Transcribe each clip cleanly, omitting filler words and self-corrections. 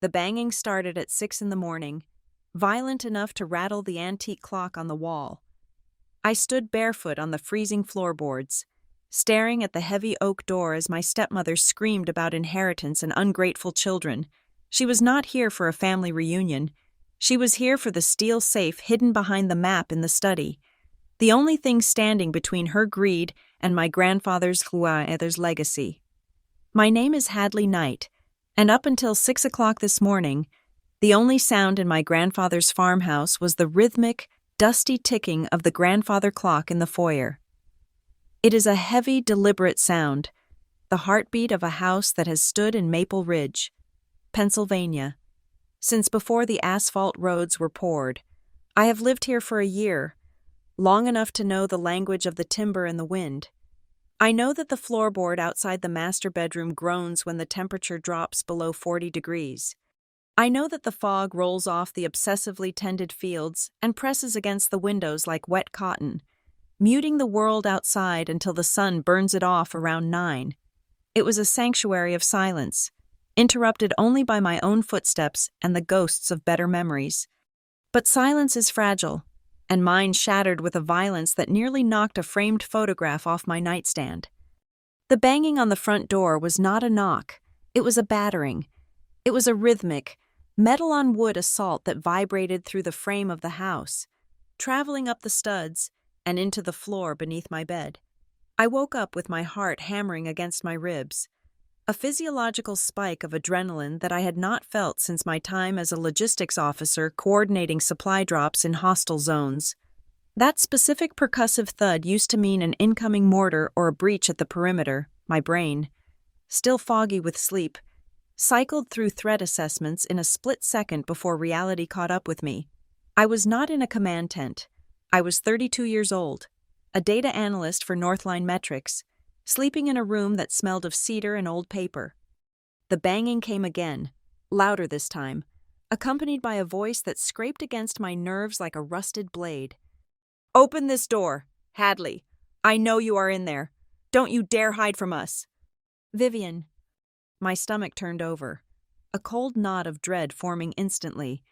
The banging started at 6 in the morning, violent enough to rattle the antique clock on the wall. I stood barefoot on the freezing floorboards, staring at the heavy oak door as my stepmother screamed about inheritance and ungrateful children. She was not here for a family reunion. She was here for the steel safe hidden behind the map in the study, the only thing standing between her greed and my grandfather's legacy. My name is Hadley Knight, and up until 6 o'clock this morning, the only sound in my grandfather's farmhouse was the rhythmic, dusty ticking of the grandfather clock in the foyer. It is a heavy, deliberate sound, the heartbeat of a house that has stood in Maple Ridge, Pennsylvania, since before the asphalt roads were poured. I have lived here for a year, long enough to know the language of the timber and the wind. I know that the floorboard outside the master bedroom groans when the temperature drops below 40 degrees. I know that the fog rolls off the obsessively tended fields and presses against the windows like wet cotton, muting the world outside until the sun burns it off around 9. It was a sanctuary of silence, interrupted only by my own footsteps and the ghosts of better memories. But silence is fragile, and mine shattered with a violence that nearly knocked a framed photograph off my nightstand. The banging on the front door was not a knock, it was a battering. It was a rhythmic, metal-on-wood assault that vibrated through the frame of the house, traveling up the studs and into the floor beneath my bed. I woke up with my heart hammering against my ribs, a physiological spike of adrenaline that I had not felt since my time as a logistics officer coordinating supply drops in hostile zones. That specific percussive thud used to mean an incoming mortar or a breach at the perimeter. My brain, still foggy with sleep, cycled through threat assessments in a split second before reality caught up with me. I was not in a command tent. I was 32 years old, a data analyst for Northline Metrics, sleeping in a room that smelled of cedar and old paper. The banging came again, louder this time, accompanied by a voice that scraped against my nerves like a rusted blade. "Open this door, Hadley. I know you are in there. Don't you dare hide from us." "Vivian." My stomach turned over, a cold knot of dread forming instantly.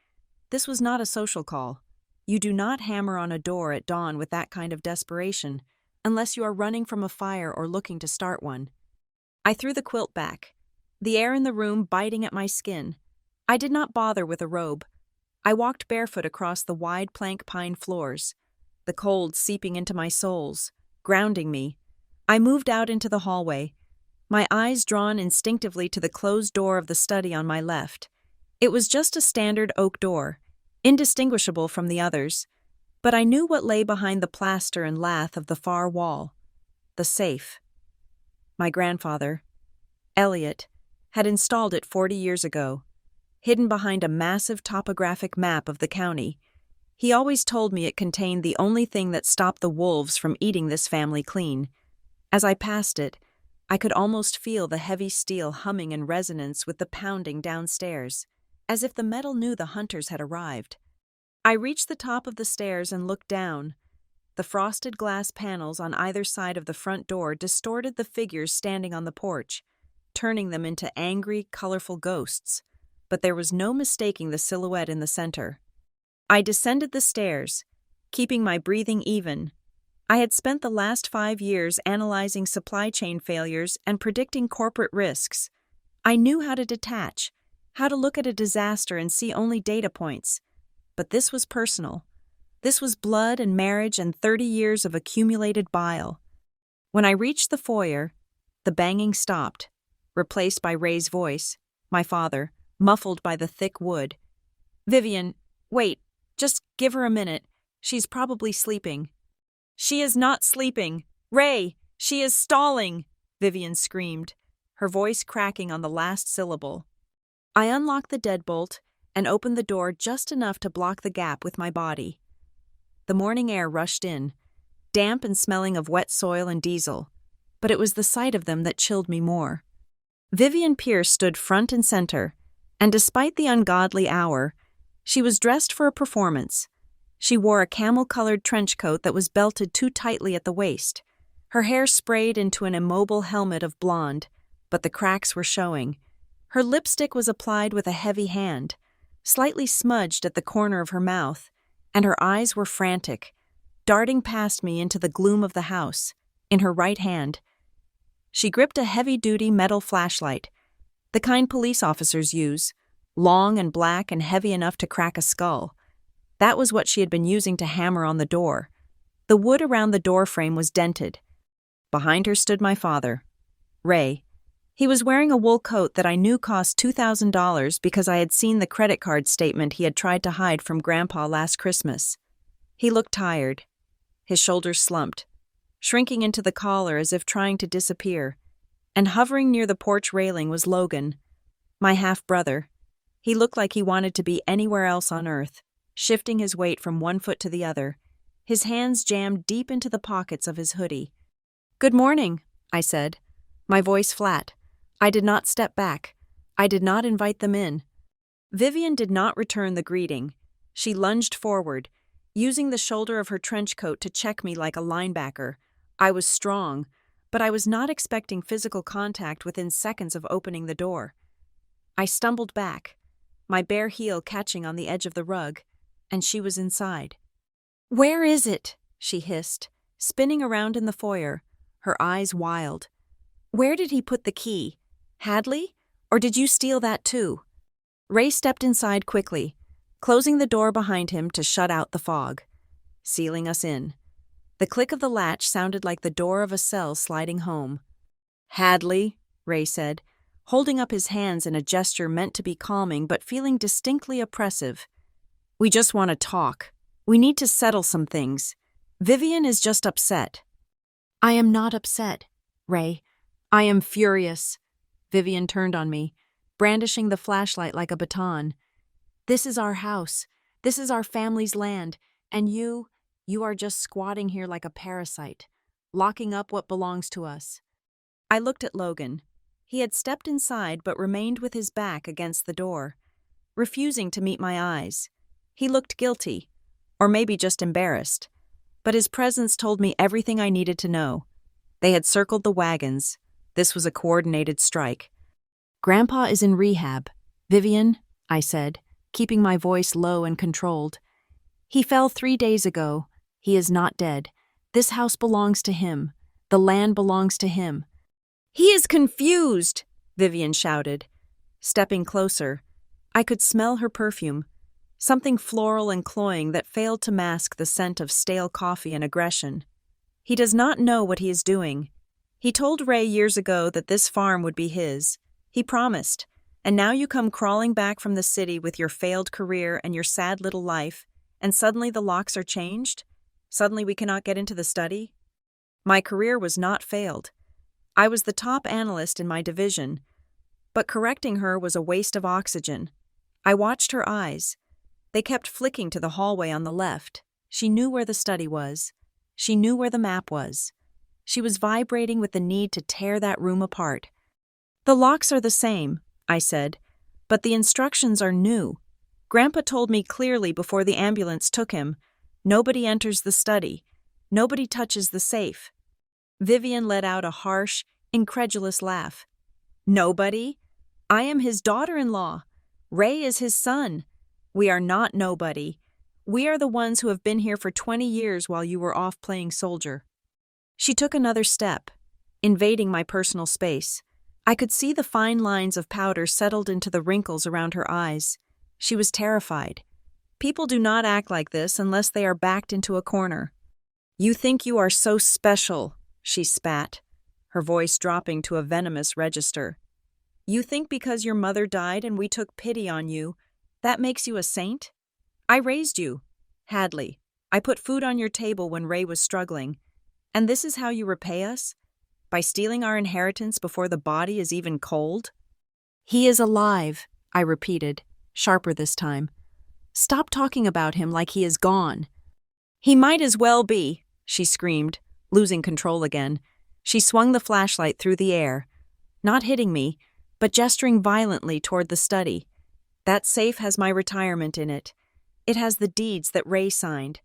This was not a social call. You do not hammer on a door at dawn with that kind of desperation, unless you are running from a fire or looking to start one. I threw the quilt back, the air in the room biting at my skin. I did not bother with a robe. I walked barefoot across the wide plank pine floors, the cold seeping into my soles, grounding me. I moved out into the hallway, my eyes drawn instinctively to the closed door of the study on my left. It was just a standard oak door, indistinguishable from the others, but I knew what lay behind the plaster and lath of the far wall. The safe. My grandfather, Elliot, had installed it 40 years ago, hidden behind a massive topographic map of the county. He always told me it contained the only thing that stopped the wolves from eating this family clean. As I passed it, I could almost feel the heavy steel humming in resonance with the pounding downstairs, as if the metal knew the hunters had arrived. I reached the top of the stairs and looked down. The frosted glass panels on either side of the front door distorted the figures standing on the porch, turning them into angry, colorful ghosts, but there was no mistaking the silhouette in the center. I descended the stairs, keeping my breathing even. I had spent the last 5 years analyzing supply chain failures and predicting corporate risks. I knew how to detach, how to look at a disaster and see only data points. But this was personal. This was blood and marriage and 30 years of accumulated bile. When I reached the foyer, the banging stopped, replaced by Ray's voice, my father, muffled by the thick wood. "Vivian, wait, just give her a minute. She's probably sleeping." "She is not sleeping. Ray, she is stalling," Vivian screamed, her voice cracking on the last syllable. I unlocked the deadbolt and opened the door just enough to block the gap with my body. The morning air rushed in, damp and smelling of wet soil and diesel, but it was the sight of them that chilled me more. Vivian Pierce stood front and center, and despite the ungodly hour, she was dressed for a performance. She wore a camel-colored trench coat that was belted too tightly at the waist. Her hair sprayed into an immobile helmet of blonde, but the cracks were showing. Her lipstick was applied with a heavy hand, slightly smudged at the corner of her mouth, and her eyes were frantic, darting past me into the gloom of the house. In her right hand, she gripped a heavy-duty metal flashlight, the kind police officers use, long and black and heavy enough to crack a skull. That was what she had been using to hammer on the door. The wood around the door frame was dented. Behind her stood my father, Ray. He was wearing a wool coat that I knew cost $2,000 because I had seen the credit card statement he had tried to hide from Grandpa last Christmas. He looked tired. His shoulders slumped, shrinking into the collar as if trying to disappear. And hovering near the porch railing was Logan, my half-brother. He looked like he wanted to be anywhere else on earth, shifting his weight from one foot to the other, his hands jammed deep into the pockets of his hoodie. "Good morning," I said, my voice flat. I did not step back. I did not invite them in. Vivian did not return the greeting. She lunged forward, using the shoulder of her trench coat to check me like a linebacker. I was strong, but I was not expecting physical contact within seconds of opening the door. I stumbled back, my bare heel catching on the edge of the rug, and she was inside. "Where is it?" she hissed, spinning around in the foyer, her eyes wild. "Where did he put the key? Hadley? Or did you steal that too?" Ray stepped inside quickly, closing the door behind him to shut out the fog, sealing us in. The click of the latch sounded like the door of a cell sliding home. "Hadley," Ray said, holding up his hands in a gesture meant to be calming but feeling distinctly oppressive. "We just want to talk. We need to settle some things. Vivian is just upset." "I am not upset, Ray. I am furious." Vivian turned on me, brandishing the flashlight like a baton. "This is our house. This is our family's land, and you are just squatting here like a parasite, locking up what belongs to us." I looked at Logan. He had stepped inside but remained with his back against the door, refusing to meet my eyes. He looked guilty, or maybe just embarrassed, but his presence told me everything I needed to know. They had circled the wagons. This was a coordinated strike. "Grandpa is in rehab, Vivian," I said, keeping my voice low and controlled. "He fell 3 days ago. He is not dead. This house belongs to him. The land belongs to him." "He is confused," Vivian shouted. Stepping closer, I could smell her perfume, something floral and cloying that failed to mask the scent of stale coffee and aggression. "He does not know what he is doing. He told Ray years ago that this farm would be his. He promised, and now you come crawling back from the city with your failed career and your sad little life, and suddenly the locks are changed? Suddenly we cannot get into the study?" My career was not failed. I was the top analyst in my division, but correcting her was a waste of oxygen. I watched her eyes. They kept flicking to the hallway on the left. She knew where the study was. She knew where the map was. She was vibrating with the need to tear that room apart. "The locks are the same," I said, "but the instructions are new. Grandpa told me clearly before the ambulance took him, nobody enters the study. Nobody touches the safe." Vivian let out a harsh, incredulous laugh. "Nobody? I am his daughter-in-law. Ray is his son. We are not nobody. We are the ones who have been here for 20 years while you were off playing soldier." She took another step, invading my personal space. I could see the fine lines of powder settled into the wrinkles around her eyes. She was terrified. People do not act like this unless they are backed into a corner. "You think you are so special," she spat, her voice dropping to a venomous register. "You think because your mother died and we took pity on you, that makes you a saint? I raised you, Hadley. I put food on your table when Ray was struggling. And this is how you repay us? By stealing our inheritance before the body is even cold?" "He is alive," I repeated, sharper this time. "Stop talking about him like he is gone." "He might as well be," she screamed, losing control again. She swung the flashlight through the air, not hitting me, but gesturing violently toward the study. "That safe has my retirement in it. It has the deeds that Ray signed.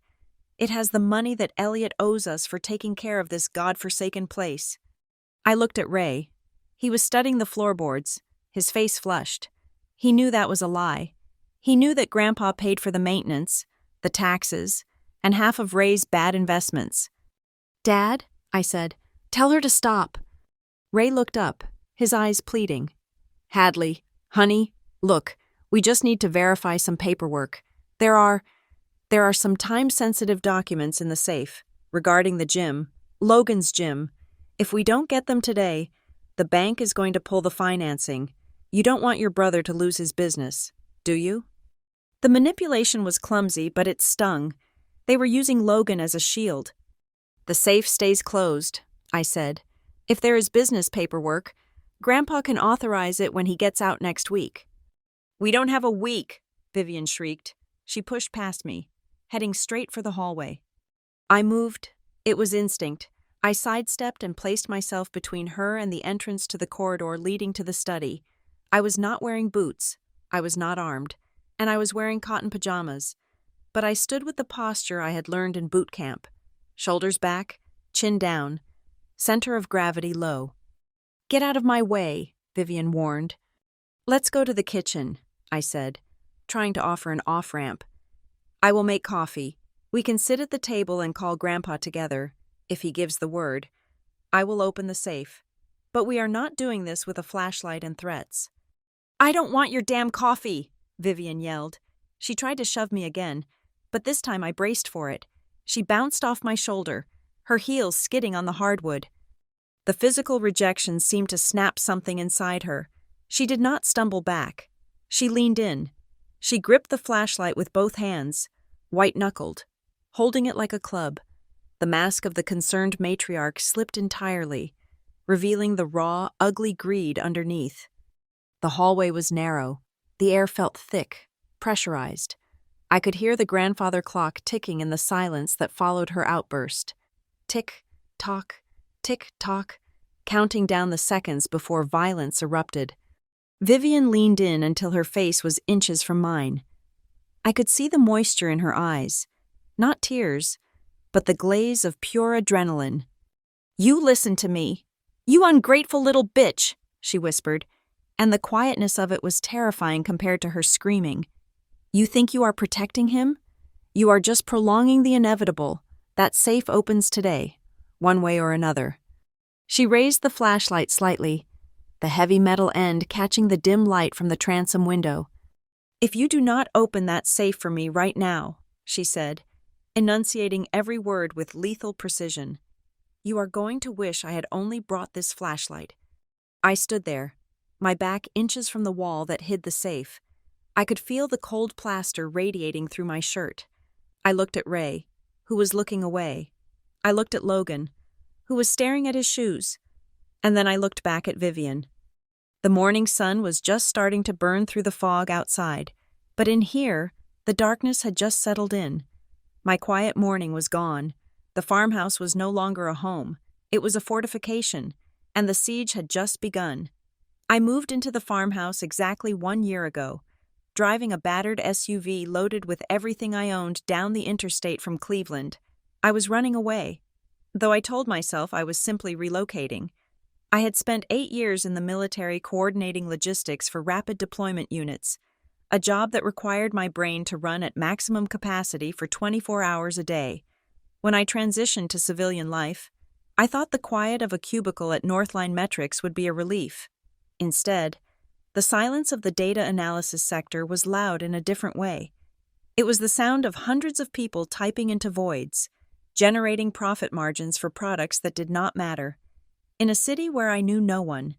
It has the money that Elliot owes us for taking care of this godforsaken place." I looked at Ray. He was studying the floorboards, His face flushed. He knew that was a lie. He knew that Grandpa paid for the maintenance, the taxes, and half of Ray's bad investments. "Dad," I said, "tell her to stop." Ray looked up, his eyes pleading. "Hadley, honey, look, we just need to verify some paperwork. There are some time-sensitive documents in the safe regarding the gym, Logan's gym. If we don't get them today, the bank is going to pull the financing. You don't want your brother to lose his business, do you?" The manipulation was clumsy, but it stung. They were using Logan as a shield. "The safe stays closed," I said. "If there is business paperwork, Grandpa can authorize it when he gets out next week." "We don't have a week," Vivian shrieked. She pushed past me, heading straight for the hallway. I moved. It was instinct. I sidestepped and placed myself between her and the entrance to the corridor leading to the study. I was not wearing boots, I was not armed, and I was wearing cotton pajamas. But I stood with the posture I had learned in boot camp. Shoulders back, chin down, center of gravity low. "Get out of my way," Vivian warned. "Let's go to the kitchen," I said, trying to offer an off-ramp. "I will make coffee. We can sit at the table and call Grandpa together, if he gives the word. I will open the safe. But we are not doing this with a flashlight and threats." "I don't want your damn coffee," Vivian yelled. She tried to shove me again, but this time I braced for it. She bounced off my shoulder, her heels skidding on the hardwood. The physical rejection seemed to snap something inside her. She did not stumble back. She leaned in. She gripped the flashlight with both hands, white-knuckled, holding it like a club. The mask of the concerned matriarch slipped entirely, revealing the raw, ugly greed underneath. The hallway was narrow. The air felt thick, pressurized. I could hear the grandfather clock ticking in the silence that followed her outburst. Tick-tock, tick-tock, counting down the seconds before violence erupted. Vivian leaned in until her face was inches from mine. I could see the moisture in her eyes, not tears, but the glaze of pure adrenaline. "You listen to me. You ungrateful little bitch," she whispered, and the quietness of it was terrifying compared to her screaming. "You think you are protecting him? You are just prolonging the inevitable. That safe opens today, one way or another." She raised the flashlight slightly, the heavy metal end catching the dim light from the transom window. "If you do not open that safe for me right now," she said, enunciating every word with lethal precision, "you are going to wish I had only brought this flashlight." I stood there, my back inches from the wall that hid the safe. I could feel the cold plaster radiating through my shirt. I looked at Ray, who was looking away. I looked at Logan, who was staring at his shoes. And then I looked back at Vivian. The morning sun was just starting to burn through the fog outside, but in here, the darkness had just settled in. My quiet morning was gone. The farmhouse was no longer a home. It was a fortification, and the siege had just begun. I moved into the farmhouse exactly 1 year ago, driving a battered SUV loaded with everything I owned down the interstate from Cleveland. I was running away, though I told myself I was simply relocating. I had spent 8 years in the military coordinating logistics for rapid deployment units, a job that required my brain to run at maximum capacity for 24 hours a day. When I transitioned to civilian life, I thought the quiet of a cubicle at Northline Metrics would be a relief. Instead, the silence of the data analysis sector was loud in a different way. It was the sound of hundreds of people typing into voids, generating profit margins for products that did not matter. In a city where I knew no one,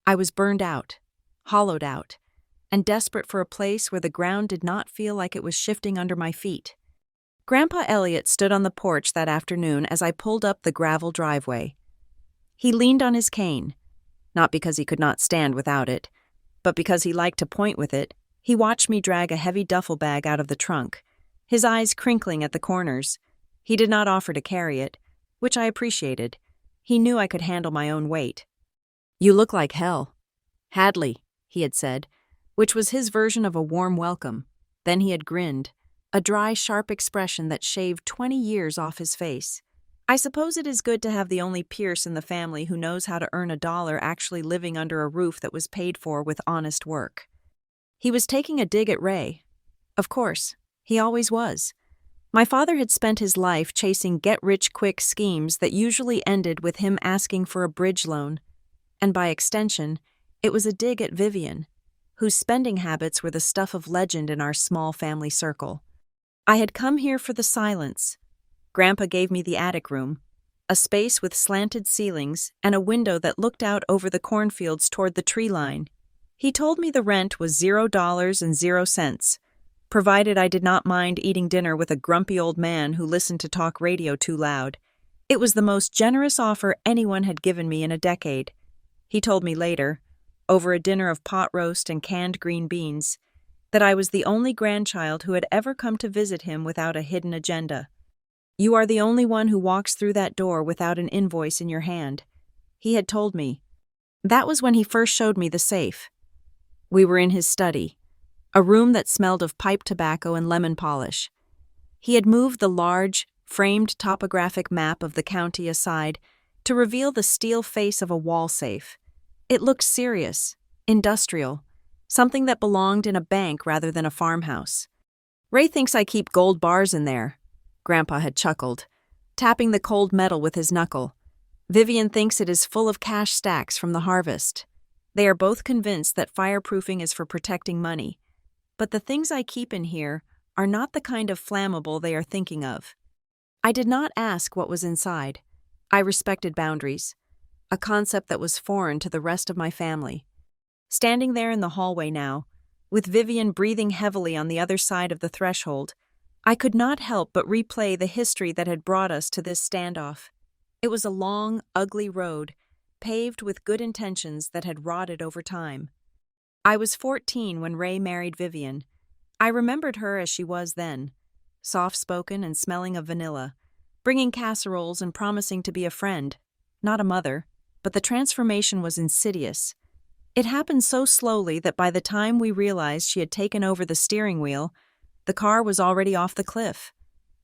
I was burned out, hollowed out, and desperate for a place where the ground did not feel like it was shifting under my feet. Grandpa Elliot stood on the porch that afternoon as I pulled up the gravel driveway. He leaned on his cane, not because he could not stand without it, but because he liked to point with it. He watched me drag a heavy duffel bag out of the trunk, his eyes crinkling at the corners. He did not offer to carry it, which I appreciated. He knew I could handle my own weight. "You look like hell." "Hadley," he had said, which was his version of a warm welcome. Then he had grinned, a dry, sharp expression that shaved 20 years off his face. I suppose it is good to have the only Pierce in the family who knows how to earn $1 actually living under a roof that was paid for with honest work. He was taking a dig at Ray. Of course, he always was. My father had spent his life chasing get-rich-quick schemes that usually ended with him asking for a bridge loan, and by extension, it was a dig at Vivian, whose spending habits were the stuff of legend in our small family circle. I had come here for the silence. Grandpa gave me the attic room, a space with slanted ceilings and a window that looked out over the cornfields toward the tree line. He told me the rent was $0.00, provided I did not mind eating dinner with a grumpy old man who listened to talk radio too loud. It was the most generous offer anyone had given me in a decade. He told me later, over a dinner of pot roast and canned green beans, that I was the only grandchild who had ever come to visit him without a hidden agenda. "You are the only one who walks through that door without an invoice in your hand," he had told me. That was when he first showed me the safe. We were in his study, a room that smelled of pipe tobacco and lemon polish. He had moved the large, framed topographic map of the county aside to reveal the steel face of a wall safe. It looked serious, industrial, something that belonged in a bank rather than a farmhouse. "Ray thinks I keep gold bars in there," Grandpa had chuckled, tapping the cold metal with his knuckle. "Vivian thinks it is full of cash stacks from the harvest. They are both convinced that fireproofing is for protecting money. But the things I keep in here are not the kind of flammable they are thinking of." I did not ask what was inside. I respected boundaries, a concept that was foreign to the rest of my family. Standing there in the hallway now, with Vivian breathing heavily on the other side of the threshold, I could not help but replay the history that had brought us to this standoff. It was a long, ugly road, paved with good intentions that had rotted over time. I was 14 when Ray married Vivian. I remembered her as she was then, soft-spoken and smelling of vanilla, bringing casseroles and promising to be a friend, not a mother, but the transformation was insidious. It happened so slowly that by the time we realized she had taken over the steering wheel, the car was already off the cliff.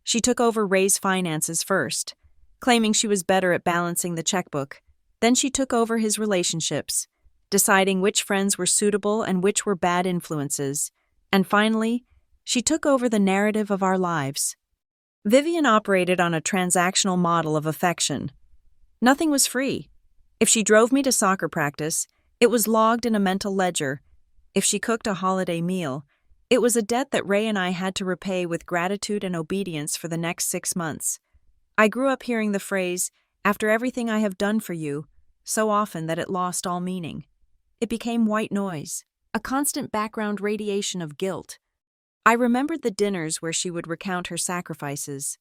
She took over Ray's finances first, claiming she was better at balancing the checkbook. Then she took over his relationships, deciding which friends were suitable and which were bad influences. And finally, she took over the narrative of our lives. Vivian operated on a transactional model of affection. Nothing was free. If she drove me to soccer practice, it was logged in a mental ledger. If she cooked a holiday meal, it was a debt that Ray and I had to repay with gratitude and obedience for the next 6 months. I grew up hearing the phrase, "after everything I have done for you," so often that it lost all meaning. It became white noise, a constant background radiation of guilt. I remembered the dinners where she would recount her sacrifices.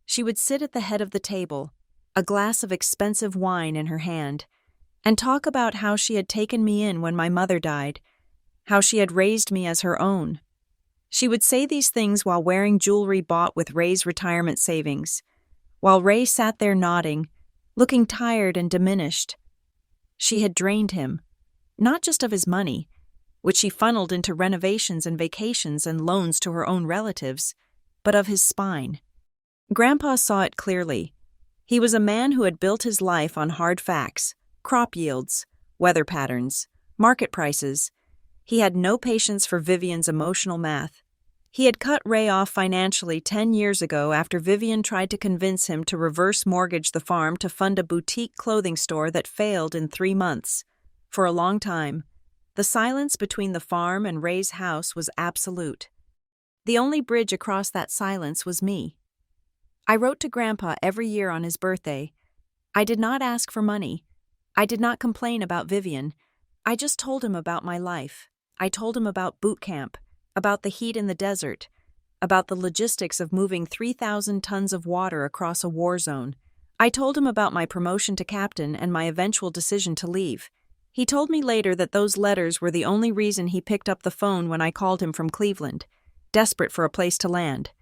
She would sit at the head of the table, a glass of expensive wine in her hand, and talk about how she had taken me in when my mother died, how she had raised me as her own. She would say these things while wearing jewelry bought with Ray's retirement savings, while Ray sat there nodding, looking tired and diminished. She had drained him, not just of his money, which she funneled into renovations and vacations and loans to her own relatives, but of his spine. Grandpa saw it clearly. He was a man who had built his life on hard facts, crop yields, weather patterns, market prices. He had no patience for Vivian's emotional math. He had cut Ray off financially 10 years ago after Vivian tried to convince him to reverse mortgage the farm to fund a boutique clothing store that failed in 3 months. For a long time, the silence between the farm and Ray's house was absolute. The only bridge across that silence was me. I wrote to Grandpa every year on his birthday. I did not ask for money. I did not complain about Vivian. I just told him about my life. I told him about boot camp, about the heat in the desert, about the logistics of moving 3,000 tons of water across a war zone. I told him about my promotion to captain and my eventual decision to leave. He told me later that those letters were the only reason he picked up the phone when I called him from Cleveland, desperate for a place to land.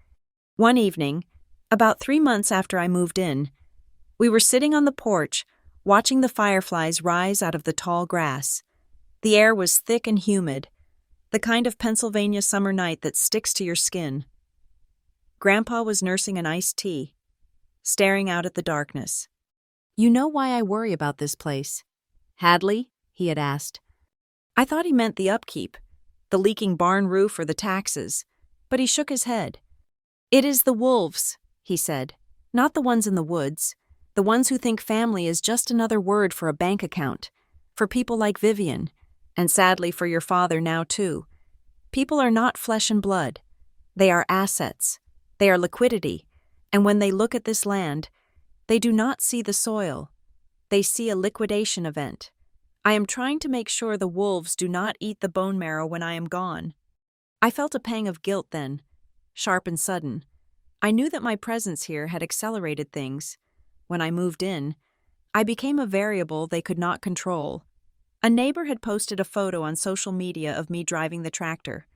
One evening, about 3 months after I moved in, we were sitting on the porch, watching the fireflies rise out of the tall grass. The air was thick and humid, the kind of Pennsylvania summer night that sticks to your skin. Grandpa was nursing an iced tea. staring out at the darkness. "You know why I worry about this place?" "Hadley?" he had asked. I thought he meant the upkeep, the leaking barn roof or the taxes, but he shook his head. "It is the wolves," he said, "not the ones in the woods, the ones who think family is just another word for a bank account, for people like Vivian, and sadly for your father now too. People are not flesh and blood. They are assets. They are liquidity, and when they look at this land, they do not see the soil. They see a liquidation event. I am trying to make sure the wolves do not eat the bone marrow when I am gone." I felt a pang of guilt then, sharp and sudden. I knew that my presence here had accelerated things. When I moved in, I became a variable they could not control. A neighbor had posted a photo on social media of me driving the tractor,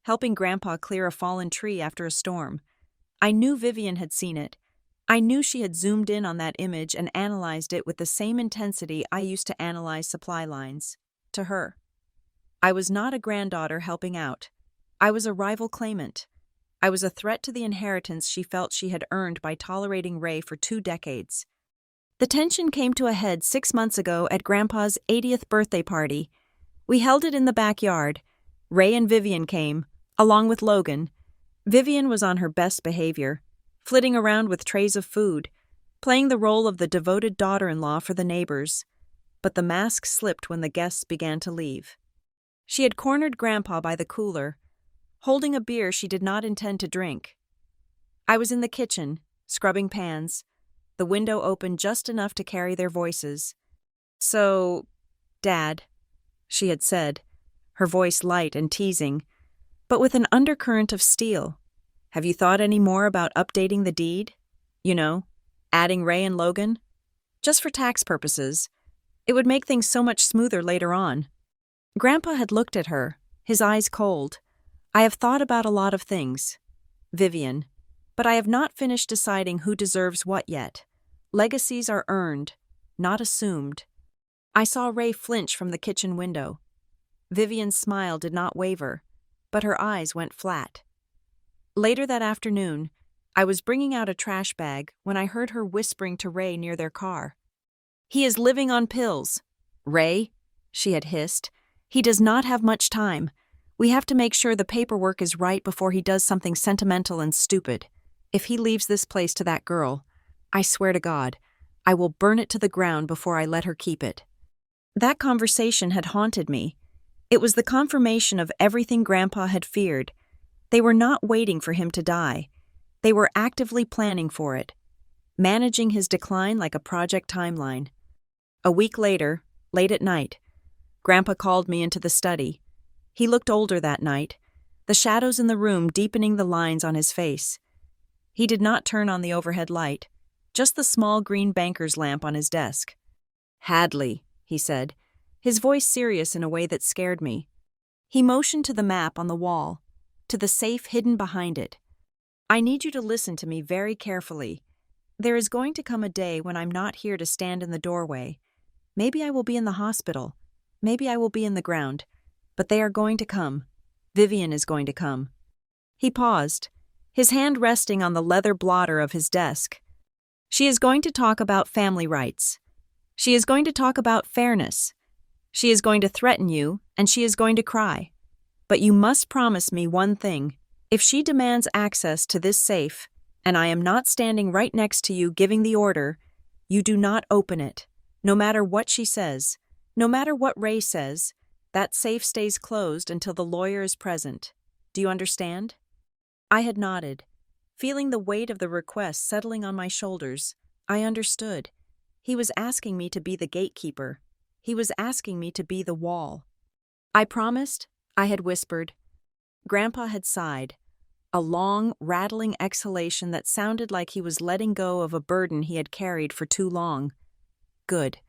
helping Grandpa clear a fallen tree after a storm. I knew Vivian had seen it. I knew she had zoomed in on that image and analyzed it with the same intensity I used to analyze supply lines. To her, I was not a granddaughter helping out. I was a rival claimant. I was a threat to the inheritance she felt she had earned by tolerating Ray for 2 decades. The tension came to a head 6 months ago at Grandpa's 80th birthday party. We held it in the backyard. Ray and Vivian came, along with Logan. Vivian was on her best behavior, flitting around with trays of food, playing the role of the devoted daughter-in-law for the neighbors. But the mask slipped when the guests began to leave. She had cornered Grandpa by the cooler, holding a beer she did not intend to drink. I was in the kitchen, scrubbing pans, the window open just enough to carry their voices. "So, Dad," she had said, her voice light and teasing, but with an undercurrent of steel. "Have you thought any more about updating the deed? You know, adding Ray and Logan? Just for tax purposes. It would make things so much smoother later on." Grandpa had looked at her, his eyes cold. "I have thought about a lot of things, Vivian, but I have not finished deciding who deserves what yet. Legacies are earned, not assumed." I saw Ray flinch from the kitchen window. Vivian's smile did not waver, but her eyes went flat. Later that afternoon, I was bringing out a trash bag when I heard her whispering to Ray near their car. "He is living on pills. Ray," she had hissed, "he does not have much time. We have to make sure the paperwork is right before he does something sentimental and stupid. If he leaves this place to that girl, I swear to God, I will burn it to the ground before I let her keep it." That conversation had haunted me. It was the confirmation of everything Grandpa had feared. They were not waiting for him to die. They were actively planning for it, managing his decline like a project timeline. A week later, late at night, Grandpa called me into the study. He looked older that night, the shadows in the room deepening the lines on his face. He did not turn on the overhead light, just the small green banker's lamp on his desk. "Hadley," he said, his voice serious in a way that scared me. He motioned to the map on the wall, to the safe hidden behind it. "I need you to listen to me very carefully. There is going to come a day when I'm not here to stand in the doorway. Maybe I will be in the hospital. Maybe I will be in the ground. But they are going to come. Vivian is going to come." He paused, his hand resting on the leather blotter of his desk. "She is going to talk about family rights. She is going to talk about fairness. She is going to threaten you, and she is going to cry. But you must promise me one thing. If she demands access to this safe, and I am not standing right next to you giving the order, you do not open it. No matter what she says, no matter what Ray says, that safe stays closed until the lawyer is present. Do you understand?" I had nodded, feeling the weight of the request settling on my shoulders. I understood. He was asking me to be the gatekeeper. He was asking me to be the wall. "I promised," I had whispered. Grandpa had sighed, a long, rattling exhalation that sounded like he was letting go of a burden he had carried for too long. "Good,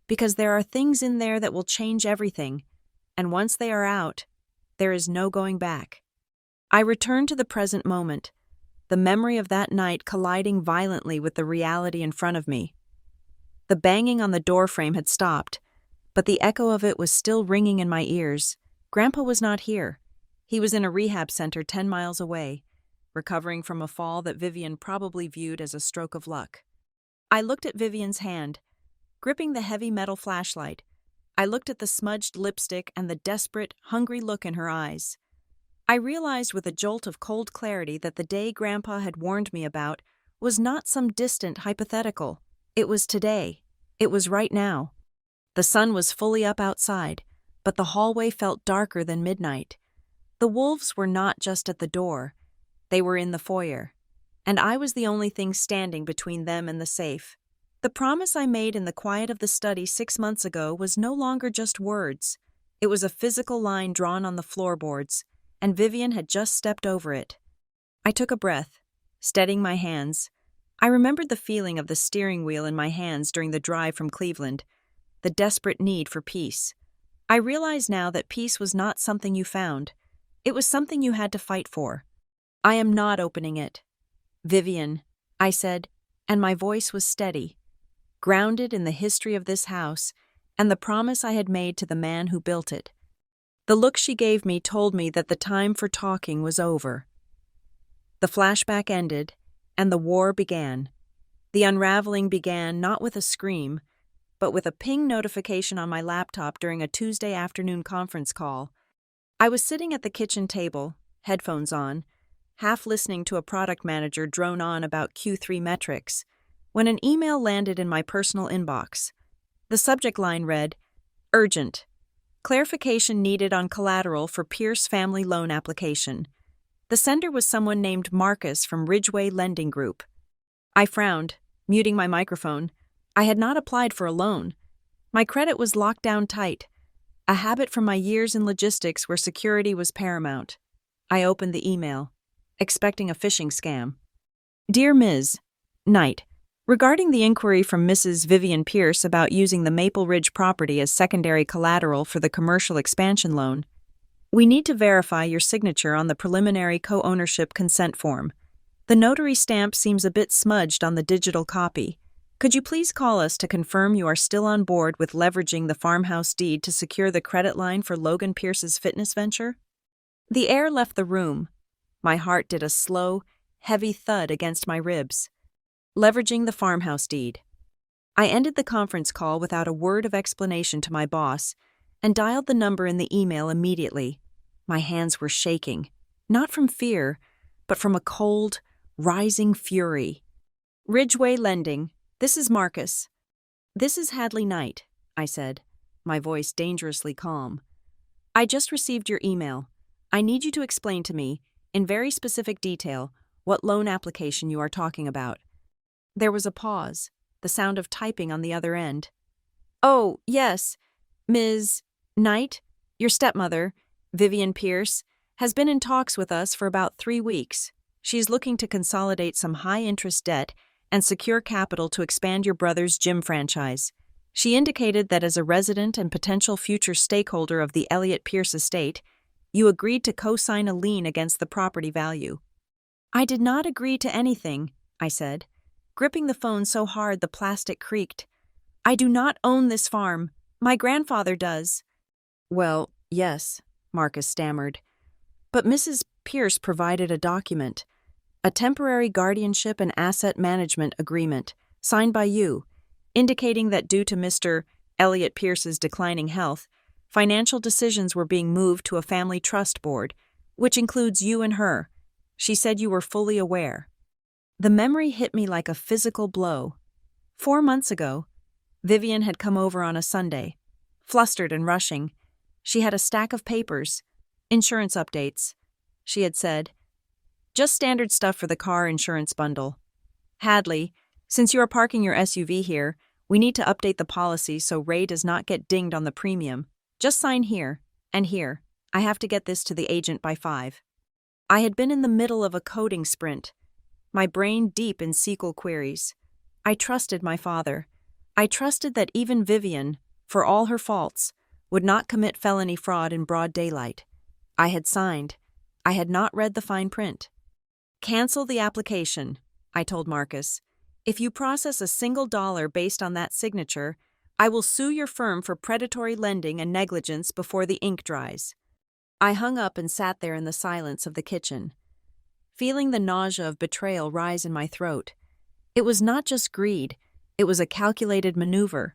because there are things in there that will change everything, and once they are out, there is no going back." I returned to the present moment, the memory of that night colliding violently with the reality in front of me. The banging on the doorframe had stopped, but the echo of it was still ringing in my ears. Grandpa was not here. He was in a rehab center 10 miles away. recovering from a fall that Vivian probably viewed as a stroke of luck. I looked at Vivian's hand, gripping the heavy metal flashlight. I looked at the smudged lipstick and the desperate, hungry look in her eyes. I realized with a jolt of cold clarity that the day Grandpa had warned me about was not some distant hypothetical. It was today. It was right now. The sun was fully up outside, but the hallway felt darker than midnight. The wolves were not just at the door. They were in the foyer, and I was the only thing standing between them and the safe. The promise I made in the quiet of the study 6 months ago was no longer just words. It was a physical line drawn on the floorboards, and Vivian had just stepped over it. I took a breath, steadying my hands. I remembered the feeling of the steering wheel in my hands during the drive from Cleveland, the desperate need for peace. I realize now that peace was not something you found. It was something you had to fight for. I am not opening it. Vivian, I said, and my voice was steady, grounded in the history of this house and the promise I had made to the man who built it. The look she gave me told me that the time for talking was over. The flashback ended, and the war began. The unraveling began not with a scream, but with a ping notification on my laptop during a Tuesday afternoon conference call. I was sitting at the kitchen table, headphones on, half listening to a product manager drone on about Q3 metrics, when an email landed in my personal inbox. The subject line read, "Urgent. Clarification needed on collateral for Pierce family loan application." The sender was someone named Marcus from Ridgeway Lending Group. I frowned, muting my microphone. I had not applied for a loan. My credit was locked down tight, a habit from my years in logistics where security was paramount. I opened the email, expecting a phishing scam. Dear Ms. Knight, regarding the inquiry from Mrs. Vivian Pierce about using the Maple Ridge property as secondary collateral for the commercial expansion loan, we need to verify your signature on the preliminary co-ownership consent form. The notary stamp seems a bit smudged on the digital copy. Could you please call us to confirm you are still on board with leveraging the farmhouse deed to secure the credit line for Logan Pierce's fitness venture? The air left the room. My heart did a slow, heavy thud against my ribs. Leveraging the farmhouse deed. I ended the conference call without a word of explanation to my boss and dialed the number in the email immediately. My hands were shaking, not from fear, but from a cold, rising fury. Ridgeway Lending, this is Marcus. This is Hadley Knight, I said, my voice dangerously calm. I just received your email. I need you to explain to me, in very specific detail, what loan application you are talking about. There was a pause, the sound of typing on the other end. Oh, yes, Ms. Knight, your stepmother, Vivian Pierce, has been in talks with us for about 3 weeks. She is looking to consolidate some high-interest debt and secure capital to expand your brother's gym franchise. She indicated that as a resident and potential future stakeholder of the Elliott Pierce estate, you agreed to co-sign a lien against the property value. I did not agree to anything, I said, gripping the phone so hard the plastic creaked. I do not own this farm. My grandfather does. Well, yes, Marcus stammered. But Mrs. Pierce provided a document, a temporary guardianship and asset management agreement, signed by you, indicating that due to Mr. Elliott Pierce's declining health, financial decisions were being moved to a family trust board, which includes you and her. She said you were fully aware. The memory hit me like a physical blow. 4 months ago, Vivian had come over on a Sunday, flustered and rushing. She had a stack of papers, insurance updates. She had said, "Just standard stuff for the car insurance bundle. Hadley, since you are parking your SUV here, we need to update the policy so Ray does not get dinged on the premium. Just sign here, and here. I have to get this to the agent by 5. I had been in the middle of a coding sprint, my brain deep in SQL queries. I trusted my father. I trusted that even Vivian, for all her faults, would not commit felony fraud in broad daylight. I had signed. I had not read the fine print. Cancel the application, I told Marcus. If you process a single dollar based on that signature, I will sue your firm for predatory lending and negligence before the ink dries. I hung up and sat there in the silence of the kitchen. feeling the nausea of betrayal rise in my throat. It was not just greed, it was a calculated maneuver.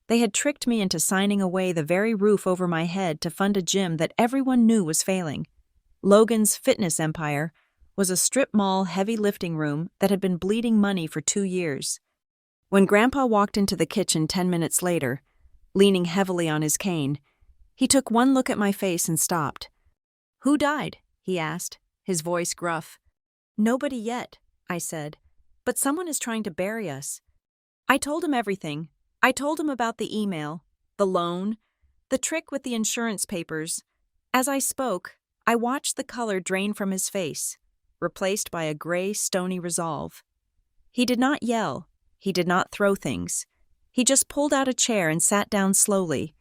They had tricked me into signing away the very roof over my head to fund a gym that everyone knew was failing. Logan's fitness empire was a strip mall heavy lifting room that had been bleeding money for 2 years. When Grandpa walked into the kitchen 10 minutes later, leaning heavily on his cane, he took one look at my face and stopped. "Who died?" he asked, his voice gruff. "Nobody yet," I said, "but someone is trying to bury us." I told him everything. I told him about the email, the loan, the trick with the insurance papers. As I spoke, I watched the color drain from his face, replaced by a gray, stony resolve. He did not yell. He did not throw things. He just pulled out a chair and sat down slowly,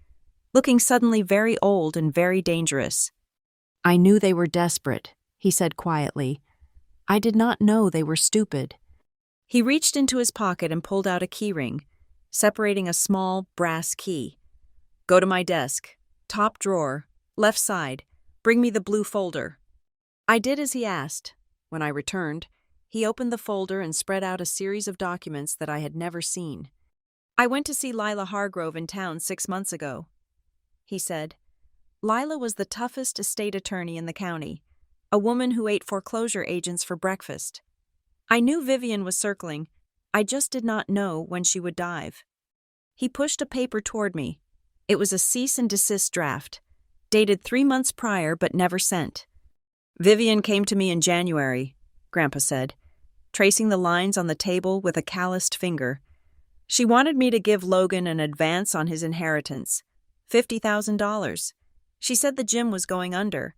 looking suddenly very old and very dangerous. "I knew they were desperate," he said quietly. "I did not know they were stupid." He reached into his pocket and pulled out a keyring, separating a small brass key. "Go to my desk. Top drawer. Left side. Bring me the blue folder." I did as he asked. When I returned, he opened the folder and spread out a series of documents that I had never seen. "I went to see Lila Hargrove in town 6 months ago," he said. Lila was the toughest estate attorney in the county, a woman who ate foreclosure agents for breakfast. I knew Vivian was circling. I just did not know when she would dive. He pushed a paper toward me. It was a cease and desist draft, dated 3 months prior but never sent. "Vivian came to me in January," Grandpa said, tracing the lines on the table with a calloused finger. "She wanted me to give Logan an advance on his inheritance, $50,000. She said the gym was going under,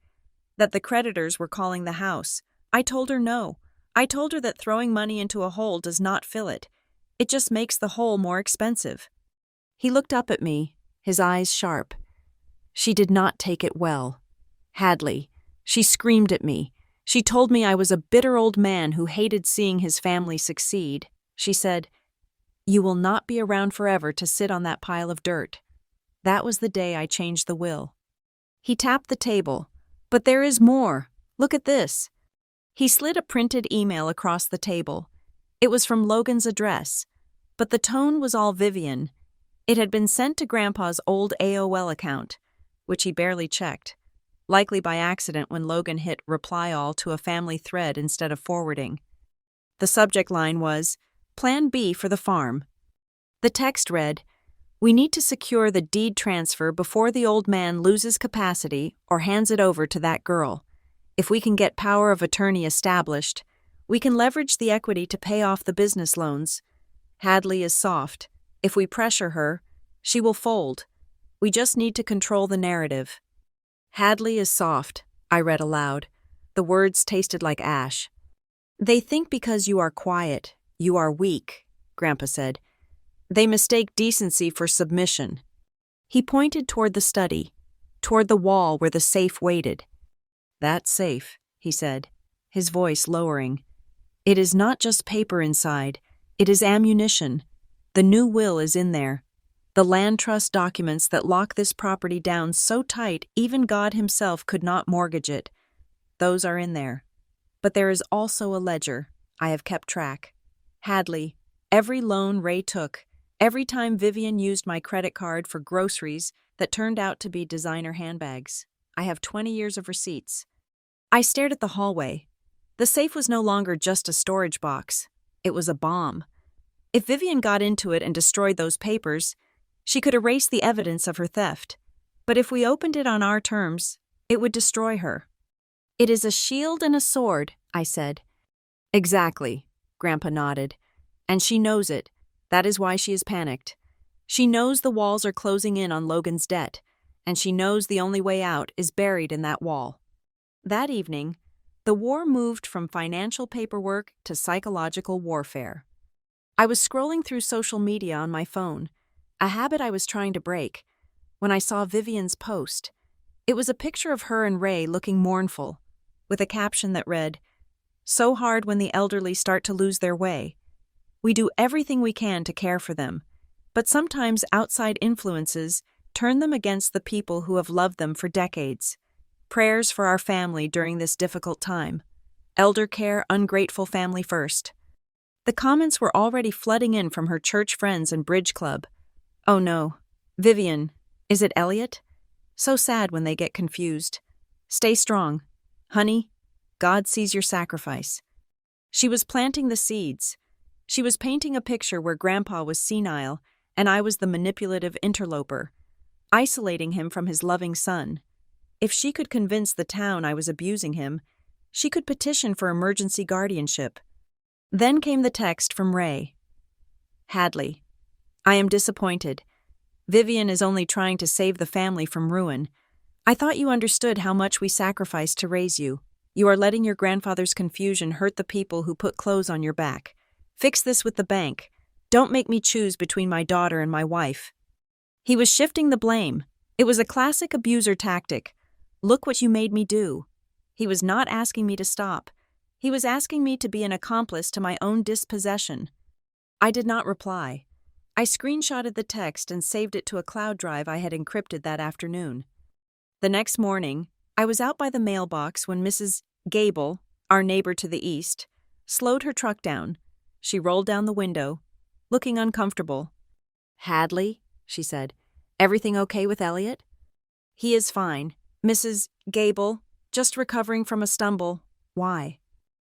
that the creditors were calling the house. I told her no. I told her that throwing money into a hole does not fill it. It just makes the hole more expensive." He looked up at me, his eyes sharp. "She did not take it well. Hadley. She screamed at me. She told me I was a bitter old man who hated seeing his family succeed. She said, 'You will not be around forever to sit on that pile of dirt.' That was the day I changed the will." He tapped the table. "But there is more. Look at this." He slid a printed email across the table. It was from Logan's address, but the tone was all Vivian. It had been sent to Grandpa's old AOL account, which he barely checked, likely by accident when Logan hit reply all to a family thread instead of forwarding. The subject line was, "Plan B for the farm." The text read, "We need to secure the deed transfer before the old man loses capacity or hands it over to that girl. If we can get power of attorney established, we can leverage the equity to pay off the business loans. Hadley is soft. If we pressure her, she will fold. We just need to control the narrative." "Hadley is soft," I read aloud. The words tasted like ash. "They think because you are quiet, you are weak," Grandpa said. "They mistake decency for submission." He pointed toward the study, toward the wall where the safe waited. "That safe," he said, his voice lowering. "It is not just paper inside, it is ammunition. The new will is in there. The land trust documents that lock this property down so tight even God himself could not mortgage it. Those are in there. But there is also a ledger. I have kept track. Hadley, every loan Ray took, every time Vivian used my credit card for groceries that turned out to be designer handbags. I have 20 years of receipts." I stared at the hallway. The safe was no longer just a storage box. It was a bomb. If Vivian got into it and destroyed those papers, she could erase the evidence of her theft. But if we opened it on our terms, it would destroy her. "It is a shield and a sword," I said. "Exactly," Grandpa nodded. "And she knows it. That is why she is panicked. She knows the walls are closing in on Logan's debt, and she knows the only way out is buried in that wall." That evening, the war moved from financial paperwork to psychological warfare. I was scrolling through social media on my phone, a habit I was trying to break, when I saw Vivian's post. It was a picture of her and Ray looking mournful, with a caption that read, "So hard when the elderly start to lose their way. We do everything we can to care for them, but sometimes outside influences turn them against the people who have loved them for decades. Prayers for our family during this difficult time." elder care, ungrateful family first. The comments were already flooding in from her church friends and bridge club. Oh no. Vivian. Is it Elliot? So sad when they get confused. Stay strong. Honey, God sees your sacrifice. She was planting the seeds. She was painting a picture where Grandpa was senile and I was the manipulative interloper, isolating him from his loving son. If she could convince the town I was abusing him, she could petition for emergency guardianship. Then came the text from Ray. Hadley, I am disappointed. Vivian is only trying to save the family from ruin. I thought you understood how much we sacrificed to raise you. You are letting your grandfather's confusion hurt the people who put clothes on your back. Fix this with the bank. Don't make me choose between my daughter and my wife. He was shifting the blame. It was a classic abuser tactic. Look what you made me do. He was not asking me to stop. He was asking me to be an accomplice to my own dispossession. I did not reply. I screenshotted the text and saved it to a cloud drive I had encrypted that afternoon. The next morning, I was out by the mailbox when Mrs. Gable, our neighbor to the east, slowed her truck down. She rolled down the window, looking uncomfortable. Hadley, she said, everything okay with Elliot? He is fine. Mrs. Gable, just recovering from a stumble. Why?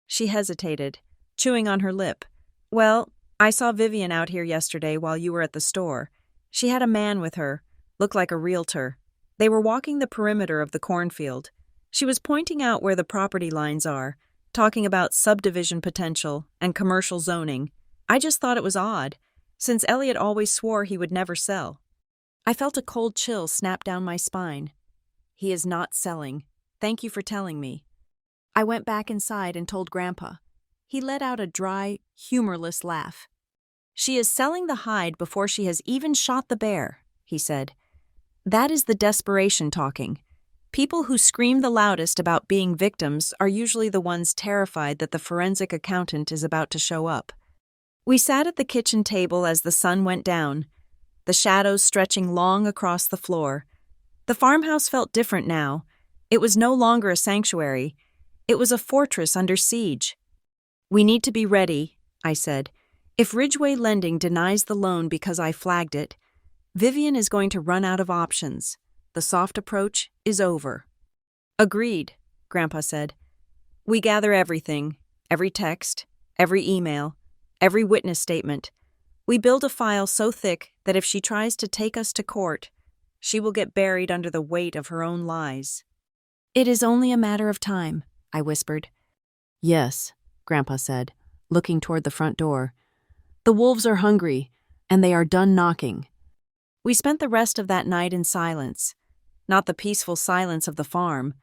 She hesitated, chewing on her lip. Well, I saw Vivian out here yesterday while you were at the store. She had a man with her, looked like a realtor. They were walking the perimeter of the cornfield. She was pointing out where the property lines are, talking about subdivision potential and commercial zoning. I just thought it was odd, since Elliot always swore he would never sell. I felt a cold chill snap down my spine. He is not selling. Thank you for telling me. I went back inside and told Grandpa. He let out a dry, humorless laugh. She is selling the hide before she has even shot the bear, he said. That is the desperation talking. People who scream the loudest about being victims are usually the ones terrified that the forensic accountant is about to show up. We sat at the kitchen table as the sun went down, the shadows stretching long across the floor. The farmhouse felt different now. It was no longer a sanctuary. It was a fortress under siege. We need to be ready, I said. If Ridgeway Lending denies the loan because I flagged it, Vivian is going to run out of options. The soft approach is over. Agreed, Grandpa said. We gather everything, every text, every email, every witness statement. We build a file so thick that if she tries to take us to court, she will get buried under the weight of her own lies. It is only a matter of time, I whispered. Yes, Grandpa said, looking toward the front door. The wolves are hungry, and they are done knocking. We spent the rest of that night in silence, not the peaceful silence of the farm,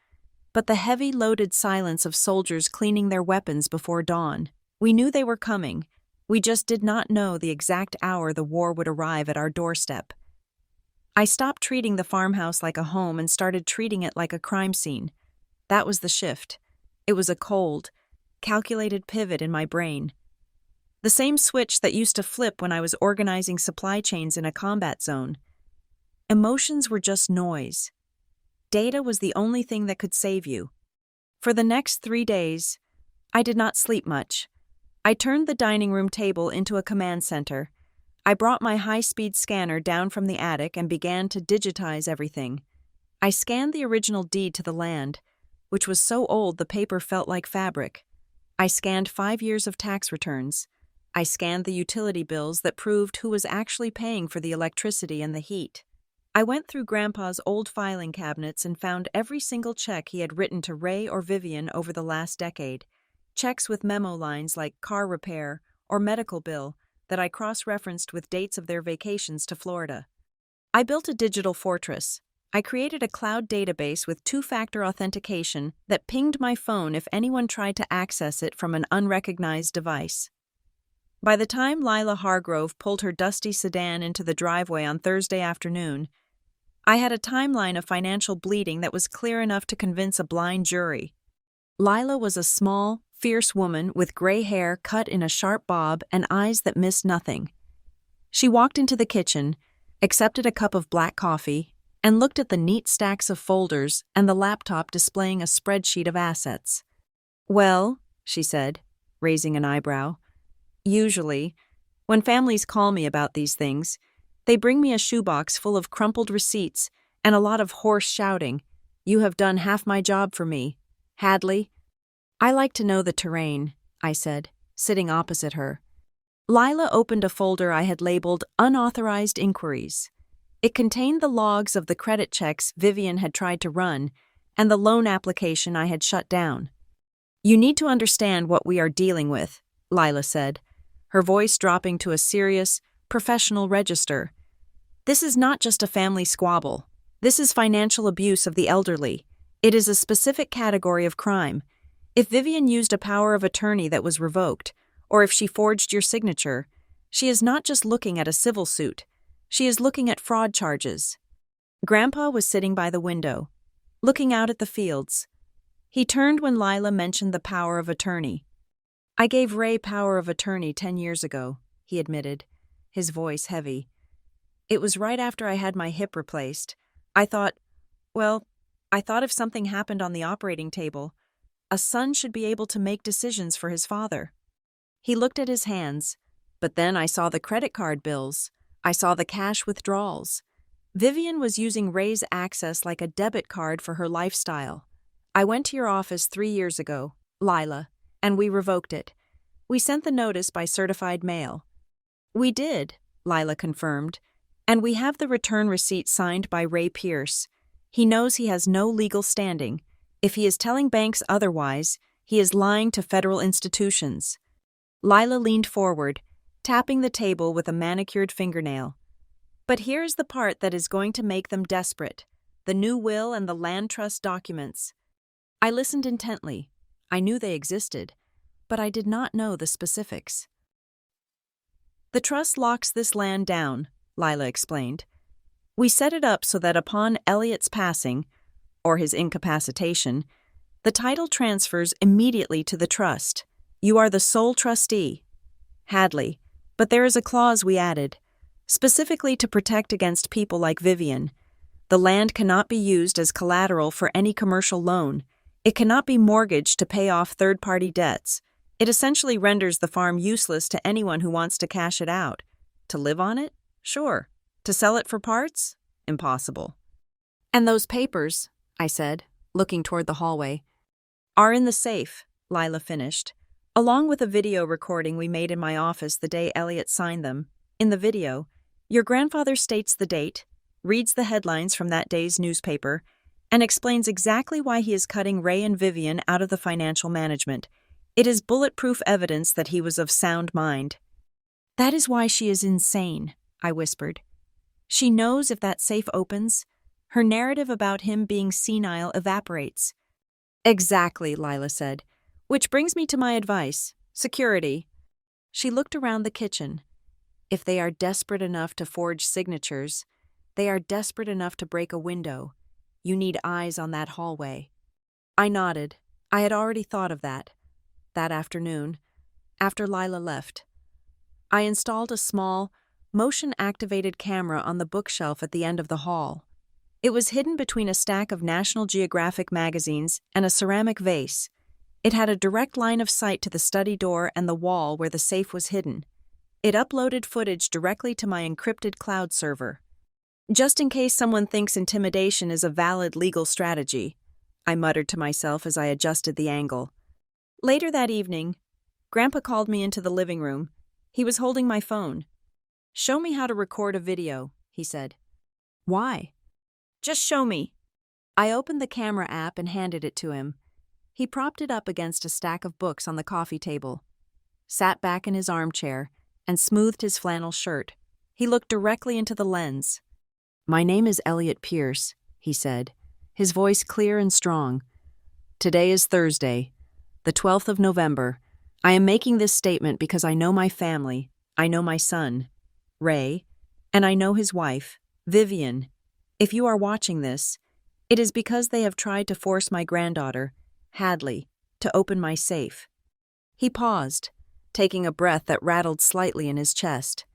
but the heavy, loaded silence of soldiers cleaning their weapons before dawn. We knew they were coming. We just did not know the exact hour the war would arrive at our doorstep. I stopped treating the farmhouse like a home and started treating it like a crime scene. That was the shift. It was a cold, calculated pivot in my brain. The same switch that used to flip when I was organizing supply chains in a combat zone. Emotions were just noise. Data was the only thing that could save you. For the next 3 days, I did not sleep much. I turned the dining room table into a command center. I brought my high-speed scanner down from the attic and began to digitize everything. I scanned the original deed to the land, which was so old the paper felt like fabric. I scanned 5 years of tax returns. I scanned the utility bills that proved who was actually paying for the electricity and the heat. I went through Grandpa's old filing cabinets and found every single check he had written to Ray or Vivian over the last decade. Checks with memo lines like car repair or medical bill that I cross-referenced with dates of their vacations to Florida. I built a digital fortress. I created a cloud database with two-factor authentication that pinged my phone if anyone tried to access it from an unrecognized device. By the time Lila Hargrove pulled her dusty sedan into the driveway on Thursday afternoon, I had a timeline of financial bleeding that was clear enough to convince a blind jury. Lila was a small, fierce woman with gray hair cut in a sharp bob and eyes that missed nothing. She walked into the kitchen, accepted a cup of black coffee, and looked at the neat stacks of folders and the laptop displaying a spreadsheet of assets. Well, she said, raising an eyebrow. Usually, when families call me about these things, they bring me a shoebox full of crumpled receipts and a lot of hoarse shouting. You have done half my job for me, Hadley. I like to know the terrain, I said, sitting opposite her. Lila opened a folder I had labeled Unauthorized Inquiries. It contained the logs of the credit checks Vivian had tried to run and the loan application I had shut down. You need to understand what we are dealing with, Lila said, her voice dropping to a serious, professional register. This is not just a family squabble. This is financial abuse of the elderly. It is a specific category of crime. If Vivian used a power of attorney that was revoked, or if she forged your signature, she is not just looking at a civil suit. She is looking at fraud charges. Grandpa was sitting by the window, looking out at the fields. He turned when Lila mentioned the power of attorney. I gave Ray power of attorney 10 years ago, he admitted, his voice heavy. It was right after I had my hip replaced. I thought if something happened on the operating table, a son should be able to make decisions for his father. He looked at his hands, but then I saw the credit card bills. I saw the cash withdrawals. Vivian was using Ray's access like a debit card for her lifestyle. I went to your office 3 years ago, Lila, and we revoked it. We sent the notice by certified mail. We did, Lila confirmed, and we have the return receipt signed by Ray Pierce. He knows he has no legal standing. If he is telling banks otherwise, he is lying to federal institutions. Lila leaned forward, tapping the table with a manicured fingernail. But here's the part that is going to make them desperate: the new will and the land trust documents. I listened intently. I knew they existed, but I did not know the specifics. The trust locks this land down, Lila explained. We set it up so that upon Elliot's passing, or his incapacitation, the title transfers immediately to the trust. You are the sole trustee, Hadley, but there is a clause we added, specifically to protect against people like Vivian. The land cannot be used as collateral for any commercial loan. It cannot be mortgaged to pay off third-party debts. It essentially renders the farm useless to anyone who wants to cash it out. To live on it? Sure. To sell it for parts? Impossible. And those papers, I said, looking toward the hallway, are in the safe, Lila finished, along with a video recording we made in my office the day Elliot signed them. In the video, your grandfather states the date, reads the headlines from that day's newspaper, and explains exactly why he is cutting Ray and Vivian out of the financial management. It is bulletproof evidence that he was of sound mind. That is why she is insane, I whispered. She knows if that safe opens, her narrative about him being senile evaporates. Exactly, Lila said. Which brings me to my advice. Security. She looked around the kitchen. If they are desperate enough to forge signatures, they are desperate enough to break a window. You need eyes on that hallway. I nodded. I had already thought of that afternoon, after Lila left. I installed a small, motion-activated camera on the bookshelf at the end of the hall. It was hidden between a stack of National Geographic magazines and a ceramic vase. It had a direct line of sight to the study door and the wall where the safe was hidden. It uploaded footage directly to my encrypted cloud server. Just in case someone thinks intimidation is a valid legal strategy, I muttered to myself as I adjusted the angle. Later that evening, Grandpa called me into the living room. He was holding my phone. "Show me how to record a video," he said. "Why?" "Just show me." I opened the camera app and handed it to him. He propped it up against a stack of books on the coffee table, sat back in his armchair, and smoothed his flannel shirt. He looked directly into the lens. "My name is Elliot Pierce," he said, his voice clear and strong. "Today is Thursday, the 12th of November. I am making this statement because I know my family, I know my son, Ray, and I know his wife, Vivian. If you are watching this, it is because they have tried to force my granddaughter, Hadley, to open my safe." He paused, taking a breath that rattled slightly in his chest.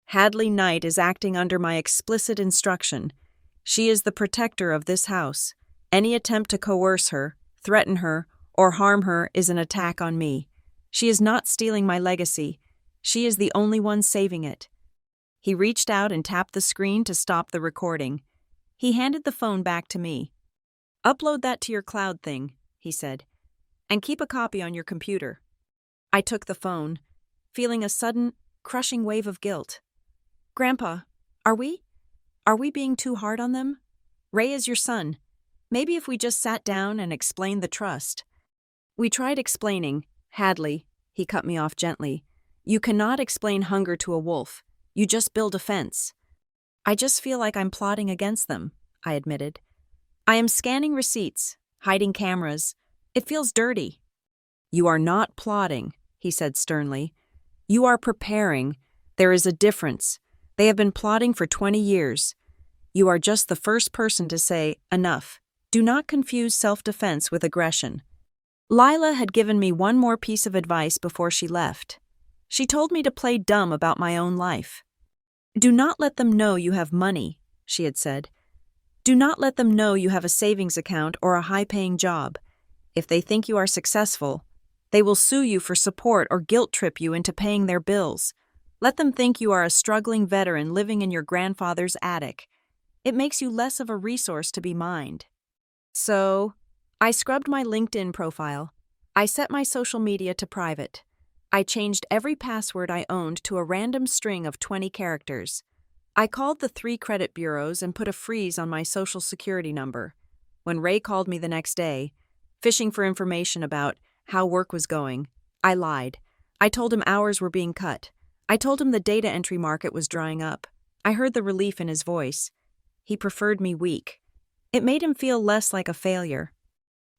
"Hadley Knight is acting under my explicit instruction. She is the protector of this house. Any attempt to coerce her, threaten her, or harm her is an attack on me. She is not stealing my legacy. She is the only one saving it." He reached out and tapped the screen to stop the recording. He handed the phone back to me. "Upload that to your cloud thing," he said, "and keep a copy on your computer." I took the phone, feeling a sudden, crushing wave of guilt. "Grandpa, are we being too hard on them? Ray is your son. Maybe if we just sat down and explained the trust." We tried explaining. "Hadley," he cut me off gently, "you cannot explain hunger to a wolf. You just build a fence." "I just feel like I'm plotting against them," I admitted. "I am scanning receipts, hiding cameras. It feels dirty." "You are not plotting," he said sternly. "You are preparing. There is a difference. They have been plotting for 20 years. You are just the first person to say, 'Enough.' Do not confuse self-defense with aggression." Lila had given me one more piece of advice before she left. She told me to play dumb about my own life. "Do not let them know you have money," she had said. "Do not let them know you have a savings account or a high-paying job. If they think you are successful, they will sue you for support or guilt-trip you into paying their bills. Let them think you are a struggling veteran living in your grandfather's attic. It makes you less of a resource to be mined." So, I scrubbed my LinkedIn profile. I set my social media to private. I changed every password I owned to a random string of 20 characters. I called the 3 credit bureaus and put a freeze on my social security number. When Ray called me the next day, fishing for information about how work was going, I lied. I told him hours were being cut. I told him the data entry market was drying up. I heard the relief in his voice. He preferred me weak. It made him feel less like a failure.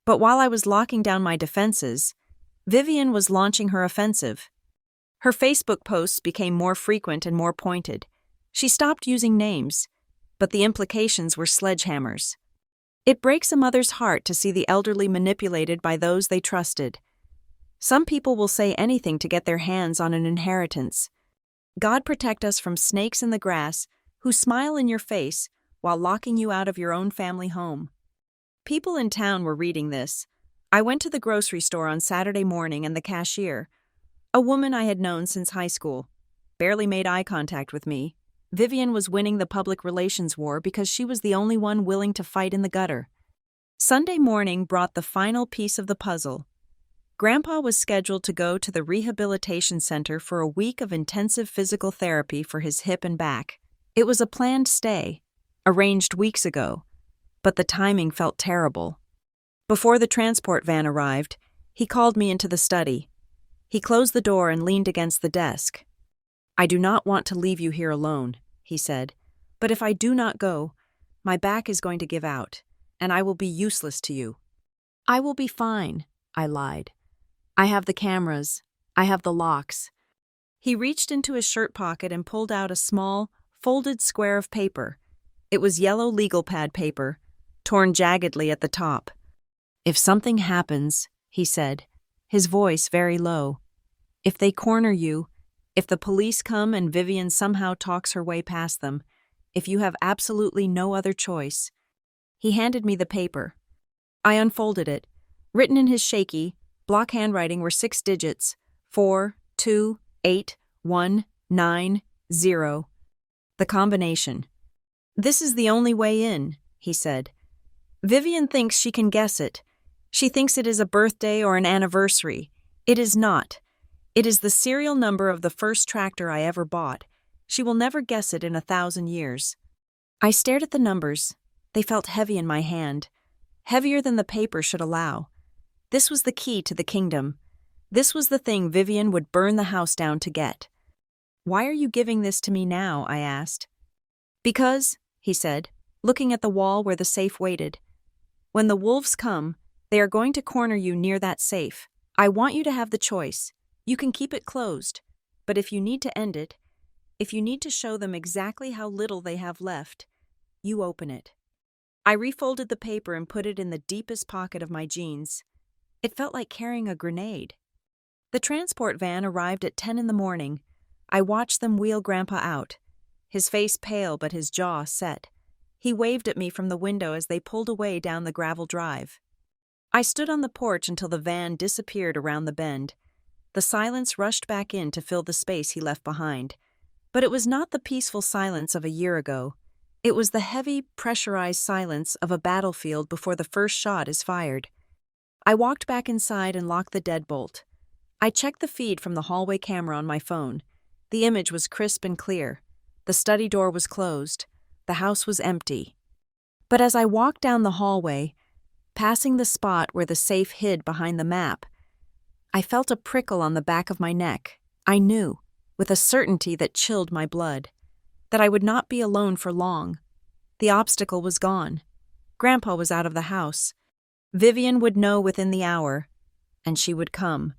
But while I was locking down my defenses, Vivian was launching her offensive. Her Facebook posts became more frequent and more pointed. She stopped using names, but the implications were sledgehammers. It breaks a mother's heart to see the elderly manipulated by those they trusted. Some people will say anything to get their hands on an inheritance. God protect us from snakes in the grass who smile in your face while locking you out of your own family home. People in town were reading this. I went to the grocery store on Saturday morning and the cashier, a woman I had known since high school, barely made eye contact with me. Vivian was winning the public relations war because she was the only one willing to fight in the gutter. Sunday morning brought the final piece of the puzzle. Grandpa was scheduled to go to the rehabilitation center for a week of intensive physical therapy for his hip and back. It was a planned stay, arranged weeks ago, but the timing felt terrible. Before the transport van arrived, he called me into the study. He closed the door and leaned against the desk. "I do not want to leave you here alone," he said, "but if I do not go, my back is going to give out, and I will be useless to you." "I will be fine," I lied. "I have the cameras. I have the locks." He reached into his shirt pocket and pulled out a small, folded square of paper. It was yellow legal pad paper, torn jaggedly at the top. "If something happens," he said, his voice very low, "if they corner you, if the police come and Vivian somehow talks her way past them, if you have absolutely no other choice." He handed me the paper. I unfolded it. Written in his shaky, block handwriting were 6 digits, 4281990. The combination. "This is the only way in," he said. "Vivian thinks she can guess it. She thinks it is a birthday or an anniversary. It is not. It is the serial number of the first tractor I ever bought. She will never guess it in 1,000 years." I stared at the numbers. They felt heavy in my hand, heavier than the paper should allow. This was the key to the kingdom. This was the thing Vivian would burn the house down to get. "Why are you giving this to me now?" I asked. "Because," he said, looking at the wall where the safe waited, "when the wolves come, they are going to corner you near that safe. I want you to have the choice. You can keep it closed, but if you need to end it, if you need to show them exactly how little they have left, you open it." I refolded the paper and put it in the deepest pocket of my jeans. It felt like carrying a grenade. The transport van arrived at 10 in the morning. I watched them wheel Grandpa out, his face pale but his jaw set. He waved at me from the window as they pulled away down the gravel drive. I stood on the porch until the van disappeared around the bend. The silence rushed back in to fill the space he left behind. But it was not the peaceful silence of a year ago. It was the heavy, pressurized silence of a battlefield before the first shot is fired. I walked back inside and locked the deadbolt. I checked the feed from the hallway camera on my phone. The image was crisp and clear. The study door was closed. The house was empty. But as I walked down the hallway, passing the spot where the safe hid behind the map, I felt a prickle on the back of my neck. I knew, with a certainty that chilled my blood, that I would not be alone for long. The obstacle was gone. Grandpa was out of the house. Vivian would know within the hour, and she would come.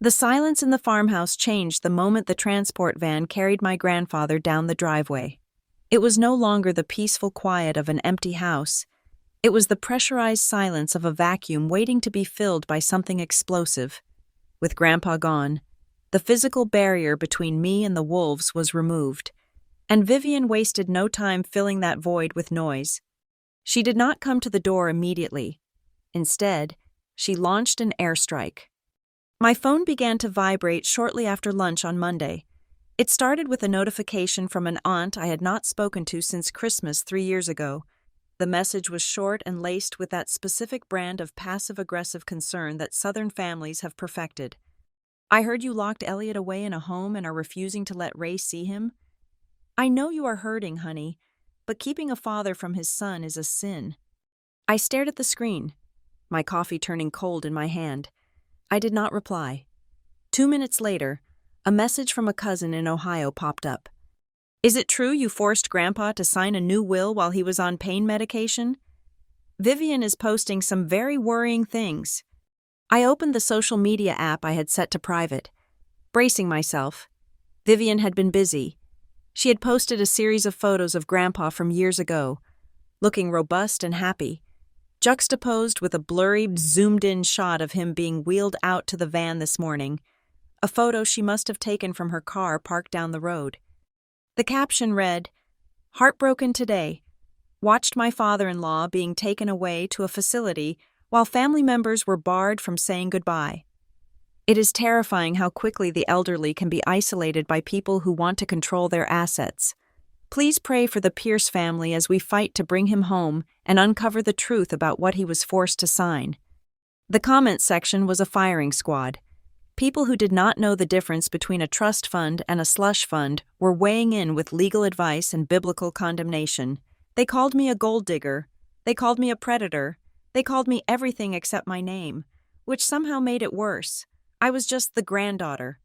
The silence in the farmhouse changed the moment the transport van carried my grandfather down the driveway. It was no longer the peaceful quiet of an empty house. It was the pressurized silence of a vacuum waiting to be filled by something explosive. With Grandpa gone, the physical barrier between me and the wolves was removed, and Vivian wasted no time filling that void with noise. She did not come to the door immediately. Instead, she launched an airstrike. My phone began to vibrate shortly after lunch on Monday. It started with a notification from an aunt I had not spoken to since Christmas 3 years ago. The message was short and laced with that specific brand of passive-aggressive concern that Southern families have perfected. I heard you locked Elliot away in a home and are refusing to let Ray see him. I know you are hurting, honey, but keeping a father from his son is a sin. I stared at the screen, my coffee turning cold in my hand. I did not reply. 2 minutes later, a message from a cousin in Ohio popped up. Is it true you forced Grandpa to sign a new will while he was on pain medication? Vivian is posting some very worrying things. I opened the social media app I had set to private. Bracing myself, Vivian had been busy. She had posted a series of photos of Grandpa from years ago, looking robust and happy, juxtaposed with a blurry, zoomed-in shot of him being wheeled out to the van this morning, a photo she must have taken from her car parked down the road. The caption read, "Heartbroken today. Watched my father-in-law being taken away to a facility while family members were barred from saying goodbye. It is terrifying how quickly the elderly can be isolated by people who want to control their assets. Please pray for the Pierce family as we fight to bring him home and uncover the truth about what he was forced to sign." The comments section was a firing squad. People who did not know the difference between a trust fund and a slush fund were weighing in with legal advice and biblical condemnation. They called me a gold digger. They called me a predator. They called me everything except my name, which somehow made it worse. I was just the granddaughter.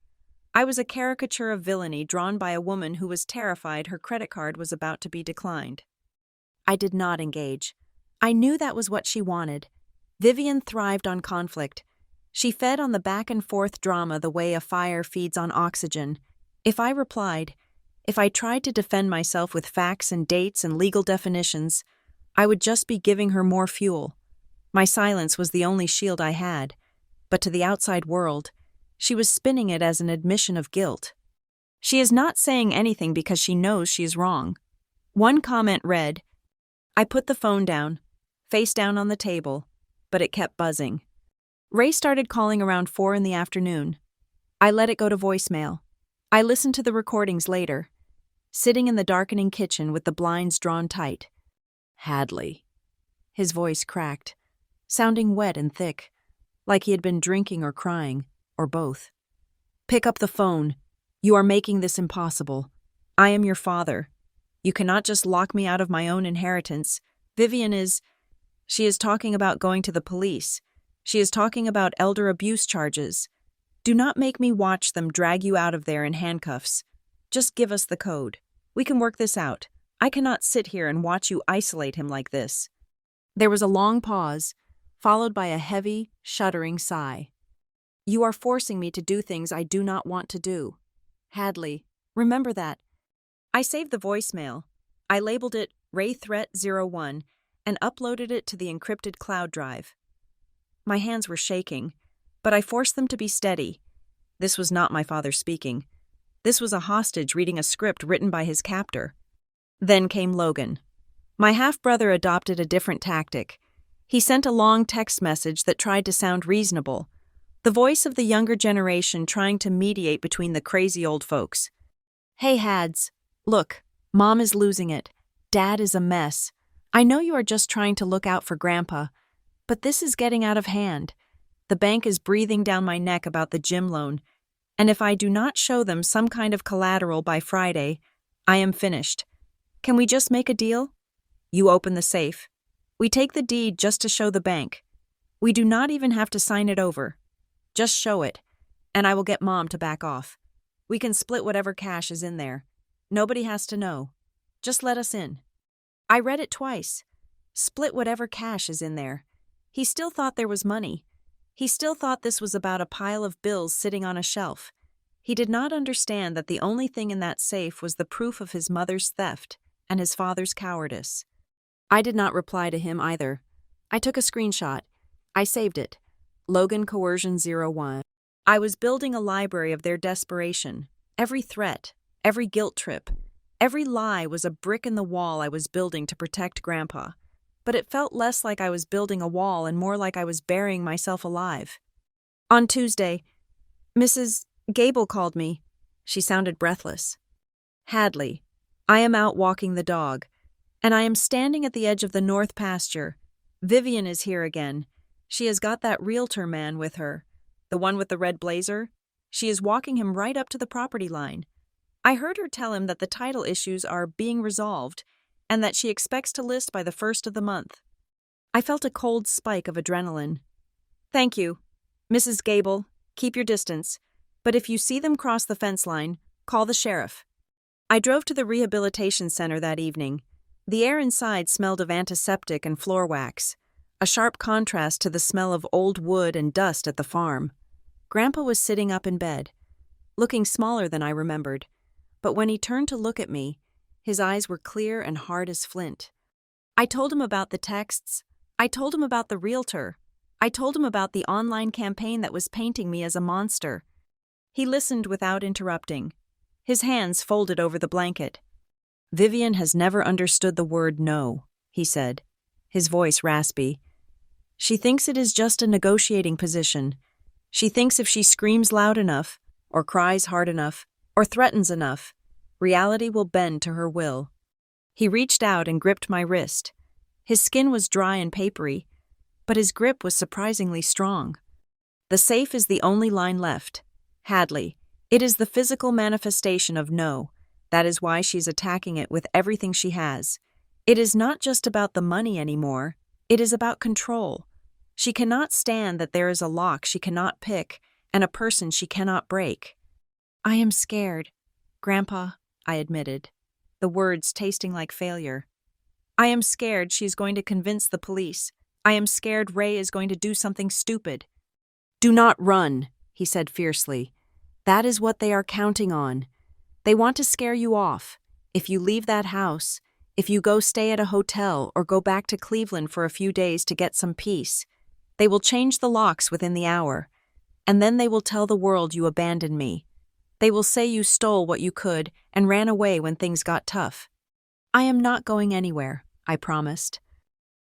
I was a caricature of villainy drawn by a woman who was terrified her credit card was about to be declined. I did not engage. I knew that was what she wanted. Vivian thrived on conflict. She fed on the back-and-forth drama the way a fire feeds on oxygen. If I replied, if I tried to defend myself with facts and dates and legal definitions, I would just be giving her more fuel. My silence was the only shield I had, but to the outside world, she was spinning it as an admission of guilt. She is not saying anything because she knows she is wrong. One comment read, I put the phone down, face down on the table, but it kept buzzing. Ray started calling around 4 in the afternoon. I let it go to voicemail. I listened to the recordings later, sitting in the darkening kitchen with the blinds drawn tight. Hadley. His voice cracked, sounding wet and thick, like he had been drinking or crying, or both. Pick up the phone. You are making this impossible. I am your father. You cannot just lock me out of my own inheritance. Vivian is... She is talking about going to the police. She is talking about elder abuse charges. Do not make me watch them drag you out of there in handcuffs. Just give us the code. We can work this out. I cannot sit here and watch you isolate him like this. There was a long pause, followed by a heavy, shuddering sigh. You are forcing me to do things I do not want to do. Hadley, remember that. I saved the voicemail. I labeled it Ray Threat 01 and uploaded it to the encrypted cloud drive. My hands were shaking, but I forced them to be steady. This was not my father speaking. This was a hostage reading a script written by his captor. Then came Logan. My half-brother adopted a different tactic. He sent a long text message that tried to sound reasonable, the voice of the younger generation trying to mediate between the crazy old folks. Hey, Hads. Look, Mom is losing it. Dad is a mess. I know you are just trying to look out for Grandpa, but this is getting out of hand. The bank is breathing down my neck about the gym loan, and if I do not show them some kind of collateral by Friday, I am finished. Can we just make a deal? You open the safe. We take the deed just to show the bank. We do not even have to sign it over. Just show it, and I will get Mom to back off. We can split whatever cash is in there. Nobody has to know. Just let us in. I read it twice. Split whatever cash is in there. He still thought there was money. He still thought this was about a pile of bills sitting on a shelf. He did not understand that the only thing in that safe was the proof of his mother's theft and his father's cowardice. I did not reply to him either. I took a screenshot. I saved it. Logan Coercion 01. I was building a library of their desperation. Every threat, every guilt trip, every lie was a brick in the wall I was building to protect Grandpa. But it felt less like I was building a wall and more like I was burying myself alive. On Tuesday, Mrs. Gable called me. She sounded breathless. Hadley, I am out walking the dog, and I am standing at the edge of the north pasture. Vivian is here again. She has got that realtor man with her, the one with the red blazer. She is walking him right up to the property line. I heard her tell him that the title issues are being resolved and that she expects to list by the 1st of the month. I felt a cold spike of adrenaline. Thank you. Mrs. Gable, keep your distance, but if you see them cross the fence line, call the sheriff. I drove to the rehabilitation center that evening. The air inside smelled of antiseptic and floor wax, a sharp contrast to the smell of old wood and dust at the farm. Grandpa was sitting up in bed, looking smaller than I remembered, but when he turned to look at me, his eyes were clear and hard as flint. I told him about the texts. I told him about the realtor. I told him about the online campaign that was painting me as a monster. He listened without interrupting, his hands folded over the blanket. Vivian has never understood the word no, he said, his voice raspy. She thinks it is just a negotiating position. She thinks if she screams loud enough, or cries hard enough, or threatens enough, reality will bend to her will. He reached out and gripped my wrist. His skin was dry and papery, but his grip was surprisingly strong. The safe is the only line left. Hadley, it is the physical manifestation of no. That is why she's attacking it with everything she has. It is not just about the money anymore. It is about control. She cannot stand that there is a lock she cannot pick and a person she cannot break. I am scared, Grandpa, I admitted, the words tasting like failure. I am scared she's going to convince the police. I am scared Ray is going to do something stupid. Do not run, he said fiercely. That is what they are counting on. They want to scare you off. If you leave that house, if you go stay at a hotel or go back to Cleveland for a few days to get some peace, they will change the locks within the hour, and then they will tell the world you abandoned me. They will say you stole what you could and ran away when things got tough. I am not going anywhere, I promised.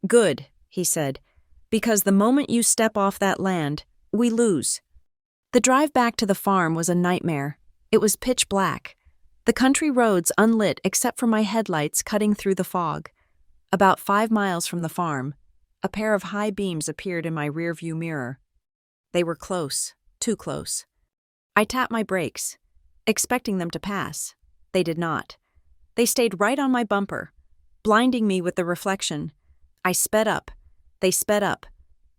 Good, he said, because the moment you step off that land, we lose. The drive back to the farm was a nightmare. It was pitch black. The country roads unlit except for my headlights cutting through the fog. About 5 miles from the farm, a pair of high beams appeared in my rearview mirror. They were close, too close. I tapped my brakes, expecting them to pass. They did not. They stayed right on my bumper, blinding me with the reflection. I sped up. They sped up.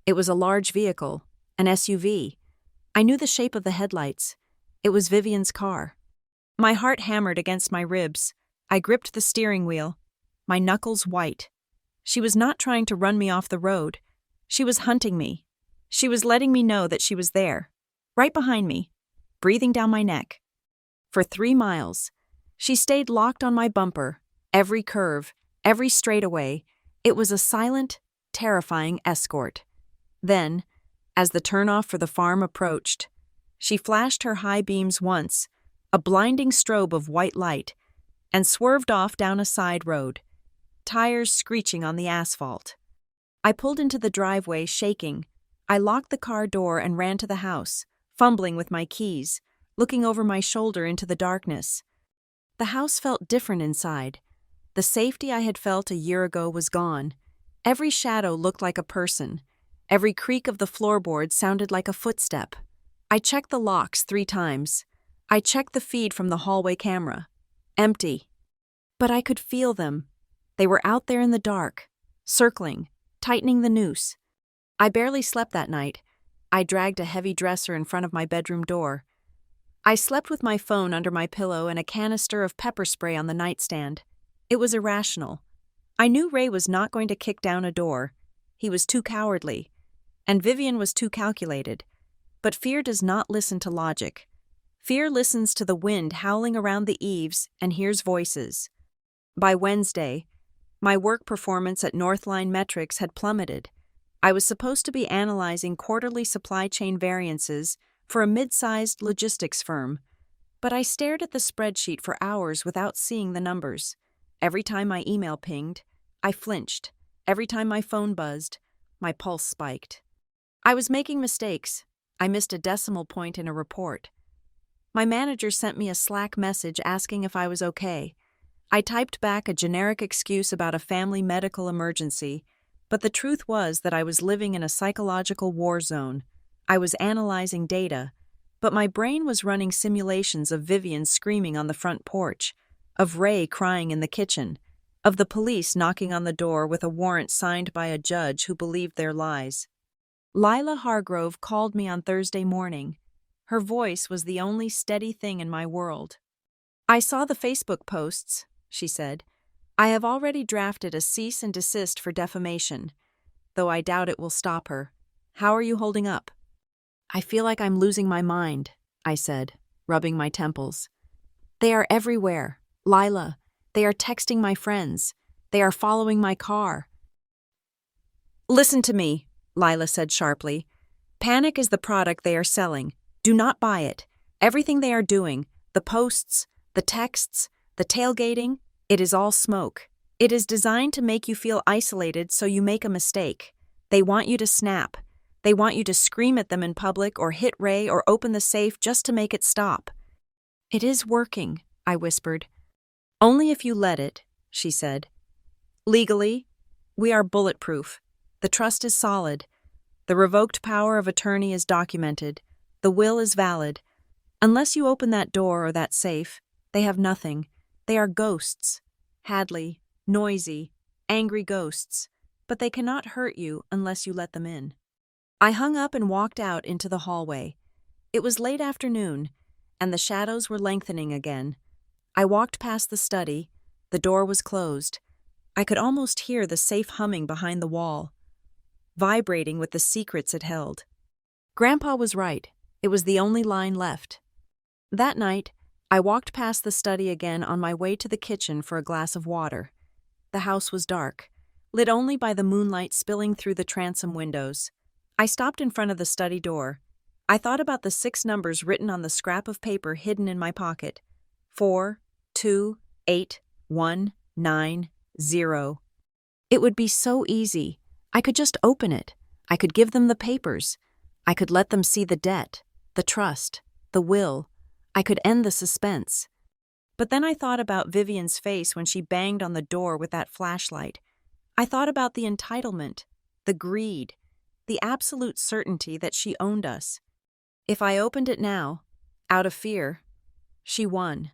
It was a large vehicle, an SUV. I knew the shape of the headlights. It was Vivian's car. My heart hammered against my ribs. I gripped the steering wheel, my knuckles white. She was not trying to run me off the road. She was hunting me. She was letting me know that she was there, right behind me, breathing down my neck. For 3 miles, she stayed locked on my bumper, every curve, every straightaway. It was a silent, terrifying escort. Then, as the turnoff for the farm approached, she flashed her high beams once, a blinding strobe of white light, and swerved off down a side road, tires screeching on the asphalt. I pulled into the driveway, shaking. I locked the car door and ran to the house, fumbling with my keys, looking over my shoulder into the darkness. The house felt different inside. The safety I had felt a year ago was gone. Every shadow looked like a person. Every creak of the floorboards sounded like a footstep. I checked the locks 3 times. I checked the feed from the hallway camera. Empty. But I could feel them. They were out there in the dark, circling, tightening the noose. I barely slept that night. I dragged a heavy dresser in front of my bedroom door. I slept with my phone under my pillow and a canister of pepper spray on the nightstand. It was irrational. I knew Ray was not going to kick down a door. He was too cowardly. And Vivian was too calculated. But fear does not listen to logic. Fear listens to the wind howling around the eaves and hears voices. By Wednesday, my work performance at Northline Metrics had plummeted. I was supposed to be analyzing quarterly supply chain variances for a mid-sized logistics firm, but I stared at the spreadsheet for hours without seeing the numbers. Every time my email pinged, I flinched. Every time my phone buzzed, my pulse spiked. I was making mistakes. I missed a decimal point in a report. My manager sent me a Slack message asking if I was okay. I typed back a generic excuse about a family medical emergency, but the truth was that I was living in a psychological war zone. I was analyzing data, but my brain was running simulations of Vivian screaming on the front porch, of Ray crying in the kitchen, of the police knocking on the door with a warrant signed by a judge who believed their lies. Lila Hargrove called me on Thursday morning. Her voice was the only steady thing in my world. "I saw the Facebook posts," she said. "I have already drafted a cease and desist for defamation, though I doubt it will stop her. How are you holding up?" "I feel like I'm losing my mind," I said, rubbing my temples. "They are everywhere. Lila, they are texting my friends. They are following my car." "Listen to me," Lila said sharply. "Panic is the product they are selling. Do not buy it. Everything they are doing, the posts, the texts, the tailgating, it is all smoke. It is designed to make you feel isolated so you make a mistake. They want you to snap. They want you to scream at them in public or hit Ray or open the safe just to make it stop." "It is working," I whispered. "Only if you let it," she said. "Legally, we are bulletproof. The trust is solid. The revoked power of attorney is documented. The will is valid. Unless you open that door or that safe, they have nothing. They are ghosts. Hadley, noisy, angry ghosts. But they cannot hurt you unless you let them in." I hung up and walked out into the hallway. It was late afternoon, and the shadows were lengthening again. I walked past the study. The door was closed. I could almost hear the safe humming behind the wall, vibrating with the secrets it held. Grandpa was right. It was the only line left. That night, I walked past the study again on my way to the kitchen for a glass of water. The house was dark, lit only by the moonlight spilling through the transom windows. I stopped in front of the study door. I thought about the 6 numbers written on the scrap of paper hidden in my pocket. 4, 2, 8, 1, 9, 0. It would be so easy. I could just open it. I could give them the papers. I could let them see the debt, the trust, the will. I could end the suspense. But then I thought about Vivian's face when she banged on the door with that flashlight. I thought about the entitlement, the greed, the absolute certainty that she owned us. If I opened it now, out of fear, she won.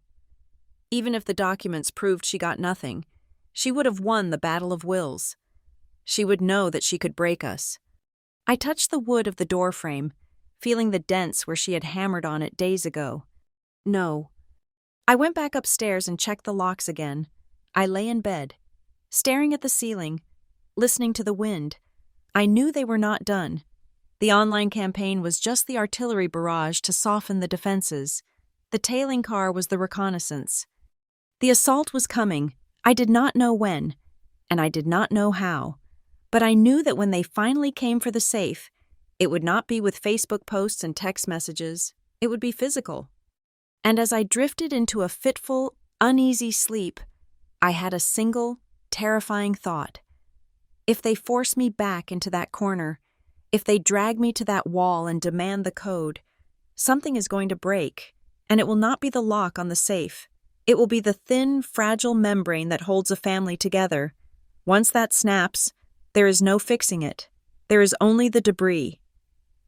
Even if the documents proved she got nothing, she would have won the battle of wills. She would know that she could break us. I touched the wood of the door frame, feeling the dents where she had hammered on it days ago. No. I went back upstairs and checked the locks again. I lay in bed, staring at the ceiling, listening to the wind. I knew they were not done. The online campaign was just the artillery barrage to soften the defenses. The tailing car was the reconnaissance. The assault was coming. I did not know when, and I did not know how. But I knew that when they finally came for the safe, it would not be with Facebook posts and text messages. It would be physical. And as I drifted into a fitful, uneasy sleep, I had a single, terrifying thought. If they force me back into that corner, if they drag me to that wall and demand the code, something is going to break, and it will not be the lock on the safe. It will be the thin, fragile membrane that holds a family together. Once that snaps, there is no fixing it. There is only the debris.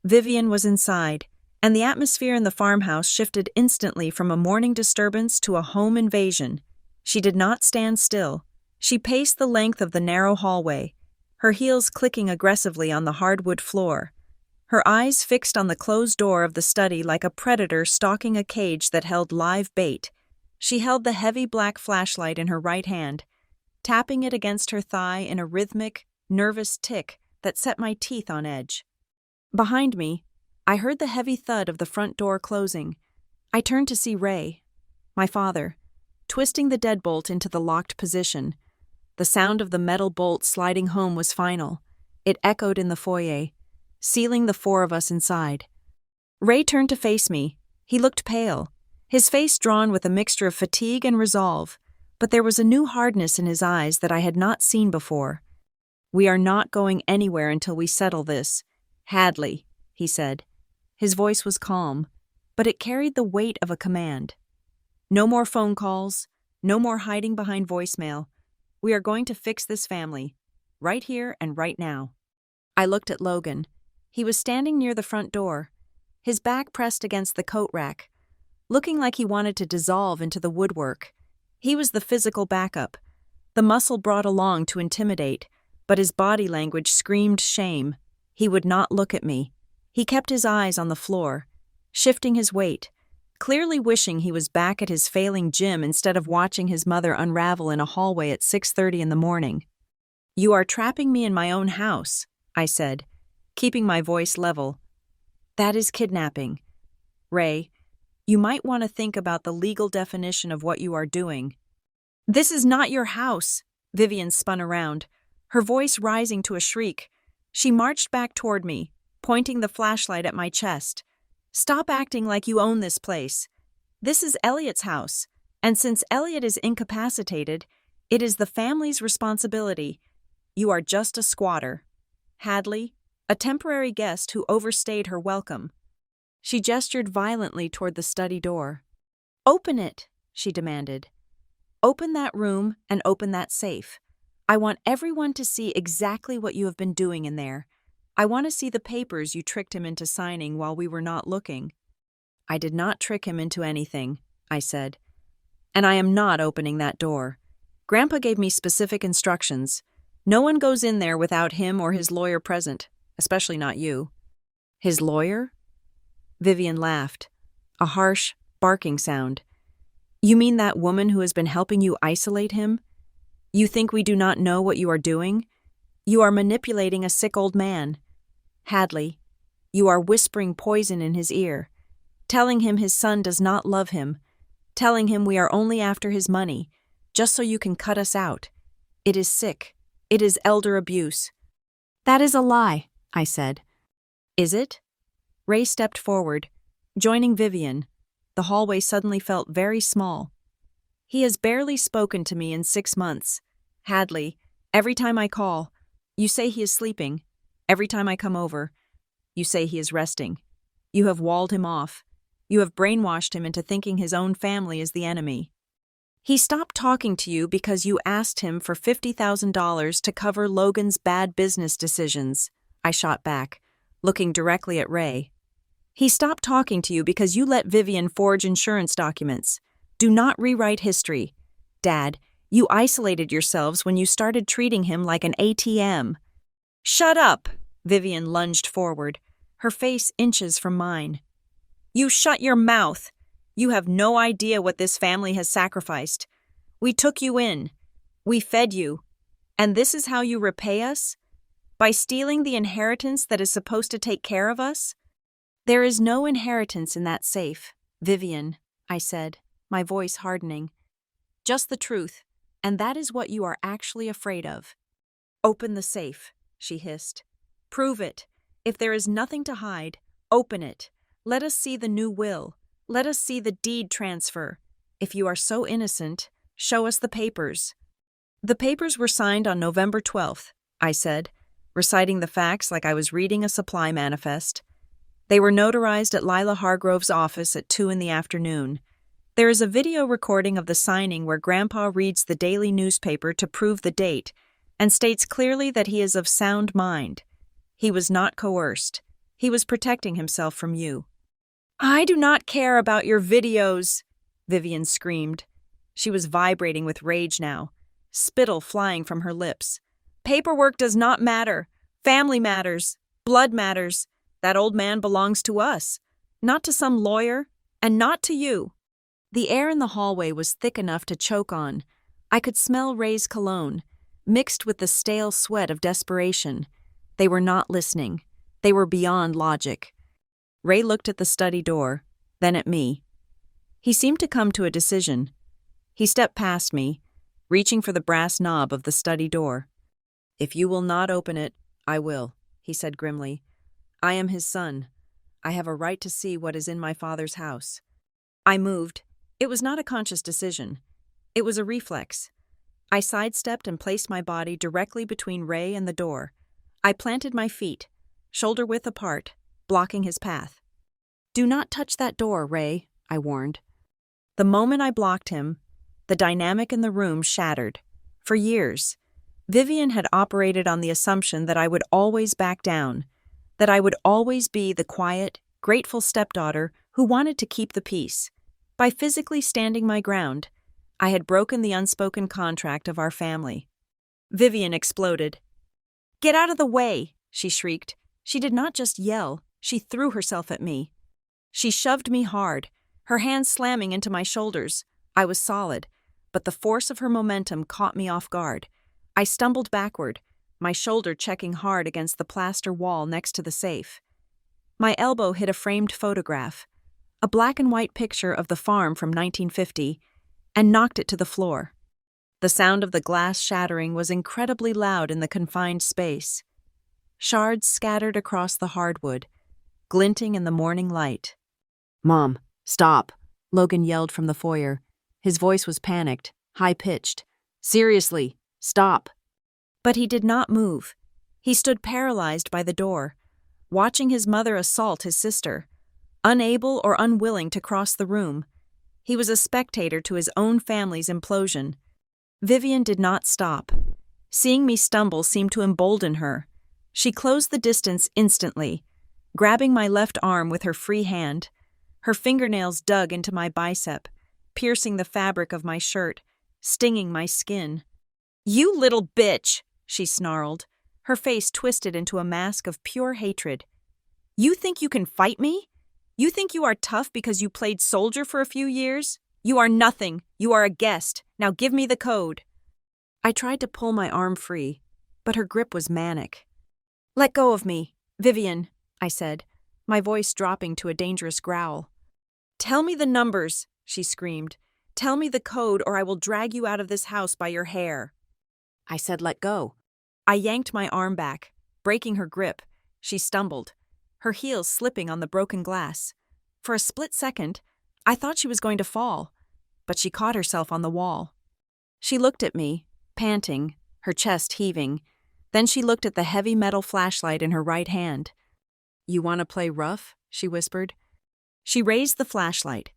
Vivian was inside, and the atmosphere in the farmhouse shifted instantly from a morning disturbance to a home invasion. She did not stand still. She paced the length of the narrow hallway, her heels clicking aggressively on the hardwood floor, her eyes fixed on the closed door of the study like a predator stalking a cage that held live bait. She held the heavy black flashlight in her right hand, tapping it against her thigh in a rhythmic, nervous tick that set my teeth on edge. Behind me, I heard the heavy thud of the front door closing. I turned to see Ray, my father, twisting the deadbolt into the locked position. The sound of the metal bolt sliding home was final. It echoed in the foyer, sealing the four of us inside. Ray turned to face me. He looked pale, his face drawn with a mixture of fatigue and resolve, but there was a new hardness in his eyes that I had not seen before. "We are not going anywhere until we settle this. Hadley," he said. His voice was calm, but it carried the weight of a command. "No more phone calls, no more hiding behind voicemail. We are going to fix this family, right here and right now." I looked at Logan. He was standing near the front door, his back pressed against the coat rack, looking like he wanted to dissolve into the woodwork. He was the physical backup, the muscle brought along to intimidate, but his body language screamed shame. He would not look at me. He kept his eyes on the floor, shifting his weight, clearly wishing he was back at his failing gym instead of watching his mother unravel in a hallway at 6:30 in the morning. "You are trapping me in my own house," I said, keeping my voice level. "That is kidnapping. Ray, you might want to think about the legal definition of what you are doing." "This is not your house." Vivian spun around, her voice rising to a shriek. She marched back toward me, pointing the flashlight at my chest. "Stop acting like you own this place. This is Elliot's house, and since Elliot is incapacitated, it is the family's responsibility. You are just a squatter. Hadley, a temporary guest who overstayed her welcome." She gestured violently toward the study door. "Open it," she demanded. "Open that room and open that safe. I want everyone to see exactly what you have been doing in there. I want to see the papers you tricked him into signing while we were not looking." "I did not trick him into anything," I said. "And I am not opening that door. Grandpa gave me specific instructions. No one goes in there without him or his lawyer present, especially not you." "His lawyer?" Vivian laughed, a harsh, barking sound. "You mean that woman who has been helping you isolate him? You think we do not know what you are doing? You are manipulating a sick old man. Hadley, you are whispering poison in his ear, telling him his son does not love him, telling him we are only after his money, just so you can cut us out. It is sick. It is elder abuse." "That is a lie," I said. "Is it?" Ray stepped forward, joining Vivian. The hallway suddenly felt very small. "He has barely spoken to me in 6 months. Hadley, every time I call, you say he is sleeping. Every time I come over, you say he is resting. You have walled him off. You have brainwashed him into thinking his own family is the enemy. He stopped talking to you because you asked him for $50,000 to cover Logan's bad business decisions," I shot back, looking directly at Ray. "He stopped talking to you because you let Vivian forge insurance documents. Do not rewrite history. Dad, you isolated yourselves when you started treating him like an ATM." "Shut up!" Vivian lunged forward, her face inches from mine. "You shut your mouth. You have no idea what this family has sacrificed. We took you in. We fed you. And this is how you repay us? By stealing the inheritance that is supposed to take care of us?" "There is no inheritance in that safe, Vivian," I said, my voice hardening. "Just the truth, and that is what you are actually afraid of." "Open the safe," she hissed. "Prove it. If there is nothing to hide, open it. Let us see the new will. Let us see the deed transfer. If you are so innocent, show us the papers." The papers were signed on November 12th, I said, reciting the facts like I was reading a supply manifest. They were notarized at Lila Hargrove's office at 2 in the afternoon. There is a video recording of the signing where Grandpa reads the daily newspaper to prove the date and states clearly that he is of sound mind. He was not coerced. He was protecting himself from you. I do not care about your videos, Vivian screamed. She was vibrating with rage now, spittle flying from her lips. Paperwork does not matter. Family matters. Blood matters. That old man belongs to us, not to some lawyer, and not to you. The air in the hallway was thick enough to choke on. I could smell Ray's cologne, mixed with the stale sweat of desperation. They were not listening. They were beyond logic. Ray looked at the study door, then at me. He seemed to come to a decision. He stepped past me, reaching for the brass knob of the study door. If you will not open it, I will, he said grimly. I am his son. I have a right to see what is in my father's house. I moved. It was not a conscious decision. It was a reflex. I sidestepped and placed my body directly between Ray and the door. I planted my feet, shoulder-width apart, blocking his path. Do not touch that door, Ray, I warned. The moment I blocked him, the dynamic in the room shattered. For years, Vivian had operated on the assumption that I would always back down, that I would always be the quiet, grateful stepdaughter who wanted to keep the peace. By physically standing my ground, I had broken the unspoken contract of our family. Vivian exploded. Get out of the way, she shrieked. She did not just yell, she threw herself at me. She shoved me hard, her hands slamming into my shoulders. I was solid, but the force of her momentum caught me off guard. I stumbled backward, my shoulder checking hard against the plaster wall next to the safe. My elbow hit a framed photograph, a black and white picture of the farm from 1950, and knocked it to the floor. The sound of the glass shattering was incredibly loud in the confined space. Shards scattered across the hardwood, glinting in the morning light. Mom, stop, Logan yelled from the foyer. His voice was panicked, high-pitched. Seriously, stop. But he did not move. He stood paralyzed by the door, watching his mother assault his sister, unable or unwilling to cross the room. He was a spectator to his own family's implosion. Vivian did not stop. Seeing me stumble seemed to embolden her. She closed the distance instantly, grabbing my left arm with her free hand. Her fingernails dug into my bicep, piercing the fabric of my shirt, stinging my skin. You little bitch, she snarled, her face twisted into a mask of pure hatred. You think you can fight me? You think you are tough because you played soldier for a few years? You are nothing. You are a guest. Now give me the code. I tried to pull my arm free, but her grip was manic. Let go of me, Vivian, I said, my voice dropping to a dangerous growl. Tell me the numbers, she screamed. Tell me the code or I will drag you out of this house by your hair. I said let go. I yanked my arm back, breaking her grip. She stumbled, her heels slipping on the broken glass. For a split second, I thought she was going to fall, but she caught herself on the wall. She looked at me, panting, her chest heaving. Then she looked at the heavy metal flashlight in her right hand. You want to play rough? She whispered. She raised the flashlight.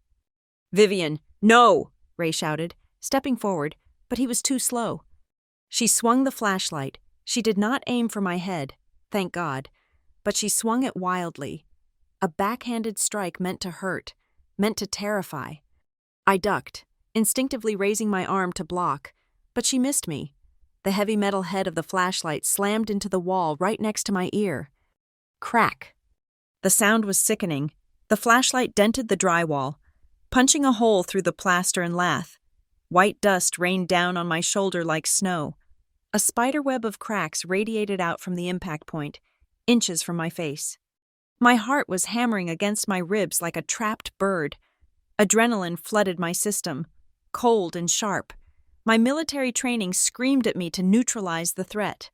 Vivian, no! Ray shouted, stepping forward, but he was too slow. She swung the flashlight. She did not aim for my head, thank God, but she swung it wildly. A backhanded strike meant to hurt, meant to terrify. I ducked, instinctively raising my arm to block, but she missed me. The heavy metal head of the flashlight slammed into the wall right next to my ear. Crack. The sound was sickening. The flashlight dented the drywall, punching a hole through the plaster and lath. White dust rained down on my shoulder like snow. A spiderweb of cracks radiated out from the impact point, inches from my face. My heart was hammering against my ribs like a trapped bird. Adrenaline flooded my system, cold and sharp. My military training screamed at me to neutralize the threat.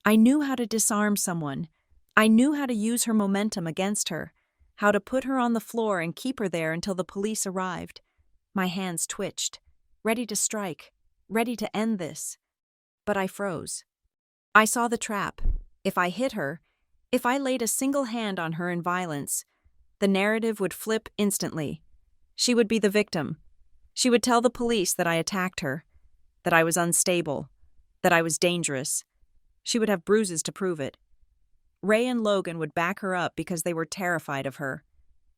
I knew how to disarm someone. I knew how to use her momentum against her, how to put her on the floor and keep her there until the police arrived. My hands twitched, ready to strike, ready to end this. But I froze. I saw the trap. If I hit her, if I laid a single hand on her in violence, the narrative would flip instantly. She would be the victim. She would tell the police that I attacked her, that I was unstable, that I was dangerous. She would have bruises to prove it. Ray and Logan would back her up because they were terrified of her.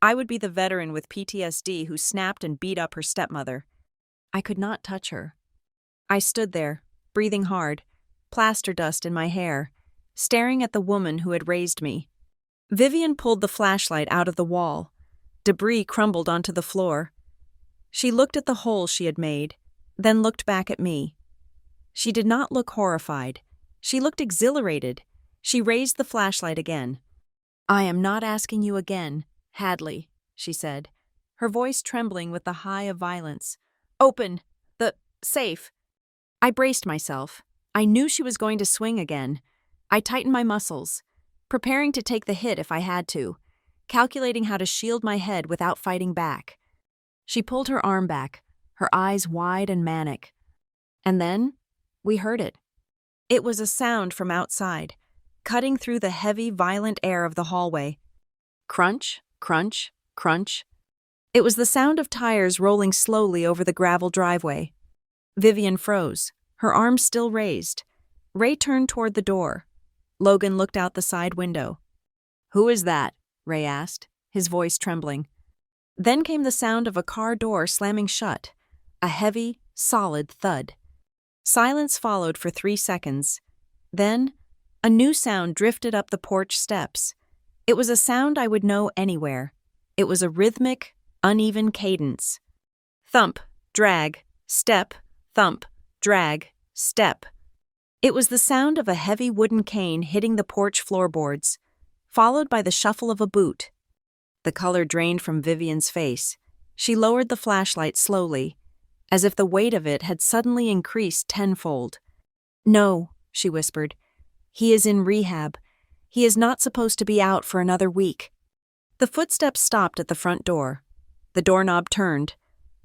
I would be the veteran with PTSD who snapped and beat up her stepmother. I could not touch her. I stood there, breathing hard, plaster dust in my hair, staring at the woman who had raised me. Vivian pulled the flashlight out of the wall. Debris crumbled onto the floor. She looked at the hole she had made, then looked back at me. She did not look horrified. She looked exhilarated. She raised the flashlight again. "I am not asking you again, Hadley," she said, her voice trembling with the high of violence. "Open the safe." I braced myself. I knew she was going to swing again. I tightened my muscles, preparing to take the hit if I had to, calculating how to shield my head without fighting back. She pulled her arm back, her eyes wide and manic. And then, we heard it. It was a sound from outside, cutting through the heavy, violent air of the hallway. Crunch, crunch, crunch. It was the sound of tires rolling slowly over the gravel driveway. Vivian froze, her arms still raised. Ray turned toward the door. Logan looked out the side window. "Who is that?" Ray asked, his voice trembling. Then came the sound of a car door slamming shut, a heavy, solid thud. Silence followed for 3 seconds. Then, a new sound drifted up the porch steps. It was a sound I would know anywhere. It was a rhythmic, uneven cadence. Thump, drag, step, thump, drag, step. It was the sound of a heavy wooden cane hitting the porch floorboards, followed by the shuffle of a boot. The color drained from Vivian's face. She lowered the flashlight slowly, as if the weight of it had suddenly increased tenfold. "No," she whispered. "He is in rehab. He is not supposed to be out for another week." The footsteps stopped at the front door. The doorknob turned,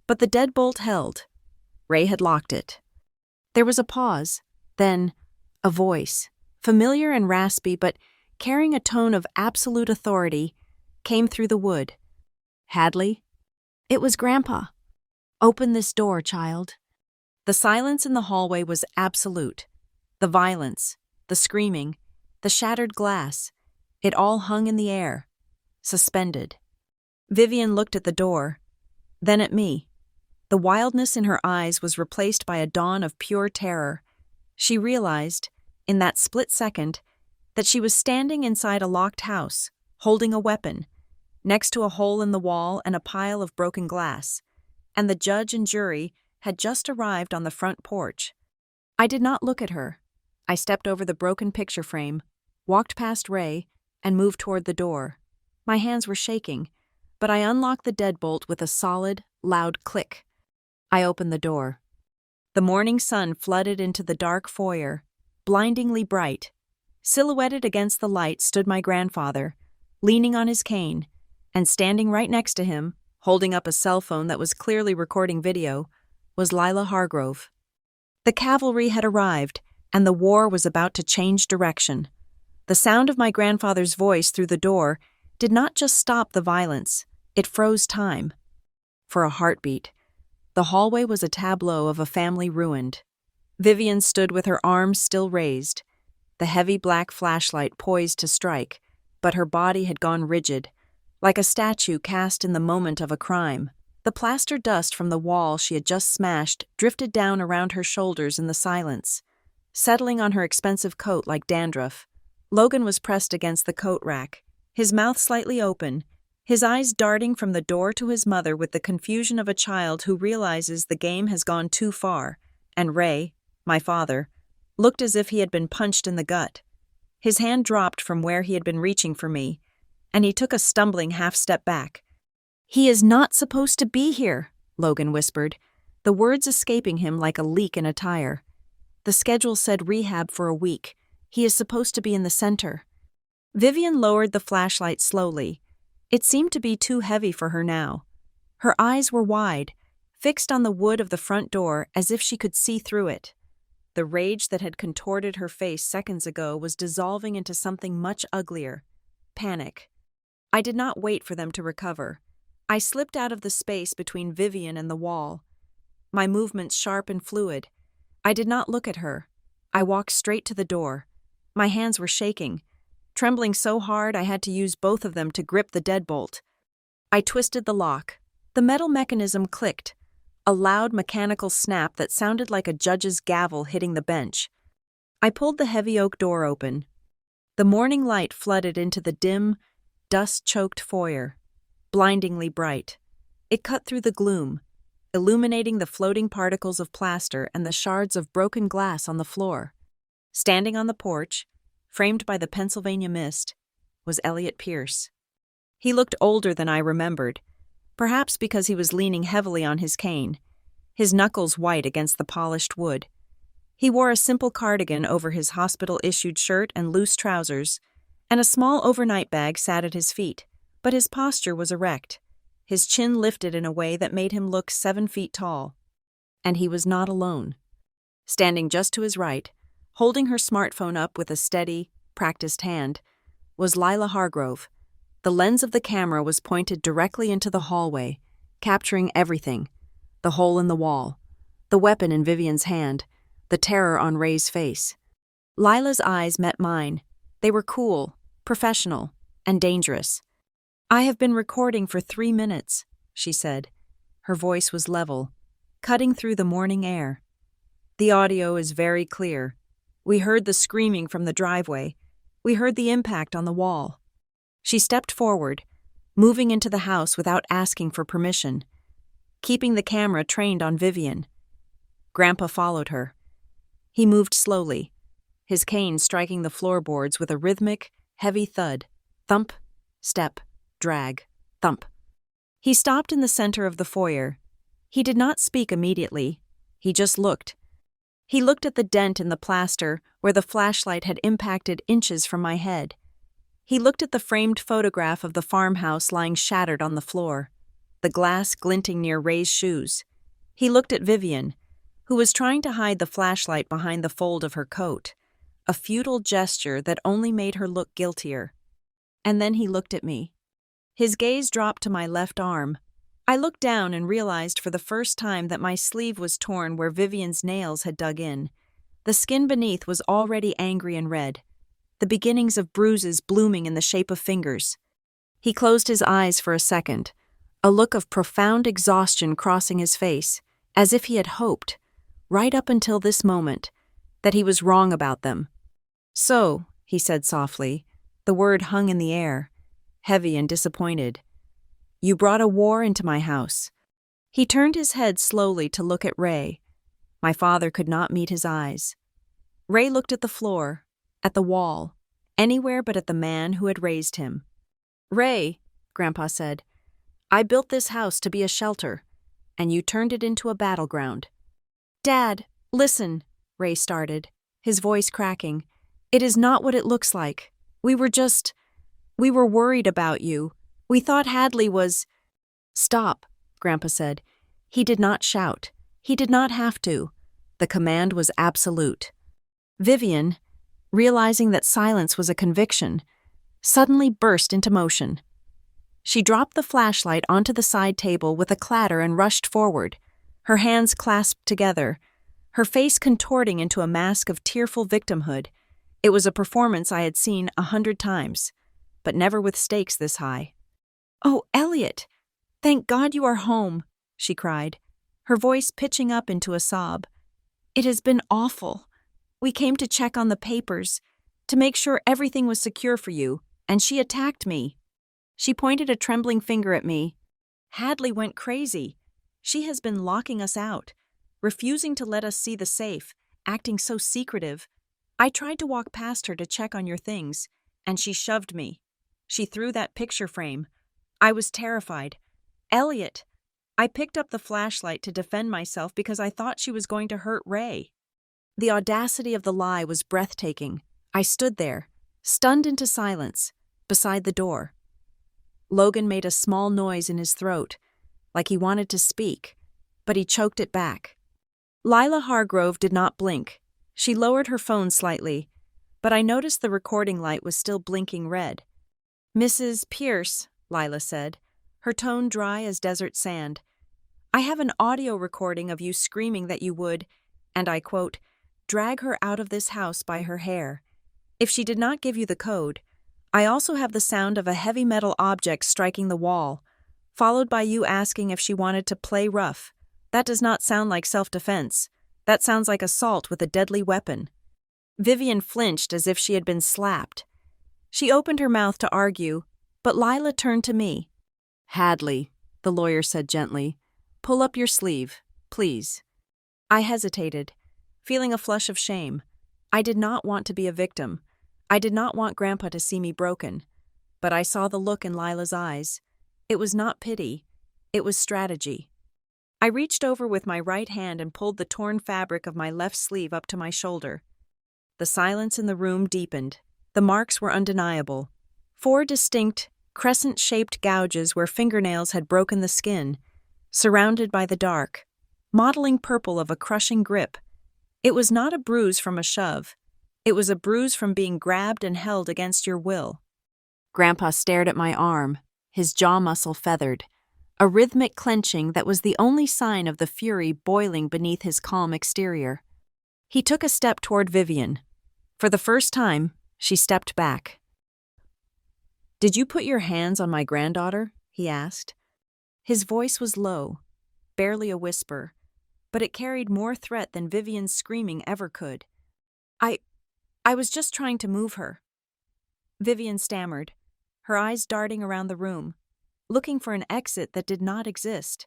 but the deadbolt held. Ray had locked it. There was a pause, then a voice, familiar and raspy but carrying a tone of absolute authority, came through the wood. "Hadley?" It was Grandpa. "Open this door, child." The silence in the hallway was absolute. The violence, the screaming, the shattered glass, it all hung in the air, suspended. Vivian looked at the door, then at me. The wildness in her eyes was replaced by a dawn of pure terror. She realized, in that split second, that she was standing inside a locked house, holding a weapon, next to a hole in the wall and a pile of broken glass, and the judge and jury had just arrived on the front porch. I did not look at her. I stepped over the broken picture frame, walked past Ray, and moved toward the door. My hands were shaking, but I unlocked the deadbolt with a solid, loud click. I opened the door. The morning sun flooded into the dark foyer, blindingly bright. Silhouetted against the light stood my grandfather, leaning on his cane, and standing right next to him, holding up a cell phone that was clearly recording video, was Lila Hargrove. The cavalry had arrived, and the war was about to change direction. The sound of my grandfather's voice through the door did not just stop the violence, it froze time. For a heartbeat, the hallway was a tableau of a family ruined. Vivian stood with her arms still raised, the heavy black flashlight poised to strike, but her body had gone rigid, like a statue cast in the moment of a crime. The plaster dust from the wall she had just smashed drifted down around her shoulders in the silence, settling on her expensive coat like dandruff. Logan was pressed against the coat rack, his mouth slightly open, his eyes darting from the door to his mother with the confusion of a child who realizes the game has gone too far, and Ray, my father, looked as if he had been punched in the gut. His hand dropped from where he had been reaching for me, and he took a stumbling half-step back. "He is not supposed to be here," Logan whispered, the words escaping him like a leak in a tire. "The schedule said rehab for a week. He is supposed to be in the center." Vivian lowered the flashlight slowly. It seemed to be too heavy for her now. Her eyes were wide, fixed on the wood of the front door as if she could see through it. The rage that had contorted her face seconds ago was dissolving into something much uglier: panic. I did not wait for them to recover. I slipped out of the space between Vivian and the wall, my movements sharp and fluid. I did not look at her. I walked straight to the door. My hands were shaking, trembling so hard I had to use both of them to grip the deadbolt. I twisted the lock. The metal mechanism clicked, a loud mechanical snap that sounded like a judge's gavel hitting the bench. I pulled the heavy oak door open. The morning light flooded into the dim, dust-choked foyer, blindingly bright. It cut through the gloom, illuminating the floating particles of plaster and the shards of broken glass on the floor. Standing on the porch, framed by the Pennsylvania mist, was Elliot Pierce. He looked older than I remembered, perhaps because he was leaning heavily on his cane, his knuckles white against the polished wood. He wore a simple cardigan over his hospital-issued shirt and loose trousers, and a small overnight bag sat at his feet, but his posture was erect, his chin lifted in a way that made him look 7 feet tall. And he was not alone. Standing just to his right, holding her smartphone up with a steady, practiced hand, was Lila Hargrove. The lens of the camera was pointed directly into the hallway, capturing everything: the hole in the wall, the weapon in Vivian's hand, the terror on Ray's face. Lila's eyes met mine. They were cool, professional, and dangerous. "I have been recording for 3 minutes," she said. Her voice was level, cutting through the morning air. "The audio is very clear. We heard the screaming from the driveway. We heard the impact on the wall." She stepped forward, moving into the house without asking for permission, keeping the camera trained on Vivian. Grandpa followed her. He moved slowly, his cane striking the floorboards with a rhythmic, heavy thud. Thump, step, drag, thump. He stopped in the center of the foyer. He did not speak immediately. He just looked. He looked at the dent in the plaster where the flashlight had impacted inches from my head. He looked at the framed photograph of the farmhouse lying shattered on the floor, the glass glinting near Ray's shoes. He looked at Vivian, who was trying to hide the flashlight behind the fold of her coat, a futile gesture that only made her look guiltier. And then he looked at me. His gaze dropped to my left arm. I looked down and realized for the first time that my sleeve was torn where Vivian's nails had dug in. The skin beneath was already angry and red, the beginnings of bruises blooming in the shape of fingers. He closed his eyes for a second, a look of profound exhaustion crossing his face, as if he had hoped, right up until this moment, that he was wrong about them. "So," he said softly, the word hung in the air, heavy and disappointed. "You brought a war into my house." He turned his head slowly to look at Ray. My father could not meet his eyes. Ray looked at the floor, at the wall, anywhere but at the man who had raised him. "Ray," Grandpa said, "I built this house to be a shelter, and you turned it into a battleground." "Dad, listen," Ray started, his voice cracking. "It is not what it looks like. We were worried about you. We thought Hadley was—" "Stop," Grandpa said. He did not shout. He did not have to. The command was absolute. Vivian, realizing that silence was a conviction, suddenly burst into motion. She dropped the flashlight onto the side table with a clatter and rushed forward, her hands clasped together, her face contorting into a mask of tearful victimhood. It was a performance I had seen 100 times, but never with stakes this high. "Oh, Elliot! Thank God you are home," she cried, her voice pitching up into a sob. "It has been awful. We came to check on the papers, to make sure everything was secure for you, and she attacked me." She pointed a trembling finger at me. "Hadley went crazy. She has been locking us out, refusing to let us see the safe, acting so secretive. I tried to walk past her to check on your things, and she shoved me. She threw that picture frame. I was terrified. Elliot, I picked up the flashlight to defend myself because I thought she was going to hurt Ray." The audacity of the lie was breathtaking. I stood there, stunned into silence, beside the door. Logan made a small noise in his throat, like he wanted to speak, but he choked it back. Lila Hargrove did not blink. She lowered her phone slightly, but I noticed the recording light was still blinking red. "Mrs. Pierce," Lila said, her tone dry as desert sand, "I have an audio recording of you screaming that you would, and I quote, drag her out of this house by her hair. If she did not give you the code, I also have the sound of a heavy metal object striking the wall, followed by you asking if she wanted to play rough. That does not sound like self-defense. That sounds like assault with a deadly weapon." Vivian flinched as if she had been slapped. She opened her mouth to argue, but Lila turned to me. "Hadley," the lawyer said gently, "pull up your sleeve, please." I hesitated, feeling a flush of shame. I did not want to be a victim. I did not want Grandpa to see me broken. But I saw the look in Lila's eyes. It was not pity. It was strategy. I reached over with my right hand and pulled the torn fabric of my left sleeve up to my shoulder. The silence in the room deepened. The marks were undeniable. 4 distinct, crescent-shaped gouges where fingernails had broken the skin, surrounded by the dark, mottling purple of a crushing grip. It was not a bruise from a shove. It was a bruise from being grabbed and held against your will. Grandpa stared at my arm, his jaw muscle feathered, a rhythmic clenching that was the only sign of the fury boiling beneath his calm exterior. He took a step toward Vivian. For the first time, she stepped back. "Did you put your hands on my granddaughter?" he asked. His voice was low, barely a whisper, but it carried more threat than Vivian's screaming ever could. I was just trying to move her." Vivian stammered, her eyes darting around the room, looking for an exit that did not exist.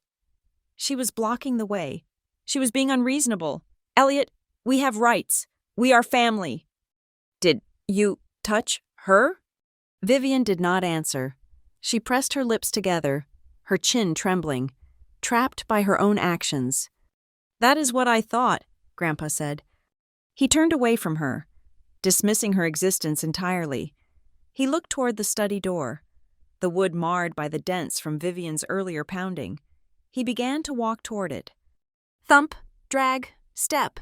She was blocking the way. She was being unreasonable. "Elliot, we have rights. We are family." "Did you touch her?" Vivian did not answer. She pressed her lips together, her chin trembling, trapped by her own actions. "That is what I thought," Grandpa said. He turned away from her, dismissing her existence entirely. He looked toward the study door, the wood marred by the dents from Vivian's earlier pounding. He began to walk toward it. Thump, drag, step.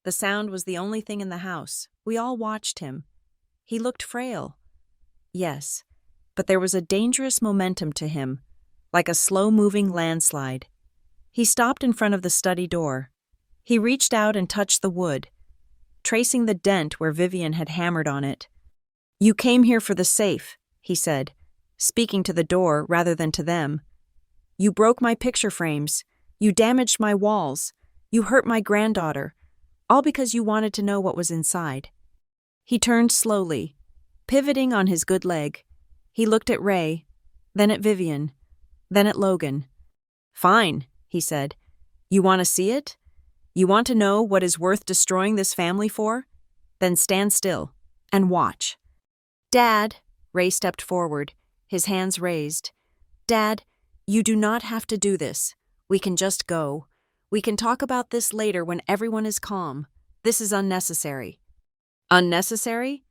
The sound was the only thing in the house. We all watched him. He looked frail. Yes, but there was a dangerous momentum to him, like a slow-moving landslide. He stopped in front of the study door. He reached out and touched the wood, tracing the dent where Vivian had hammered on it. "You came here for the safe," he said, speaking to the door rather than to them. "You broke my picture frames. You damaged my walls. You hurt my granddaughter, all because you wanted to know what was inside." He turned slowly, pivoting on his good leg. He looked at Ray, then at Vivian, then at Logan. "Fine," he said. "You want to see it? You want to know what is worth destroying this family for? Then stand still and watch." "Dad," Ray stepped forward, his hands raised. "Dad, you do not have to do this. We can just go. We can talk about this later when everyone is calm. This is unnecessary." "Unnecessary?"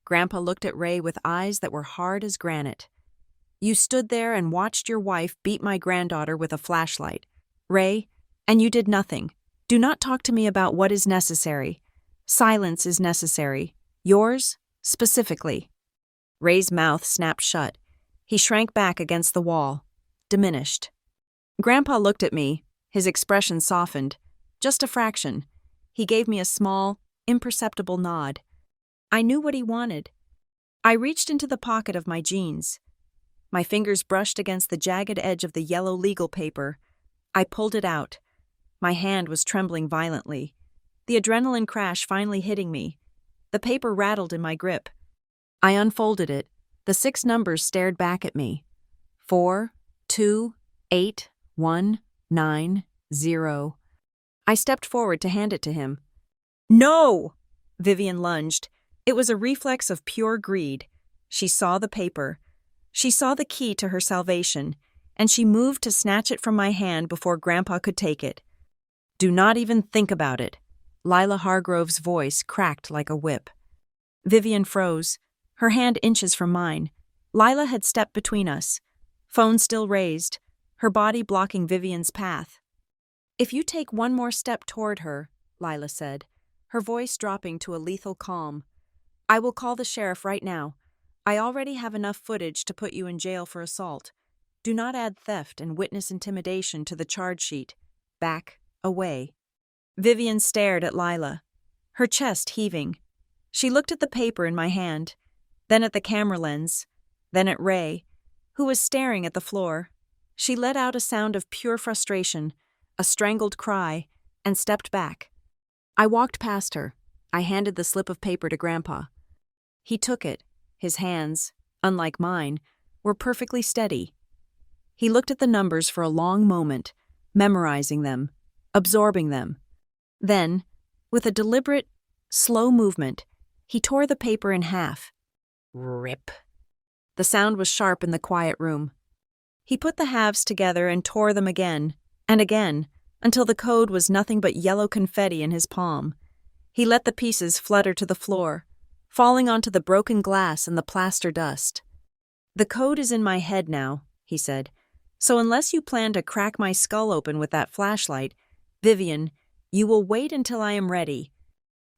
Grandpa looked at Ray with eyes that were hard as granite. "You stood there and watched your wife beat my granddaughter with a flashlight, Ray, and you did nothing. Do not talk to me about what is necessary. Silence is necessary. Yours, specifically." Ray's mouth snapped shut. He shrank back against the wall, diminished. Grandpa looked at me, his expression softened, just a fraction. He gave me a small, imperceptible nod. I knew what he wanted. I reached into the pocket of my jeans. My fingers brushed against the jagged edge of the yellow legal paper. I pulled it out. My hand was trembling violently, the adrenaline crash finally hitting me. The paper rattled in my grip. I unfolded it. The 6 numbers stared back at me. 4, 2, 8, 1, 9, 0. I stepped forward to hand it to him. "No!" Vivian lunged. It was a reflex of pure greed. She saw the paper. She saw the key to her salvation, and she moved to snatch it from my hand before Grandpa could take it. "Do not even think about it." Lila Hargrove's voice cracked like a whip. Vivian froze, her hand inches from mine. Lila had stepped between us, phone still raised, her body blocking Vivian's path. "If you take one more step toward her," Lila said, her voice dropping to a lethal calm. "I will call the sheriff right now. I already have enough footage to put you in jail for assault. Do not add theft and witness intimidation to the charge sheet. Back away." Vivian stared at Lila, her chest heaving. She looked at the paper in my hand, then at the camera lens, then at Ray, who was staring at the floor. She let out a sound of pure frustration, a strangled cry, and stepped back. I walked past her. I handed the slip of paper to Grandpa. He took it. His hands, unlike mine, were perfectly steady. He looked at the numbers for a long moment, memorizing them, absorbing them. Then, with a deliberate, slow movement, he tore the paper in half. Rip. The sound was sharp in the quiet room. He put the halves together and tore them again, until the code was nothing but yellow confetti in his palm. He let the pieces flutter to the floor, falling onto the broken glass and the plaster dust. "The code is in my head now," he said. "So unless you plan to crack my skull open with that flashlight, Vivian, you will wait until I am ready."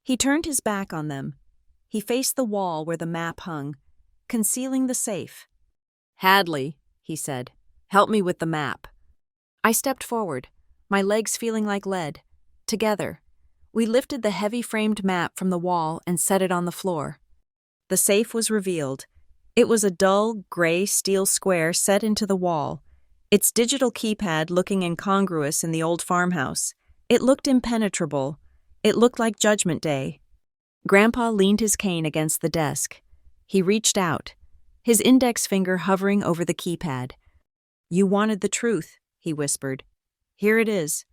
He turned his back on them. He faced the wall where the map hung, concealing the safe. "Hadley," he said, "help me with the map." I stepped forward, my legs feeling like lead. Together, we lifted the heavy-framed map from the wall and set it on the floor. The safe was revealed. It was a dull, gray steel square set into the wall, its digital keypad looking incongruous in the old farmhouse. It looked impenetrable. It looked like Judgment Day. Grandpa leaned his cane against the desk. He reached out, his index finger hovering over the keypad. "You wanted the truth," he whispered. "Here it is."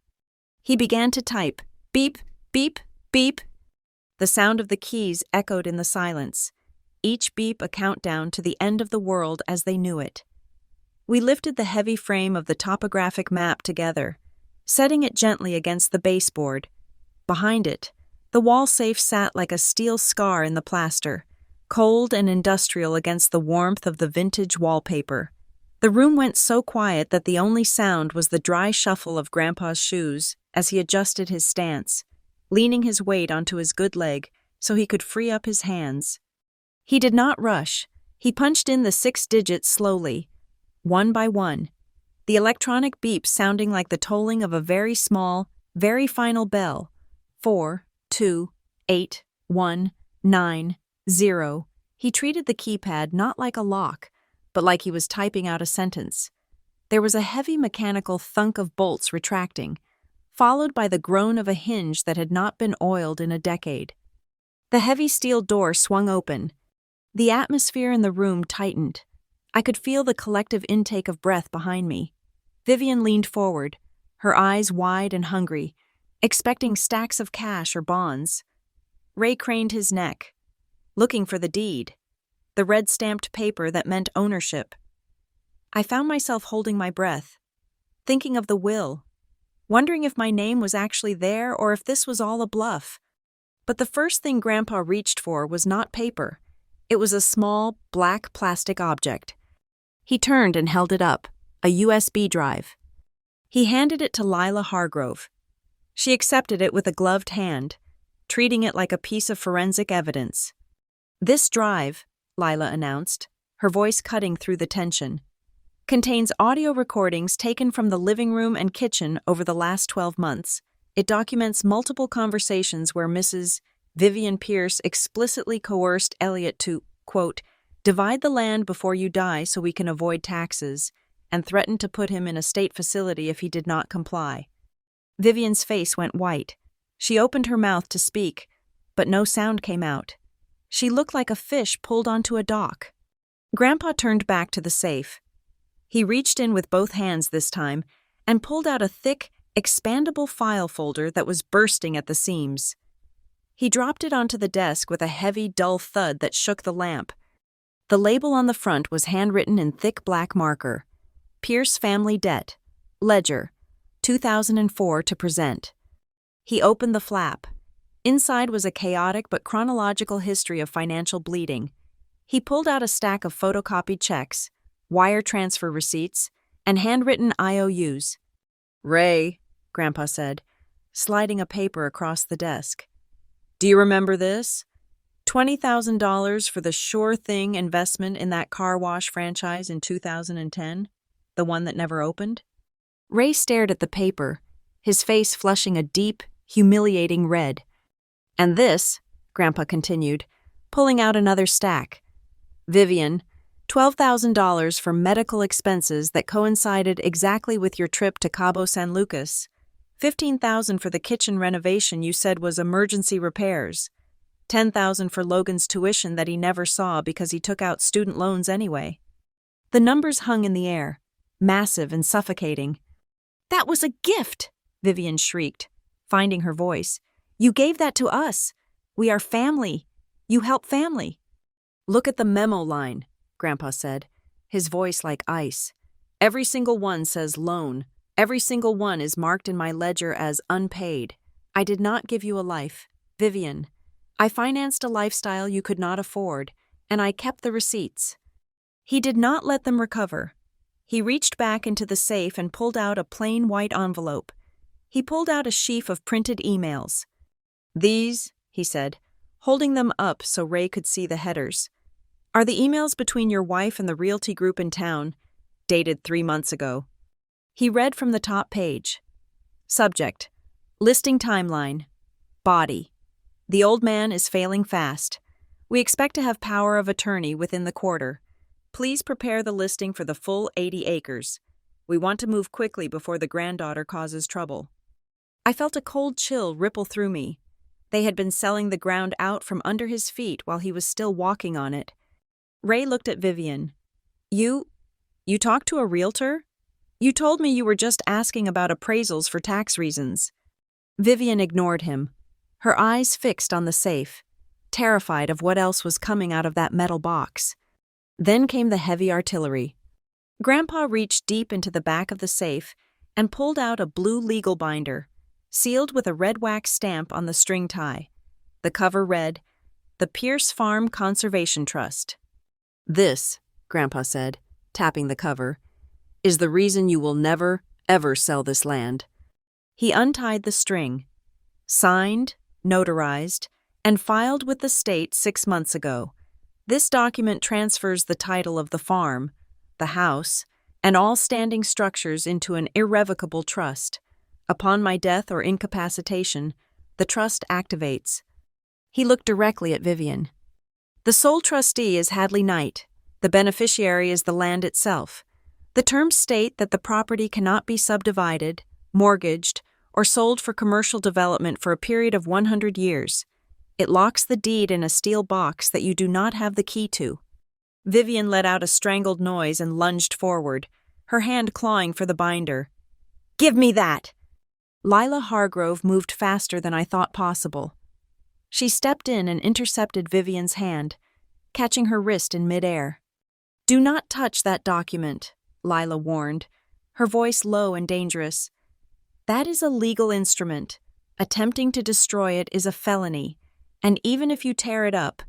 He began to type. Beep, beep, beep. The sound of the keys echoed in the silence, each beep a countdown to the end of the world as they knew it. We lifted the heavy frame of the topographic map together, setting it gently against the baseboard. Behind it, the wall safe sat like a steel scar in the plaster, cold and industrial against the warmth of the vintage wallpaper. The room went so quiet that the only sound was the dry shuffle of Grandpa's shoes as he adjusted his stance, leaning his weight onto his good leg so he could free up his hands. He did not rush. He punched in the 6 digits slowly, one by one, the electronic beep sounding like the tolling of a very small, very final bell. 4, 2, 8, 1, 9, 0. He treated the keypad not like a lock, but like he was typing out a sentence. There was a heavy mechanical thunk of bolts retracting, followed by the groan of a hinge that had not been oiled in a decade. The heavy steel door swung open. The atmosphere in the room tightened. I could feel the collective intake of breath behind me. Vivian leaned forward, her eyes wide and hungry, expecting stacks of cash or bonds. Ray craned his neck, looking for the deed, the red-stamped paper that meant ownership. I found myself holding my breath, thinking of the will, wondering if my name was actually there or if this was all a bluff. But the first thing Grandpa reached for was not paper. It was a small, black plastic object. He turned and held it up, a USB drive. He handed it to Lila Hargrove. She accepted it with a gloved hand, treating it like a piece of forensic evidence. "This drive," Lila announced, her voice cutting through the tension, "contains audio recordings taken from the living room and kitchen over the last 12 months. It documents multiple conversations where Mrs. Vivian Pierce explicitly coerced Elliot to, quote, divide the land before you die so we can avoid taxes, and threatened to put him in a state facility if he did not comply." Vivian's face went white. She opened her mouth to speak, but no sound came out. She looked like a fish pulled onto a dock. Grandpa turned back to the safe. He reached in with both hands this time and pulled out a thick, expandable file folder that was bursting at the seams. He dropped it onto the desk with a heavy, dull thud that shook the lamp. The label on the front was handwritten in thick black marker. Pierce Family Debt. Ledger. 2004 to present. He opened the flap. Inside was a chaotic but chronological history of financial bleeding. He pulled out a stack of photocopied checks, wire transfer receipts, and handwritten IOUs. "Ray," Grandpa said, sliding a paper across the desk. Do you remember this? $20,000 for the sure thing investment in that car wash franchise in 2010? The one that never opened? Ray stared at the paper, his face flushing a deep, humiliating red. And this, Grandpa continued, pulling out another stack. Vivian, $12,000 for medical expenses that coincided exactly with your trip to Cabo San Lucas. $15,000 for the kitchen renovation you said was emergency repairs. $10,000 for Logan's tuition that he never saw because he took out student loans anyway. The numbers hung in the air, massive and suffocating. That was a gift, Vivian shrieked, finding her voice. You gave that to us. We are family. You help family. Look at the memo line, Grandpa said, his voice like ice. Every single one says loan. Every single one is marked in my ledger as unpaid. I did not give you a life, Vivian. I financed a lifestyle you could not afford, and I kept the receipts. He did not let them recover. He reached back into the safe and pulled out a plain white envelope. He pulled out a sheaf of printed emails. These, he said, holding them up so Ray could see the headers, are the emails between your wife and the realty group in town, dated 3 months ago. He read from the top page. Subject: listing timeline. Body: the old man is failing fast. We expect to have power of attorney within the quarter. Please prepare the listing for the full 80 acres. We want to move quickly before the granddaughter causes trouble. I felt a cold chill ripple through me. They had been selling the ground out from under his feet while he was still walking on it. Ray looked at Vivian. You talked to a realtor? You told me you were just asking about appraisals for tax reasons. Vivian ignored him, her eyes fixed on the safe, terrified of what else was coming out of that metal box. Then came the heavy artillery. Grandpa reached deep into the back of the safe and pulled out a blue legal binder, sealed with a red wax stamp on the string tie. The cover read, "The Pierce Farm Conservation Trust." This, Grandpa said, tapping the cover, is the reason you will never, ever sell this land. He untied the string. Signed, notarized, and filed with the state 6 months ago. This document transfers the title of the farm, the house, and all standing structures into an irrevocable trust. Upon my death or incapacitation, the trust activates. He looked directly at Vivian. The sole trustee is Hadley Knight. The beneficiary is the land itself. The terms state that the property cannot be subdivided, mortgaged, or sold for commercial development for a period of 100 years. It locks the deed in a steel box that you do not have the key to. Vivian let out a strangled noise and lunged forward, her hand clawing for the binder. Give me that! Lila Hargrove moved faster than I thought possible. She stepped in and intercepted Vivian's hand, catching her wrist in midair. Do not touch that document, Lila warned, her voice low and dangerous. That is a legal instrument. Attempting to destroy it is a felony, and even if you tear it up,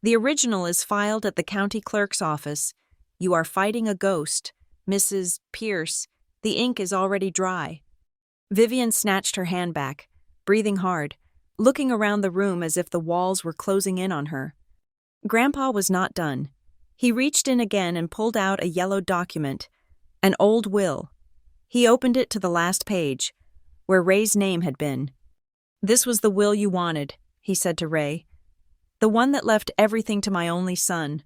the original is filed at the county clerk's office. You are fighting a ghost, Mrs. Pierce. The ink is already dry. Vivian snatched her hand back, breathing hard, looking around the room as if the walls were closing in on her. Grandpa was not done. He reached in again and pulled out a yellow document, an old will. He opened it to the last page, where Ray's name had been. This was the will you wanted, he said to Ray. The one that left everything to my only son.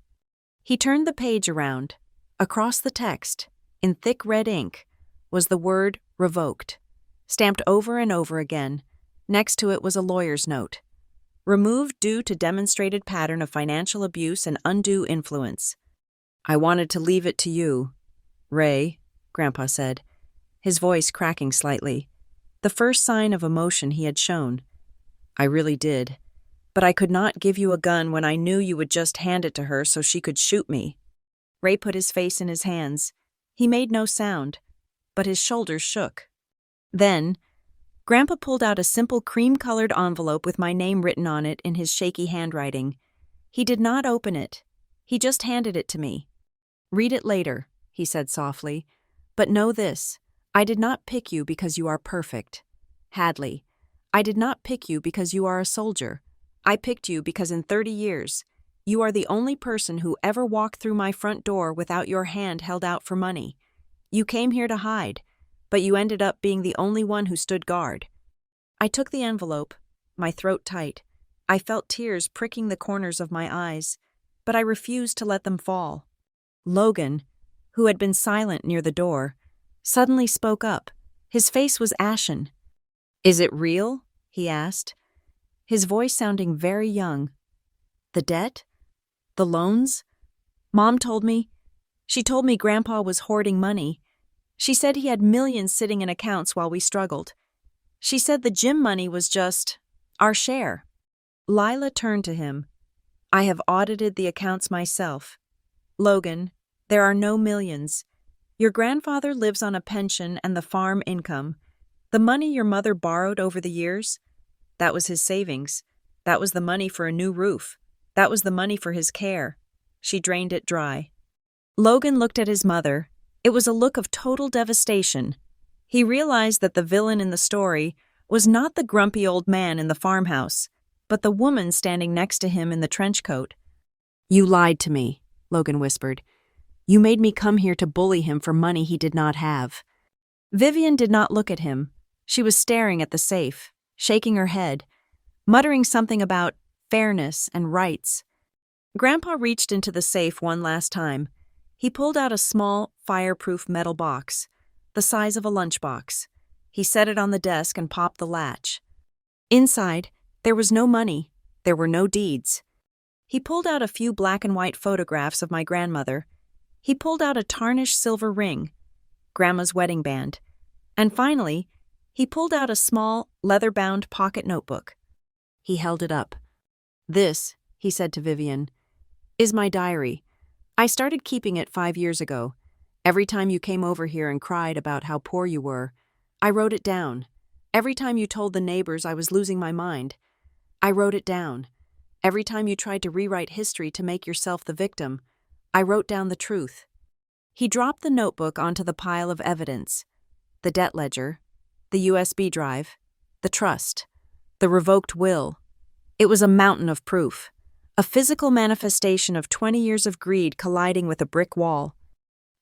He turned the page around. Across the text, in thick red ink, was the word revoked, stamped over and over again. Next to it was a lawyer's note. Removed due to demonstrated pattern of financial abuse and undue influence. I wanted to leave it to you, Ray, Grandpa said, his voice cracking slightly, the first sign of emotion he had shown. I really did, but I could not give you a gun when I knew you would just hand it to her so she could shoot me. Ray put his face in his hands. He made no sound, but his shoulders shook. Then, Grandpa pulled out a simple cream-colored envelope with my name written on it in his shaky handwriting. He did not open it. He just handed it to me. Read it later, he said softly. But know this, I did not pick you because you are perfect. Hadley, I did not pick you because you are a soldier. I picked you because in 30 years, you are the only person who ever walked through my front door without your hand held out for money. You came here to hide, but you ended up being the only one who stood guard. I took the envelope, my throat tight. I felt tears pricking the corners of my eyes, but I refused to let them fall. Logan, who had been silent near the door, suddenly spoke up. His face was ashen. "Is it real?" he asked, his voice sounding very young. "The debt? The loans? Mom told me. She told me Grandpa was hoarding money. She said he had millions sitting in accounts while we struggled. She said the gym money was just our share." Lila turned to him. "I have audited the accounts myself. Logan, there are no millions. Your grandfather lives on a pension and the farm income. The money your mother borrowed over the years, that was his savings. That was the money for a new roof. That was the money for his care. She drained it dry." Logan looked at his mother. It was a look of total devastation. He realized that the villain in the story was not the grumpy old man in the farmhouse, but the woman standing next to him in the trench coat. "You lied to me," Logan whispered. "You made me come here to bully him for money he did not have." Vivian did not look at him. She was staring at the safe, shaking her head, muttering something about fairness and rights. Grandpa reached into the safe one last time. He pulled out a small, fireproof metal box, the size of a lunchbox. He set it on the desk and popped the latch. Inside, there was no money. There were no deeds. He pulled out a few black and white photographs of my grandmother. He pulled out a tarnished silver ring, Grandma's wedding band. And finally, he pulled out a small, leather-bound pocket notebook. He held it up. "This," he said to Vivian, "is my diary. I started keeping it 5 years ago. Every time you came over here and cried about how poor you were, I wrote it down. Every time you told the neighbors I was losing my mind, I wrote it down. Every time you tried to rewrite history to make yourself the victim, I wrote down the truth." He dropped the notebook onto the pile of evidence. The debt ledger, the USB drive, the trust, the revoked will. It was a mountain of proof, a physical manifestation of 20 years of greed colliding with a brick wall.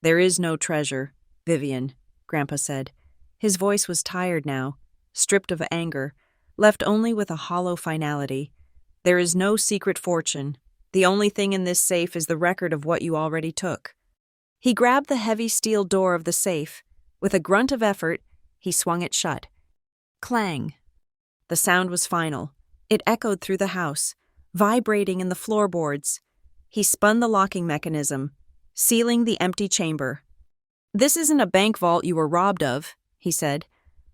"There is no treasure, Vivian," Grandpa said. His voice was tired now, stripped of anger, left only with a hollow finality. "There is no secret fortune. The only thing in this safe is the record of what you already took." He grabbed the heavy steel door of the safe. With a grunt of effort, he swung it shut. Clang. The sound was final. It echoed through the house, vibrating in the floorboards. He spun the locking mechanism, sealing the empty chamber. "This isn't a bank vault you were robbed of," he said,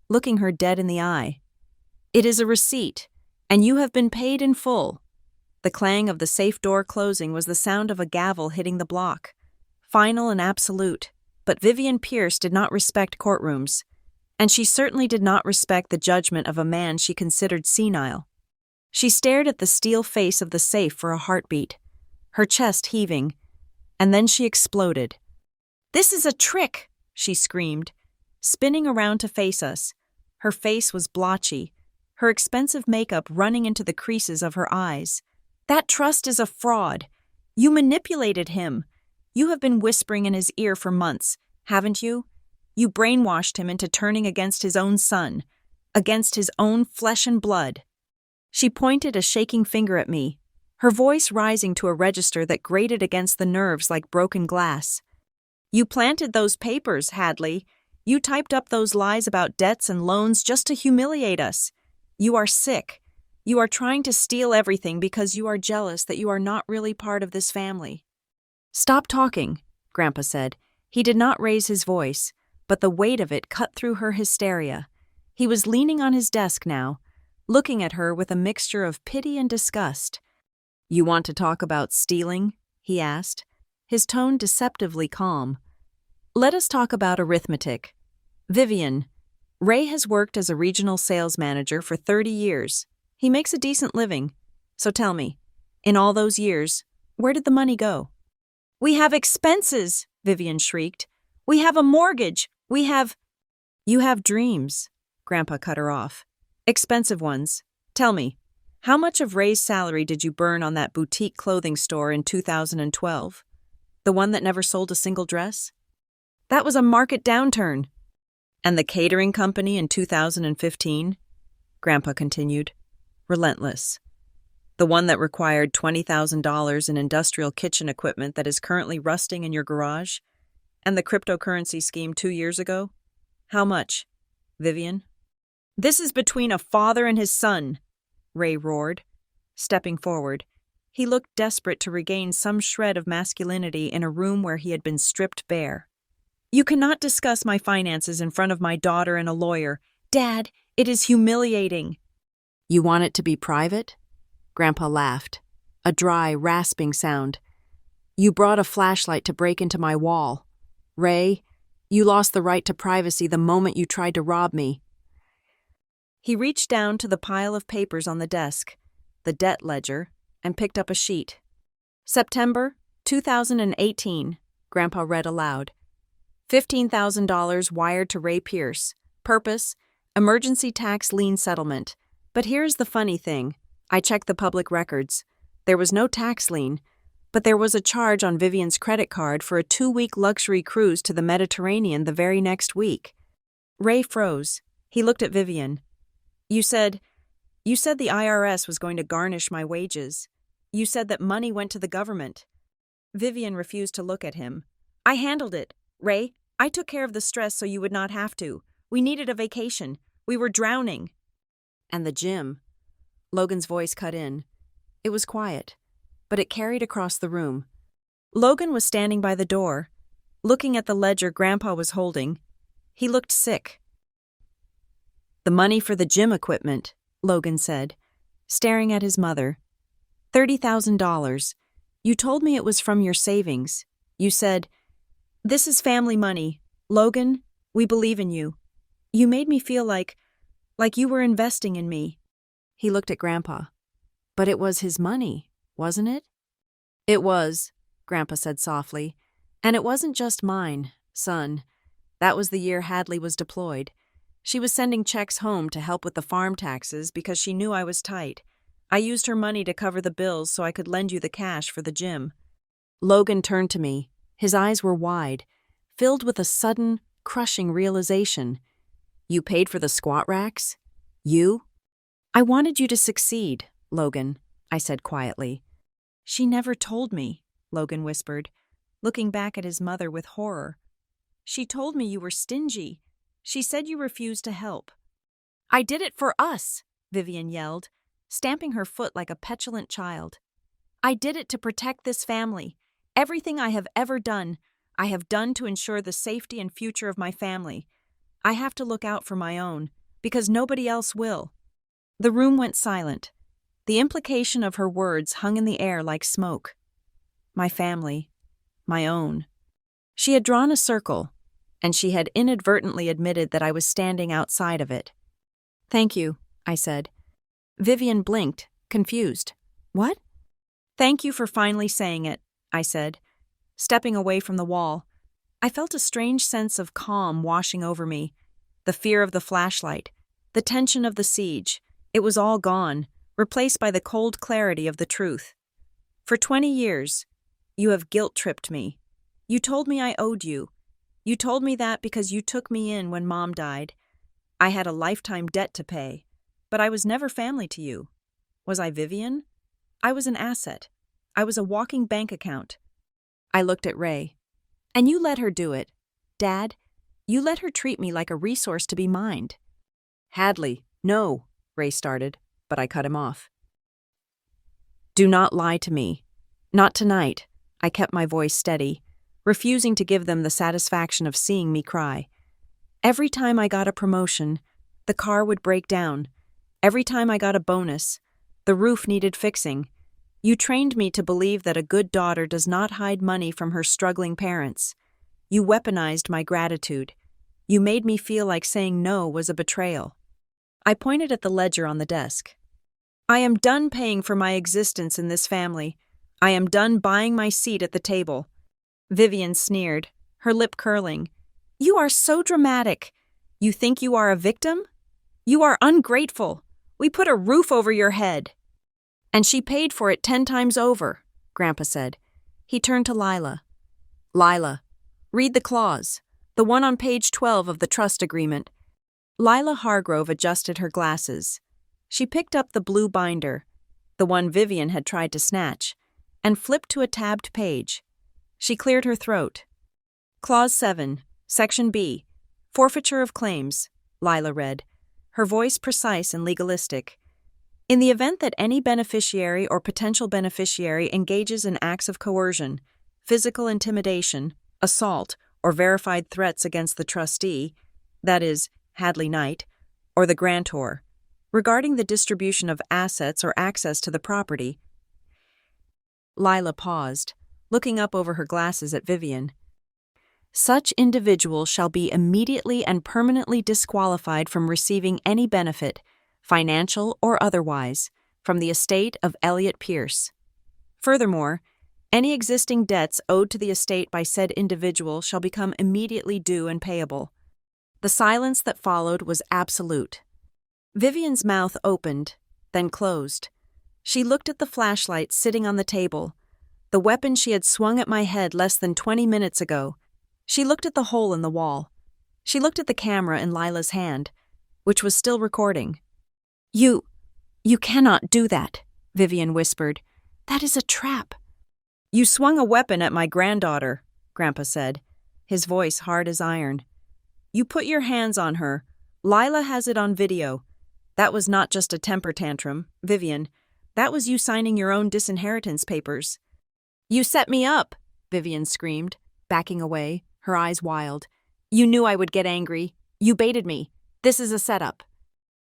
looking her dead in the eye. "It is a receipt, and you have been paid in full." The clang of the safe door closing was the sound of a gavel hitting the block. Final and absolute, but Vivian Pierce did not respect courtrooms, and she certainly did not respect the judgment of a man she considered senile. She stared at the steel face of the safe for a heartbeat, her chest heaving, and then she exploded. "This is a trick!" she screamed, spinning around to face us. Her face was blotchy, her expensive makeup running into the creases of her eyes. "That trust is a fraud. You manipulated him. You have been whispering in his ear for months, haven't you? You brainwashed him into turning against his own son, against his own flesh and blood." She pointed a shaking finger at me, her voice rising to a register that grated against the nerves like broken glass. "You planted those papers, Hadley. You typed up those lies about debts and loans just to humiliate us. You are sick. You are trying to steal everything because you are jealous that you are not really part of this family." "Stop talking," Grandpa said. He did not raise his voice, but the weight of it cut through her hysteria. He was leaning on his desk now, looking at her with a mixture of pity and disgust. "You want to talk about stealing?" he asked, his tone deceptively calm. "Let us talk about arithmetic. Vivian, Ray has worked as a regional sales manager for 30 years. He makes a decent living. So tell me, in all those years, where did the money go?" "We have expenses," Vivian shrieked. "We have a mortgage. We have—" "You have dreams," Grandpa cut her off. "Expensive ones. Tell me, How much of Ray's salary did you burn on that boutique clothing store in 2012? The one that never sold a single dress? That was a market downturn. And the catering company in 2015? Grandpa continued, relentless. The one that required $20,000 in industrial kitchen equipment that is currently rusting in your garage? And the cryptocurrency scheme 2 years ago? How much, Vivian? This is between a father and his son, Ray roared. Stepping forward, he looked desperate to regain some shred of masculinity in a room where he had been stripped bare. You cannot discuss my finances in front of my daughter and a lawyer. Dad, it is humiliating. You want it to be private? Grandpa laughed, a dry, rasping sound. You brought a flashlight to break into my wall. Ray, you lost the right to privacy the moment you tried to rob me. He reached down to the pile of papers on the desk, the debt ledger, and picked up a sheet. September 2018, Grandpa read aloud. $15,000 wired to Ray Pierce. Purpose, emergency tax lien settlement. But here's the funny thing. I checked the public records. There was no tax lien, but there was a charge on Vivian's credit card for a 2-week luxury cruise to the Mediterranean the very next week. Ray froze. He looked at Vivian. You said the IRS was going to garnish my wages. You said that money went to the government. Vivian refused to look at him. I handled it, Ray. I took care of the stress so you would not have to. We needed a vacation. We were drowning. And the gym. Logan's voice cut in. It was quiet, but it carried across the room. Logan was standing by the door, looking at the ledger Grandpa was holding. He looked sick. The money for the gym equipment, Logan said, staring at his mother. $30,000. You told me it was from your savings. You said, "This is family money. Logan, we believe in you." You made me feel like you were investing in me. He looked at Grandpa. But it was his money, wasn't it? It was, Grandpa said softly. And it wasn't just mine, son. That was the year Hadley was deployed. She was sending checks home to help with the farm taxes because she knew I was tight. I used her money to cover the bills so I could lend you the cash for the gym. Logan turned to me. His eyes were wide, filled with a sudden, crushing realization. You paid for the squat racks? You? I wanted you to succeed, Logan, I said quietly. She never told me, Logan whispered, looking back at his mother with horror. She told me you were stingy. She said you refused to help. I did it for us, Vivian yelled, stamping her foot like a petulant child. I did it to protect this family. Everything I have ever done, I have done to ensure the safety and future of my family. I have to look out for my own, because nobody else will. The room went silent. The implication of her words hung in the air like smoke. My family. My own. She had drawn a circle, and she had inadvertently admitted that I was standing outside of it. Thank you, I said. Vivian blinked, confused. What? Thank you for finally saying it, I said, stepping away from the wall. I felt a strange sense of calm washing over me. The fear of the flashlight, the tension of the siege. It was all gone, replaced by the cold clarity of the truth. For 20 years, you have guilt-tripped me. You told me I owed you. You told me that because you took me in when Mom died. I had a lifetime debt to pay, but I was never family to you. Was I Vivian? I was an asset. I was a walking bank account. I looked at Ray. And you let her do it. Dad, you let her treat me like a resource to be mined. Hadley, no, Ray started, but I cut him off. Do not lie to me. Not tonight. I kept my voice steady, refusing to give them the satisfaction of seeing me cry. Every time I got a promotion, the car would break down. Every time I got a bonus, the roof needed fixing. You trained me to believe that a good daughter does not hide money from her struggling parents. You weaponized my gratitude. You made me feel like saying no was a betrayal. I pointed at the ledger on the desk. I am done paying for my existence in this family. I am done buying my seat at the table. Vivian sneered, her lip curling. You are so dramatic. You think you are a victim? You are ungrateful. We put a roof over your head. And she paid for it 10 times over, Grandpa said. He turned to Lila. Lila, read the clause, the one on page 12 of the trust agreement. Lila Hargrove adjusted her glasses. She picked up the blue binder, the one Vivian had tried to snatch, and flipped to a tabbed page. She cleared her throat. Clause 7, Section B, Forfeiture of Claims, Lila read, her voice precise and legalistic. In the event that any beneficiary or potential beneficiary engages in acts of coercion, physical intimidation, assault, or verified threats against the trustee, that is, Hadley Knight, or the grantor, regarding the distribution of assets or access to the property. Lila paused, looking up over her glasses at Vivian. Such individual shall be immediately and permanently disqualified from receiving any benefit, financial or otherwise, from the estate of Elliot Pierce. Furthermore, any existing debts owed to the estate by said individual shall become immediately due and payable. The silence that followed was absolute. Vivian's mouth opened, then closed. She looked at the flashlight sitting on the table, the weapon she had swung at my head less than 20 minutes ago. She looked at the hole in the wall. She looked at the camera in Lila's hand, which was still recording. You cannot do that, Vivian whispered. That is a trap. You swung a weapon at my granddaughter, Grandpa said, his voice hard as iron. You put your hands on her. Lila has it on video. That was not just a temper tantrum, Vivian. That was you signing your own disinheritance papers. You set me up, Vivian screamed, backing away, her eyes wild. You knew I would get angry. You baited me. This is a setup.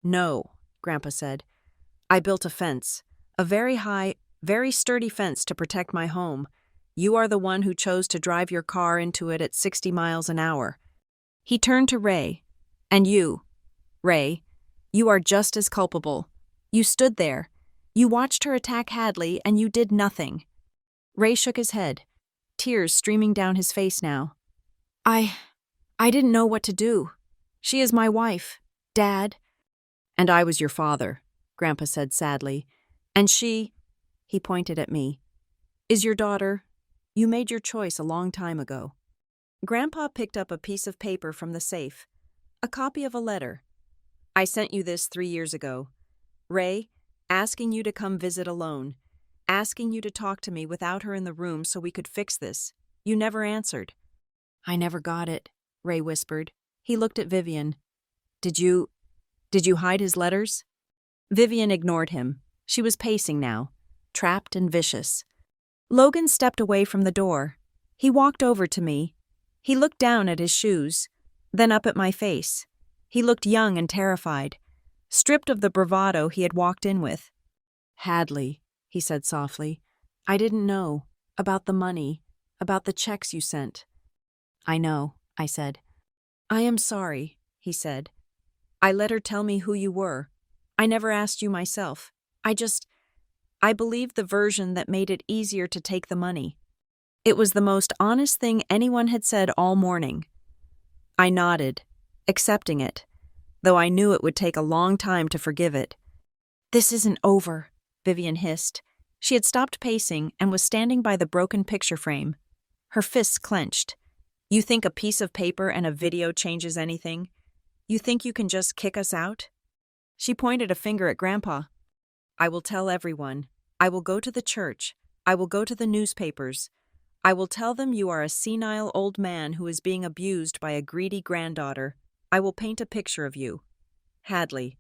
No, Grandpa said. I built a fence, a very high, very sturdy fence to protect my home. You are the one who chose to drive your car into it at 60 miles an hour. He turned to Ray. And you, Ray, you are just as culpable. You stood there. You watched her attack Hadley, and you did nothing. Ray shook his head, tears streaming down his face now. I didn't know what to do. She is my wife, Dad. And I was your father, Grandpa said sadly. And she, he pointed at me, is your daughter. You made your choice a long time ago. Grandpa picked up a piece of paper from the safe, a copy of a letter. I sent you this 3 years ago. Ray, asking you to come visit alone, asking you to talk to me without her in the room so we could fix this. You never answered. I never got it, Ray whispered. He looked at Vivian. Did you hide his letters? Vivian ignored him. She was pacing now, trapped and vicious. Logan stepped away from the door. He walked over to me. He looked down at his shoes, then up at my face. He looked young and terrified, stripped of the bravado he had walked in with. Hadley, he said softly, I didn't know. About the money, about the checks you sent. I know, I said. I am sorry, he said. I let her tell me who you were. I never asked you myself. I believed the version that made it easier to take the money. It was the most honest thing anyone had said all morning. I nodded, accepting it, though I knew it would take a long time to forgive it. This isn't over, Vivian hissed. She had stopped pacing and was standing by the broken picture frame, her fists clenched. You think a piece of paper and a video changes anything? You think you can just kick us out? She pointed a finger at Grandpa. I will tell everyone. I will go to the church. I will go to the newspapers. I will tell them you are a senile old man who is being abused by a greedy granddaughter. I will paint a picture of you. Hadley,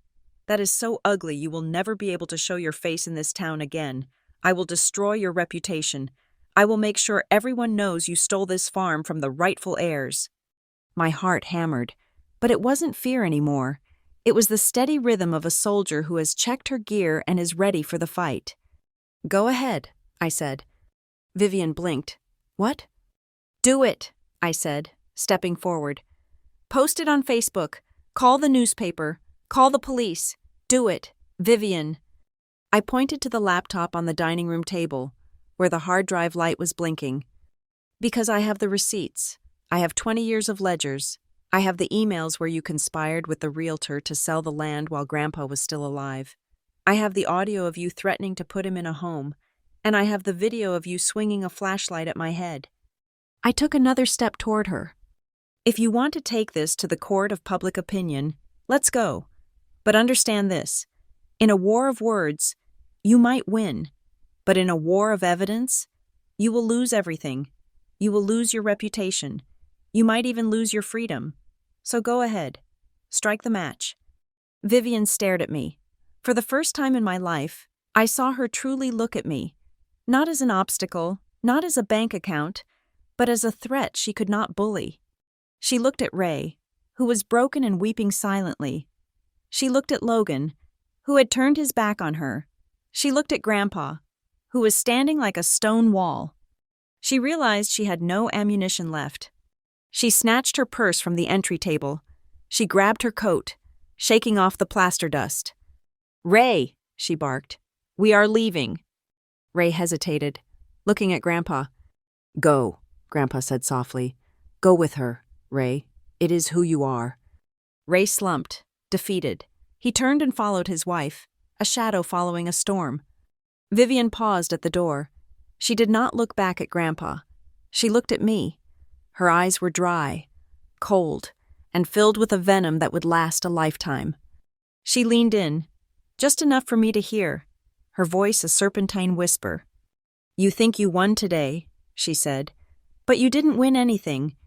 that is so ugly you will never be able to show your face in this town again. I will destroy your reputation. I will make sure everyone knows you stole this farm from the rightful heirs. My heart hammered, but it wasn't fear anymore. It was the steady rhythm of a soldier who has checked her gear and is ready for the fight. Go ahead, I said. Vivian blinked. What? Do it, I said, stepping forward. Post it on Facebook. Call the newspaper. Call the police. Do it, Vivian. I pointed to the laptop on the dining room table, where the hard drive light was blinking. Because I have the receipts. I have 20 years of ledgers. I have the emails where you conspired with the realtor to sell the land while Grandpa was still alive. I have the audio of you threatening to put him in a home, and I have the video of you swinging a flashlight at my head." I took another step toward her. "If you want to take this to the court of public opinion, let's go. But understand this. In a war of words, you might win, but in a war of evidence, you will lose everything. You will lose your reputation. You might even lose your freedom. So go ahead. Strike the match." Vivian stared at me. For the first time in my life, I saw her truly look at me, not as an obstacle, not as a bank account, but as a threat she could not bully. She looked at Ray, who was broken and weeping silently. She looked at Logan, who had turned his back on her. She looked at Grandpa, who was standing like a stone wall. She realized she had no ammunition left. She snatched her purse from the entry table. She grabbed her coat, shaking off the plaster dust. "Ray," she barked, "we are leaving." Ray hesitated, looking at Grandpa. "Go," Grandpa said softly. "Go with her, Ray. It is who you are." Ray slumped, defeated. He turned and followed his wife, a shadow following a storm. Vivian paused at the door. She did not look back at Grandpa. She looked at me. Her eyes were dry, cold, and filled with a venom that would last a lifetime. She leaned in, just enough for me to hear, her voice a serpentine whisper. "You think you won today," she said, "but you didn't win anything.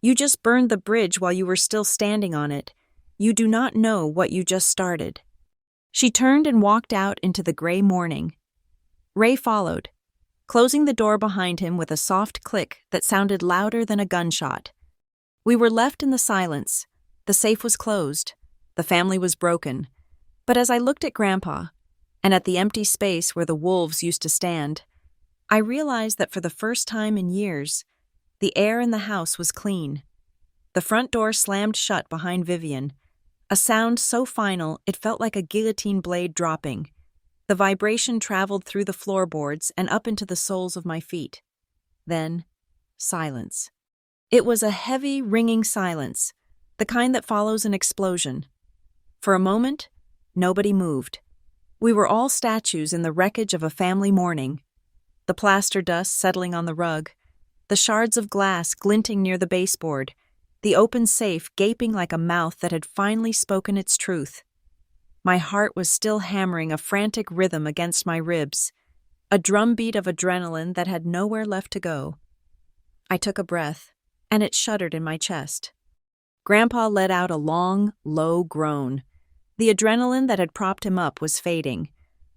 You just burned the bridge while you were still standing on it. You do not know what you just started." She turned and walked out into the gray morning. Ray followed, closing the door behind him with a soft click that sounded louder than a gunshot. We were left in the silence. The safe was closed. The family was broken. But as I looked at Grandpa, and at the empty space where the wolves used to stand, I realized that for the first time in years, the air in the house was clean. The front door slammed shut behind Vivian, a sound so final it felt like a guillotine blade dropping. The vibration traveled through the floorboards and up into the soles of my feet. Then, silence. It was a heavy, ringing silence, the kind that follows an explosion. For a moment, nobody moved. We were all statues in the wreckage of a family mourning. The plaster dust settling on the rug, the shards of glass glinting near the baseboard, the open safe gaping like a mouth that had finally spoken its truth. My heart was still hammering a frantic rhythm against my ribs, a drumbeat of adrenaline that had nowhere left to go. I took a breath, and it shuddered in my chest. Grandpa let out a long, low groan. The adrenaline that had propped him up was fading,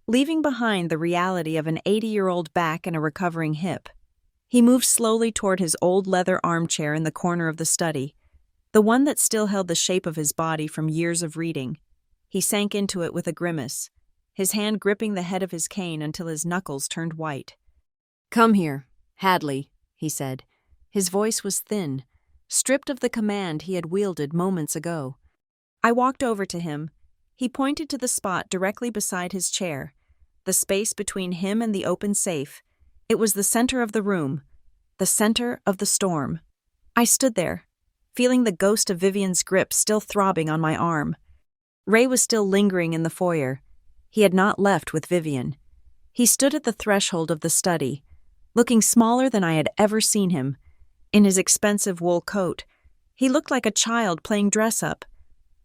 leaving behind the reality of an 80-year-old back and a recovering hip. He moved slowly toward his old leather armchair in the corner of the study, the one that still held the shape of his body from years of reading. He sank into it with a grimace, his hand gripping the head of his cane until his knuckles turned white. "Come here, Hadley," he said. His voice was thin, stripped of the command he had wielded moments ago. I walked over to him. He pointed to the spot directly beside his chair, the space between him and the open safe. It was the center of the room, the center of the storm. I stood there, feeling the ghost of Vivian's grip still throbbing on my arm. Ray was still lingering in the foyer. He had not left with Vivian. He stood at the threshold of the study, looking smaller than I had ever seen him. In his expensive wool coat, he looked like a child playing dress-up,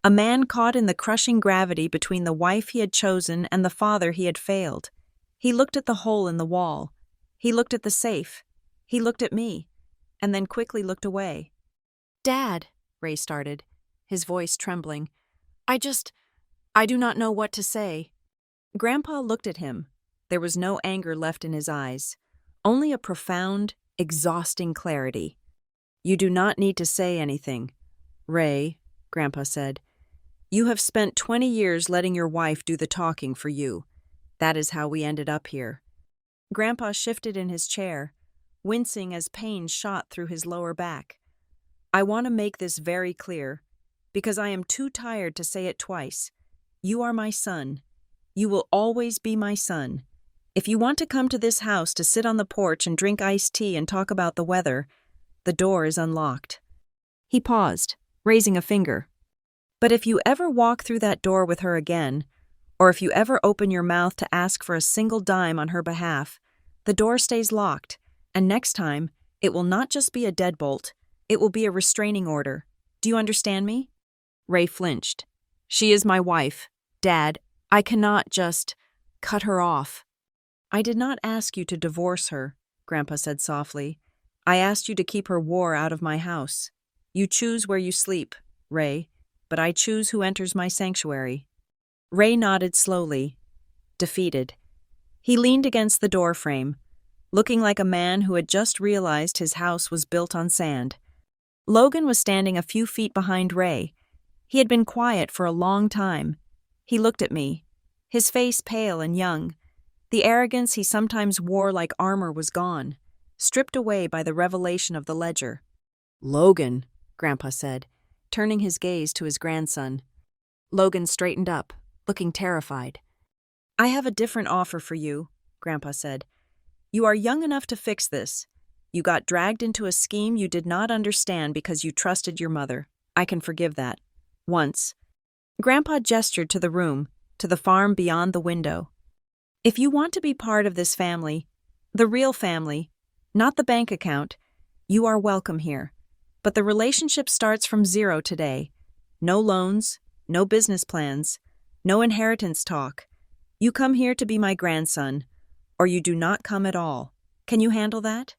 a man caught in the crushing gravity between the wife he had chosen and the father he had failed. He looked at the hole in the wall. He looked at the safe. He looked at me, and then quickly looked away. "Dad," Ray started, his voice trembling. I do not know what to say." Grandpa looked at him. There was no anger left in his eyes, only a profound, exhausting clarity. "You do not need to say anything, Ray," Grandpa said. "You have spent 20 years letting your wife do the talking for you. That is how we ended up here." Grandpa shifted in his chair, wincing as pain shot through his lower back. "I want to make this very clear, because I am too tired to say it twice. You are my son. You will always be my son. If you want to come to this house to sit on the porch and drink iced tea and talk about the weather, the door is unlocked." He paused, raising a finger. "But if you ever walk through that door with her again, or if you ever open your mouth to ask for a single dime on her behalf, the door stays locked, and next time, it will not just be a deadbolt, it will be a restraining order. Do you understand me? Ray flinched. She is my wife. Dad, I cannot just cut her off. I did not ask you to divorce her, Grandpa said softly. I asked you to keep her war out of my house. You choose where you sleep, Ray, but I choose who enters my sanctuary. Ray nodded slowly, defeated. He leaned against the doorframe, looking like a man who had just realized his house was built on sand. Logan was standing a few feet behind Ray. He had been quiet for a long time. He looked at me, his face pale and young. The arrogance he sometimes wore like armor was gone, stripped away by the revelation of the ledger. Logan, Grandpa said, turning his gaze to his grandson. Logan straightened up, looking terrified. I have a different offer for you, Grandpa said. You are young enough to fix this. You got dragged into a scheme you did not understand because you trusted your mother. I can forgive that. Once. Grandpa gestured to the room, to the farm beyond the window. If you want to be part of this family, the real family, not the bank account, you are welcome here. But the relationship starts from zero today. No loans, no business plans, no inheritance talk. You come here to be my grandson, or you do not come at all. Can you handle that?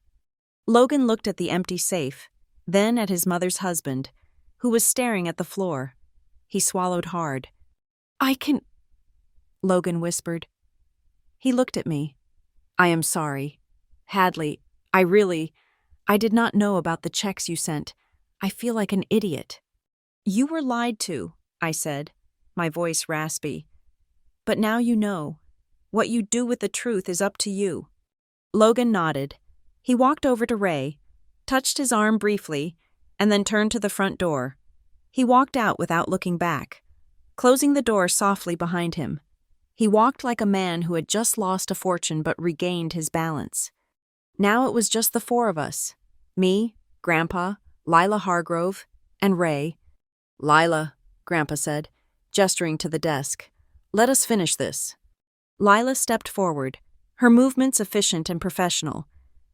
Logan looked at the empty safe, then at his mother's husband, who was staring at the floor. He swallowed hard. I can... Logan whispered. He looked at me. I am sorry. Hadley, I did not know about the checks you sent. I feel like an idiot. You were lied to, I said, my voice raspy. But now you know. What you do with the truth is up to you. Logan nodded. He walked over to Ray, touched his arm briefly, and then turned to the front door. He walked out without looking back, closing the door softly behind him. He walked like a man who had just lost a fortune but regained his balance. Now it was just the four of us. Me, Grandpa, Lila Hargrove, and Ray. Lila, Grandpa said, gesturing to the desk. Let us finish this. Lila stepped forward, her movements efficient and professional.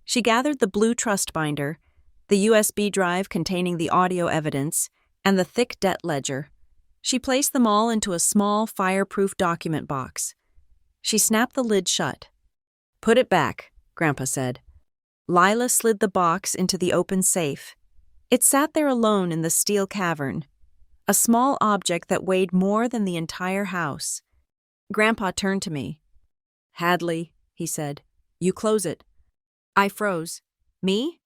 She gathered the blue trust binder, the USB drive containing the audio evidence, and the thick debt ledger. She placed them all into a small, fireproof document box. She snapped the lid shut. Put it back, Grandpa said. Lila slid the box into the open safe. It sat there alone in the steel cavern, a small object that weighed more than the entire house. Grandpa turned to me. Hadley, he said, you close it. I froze. Me?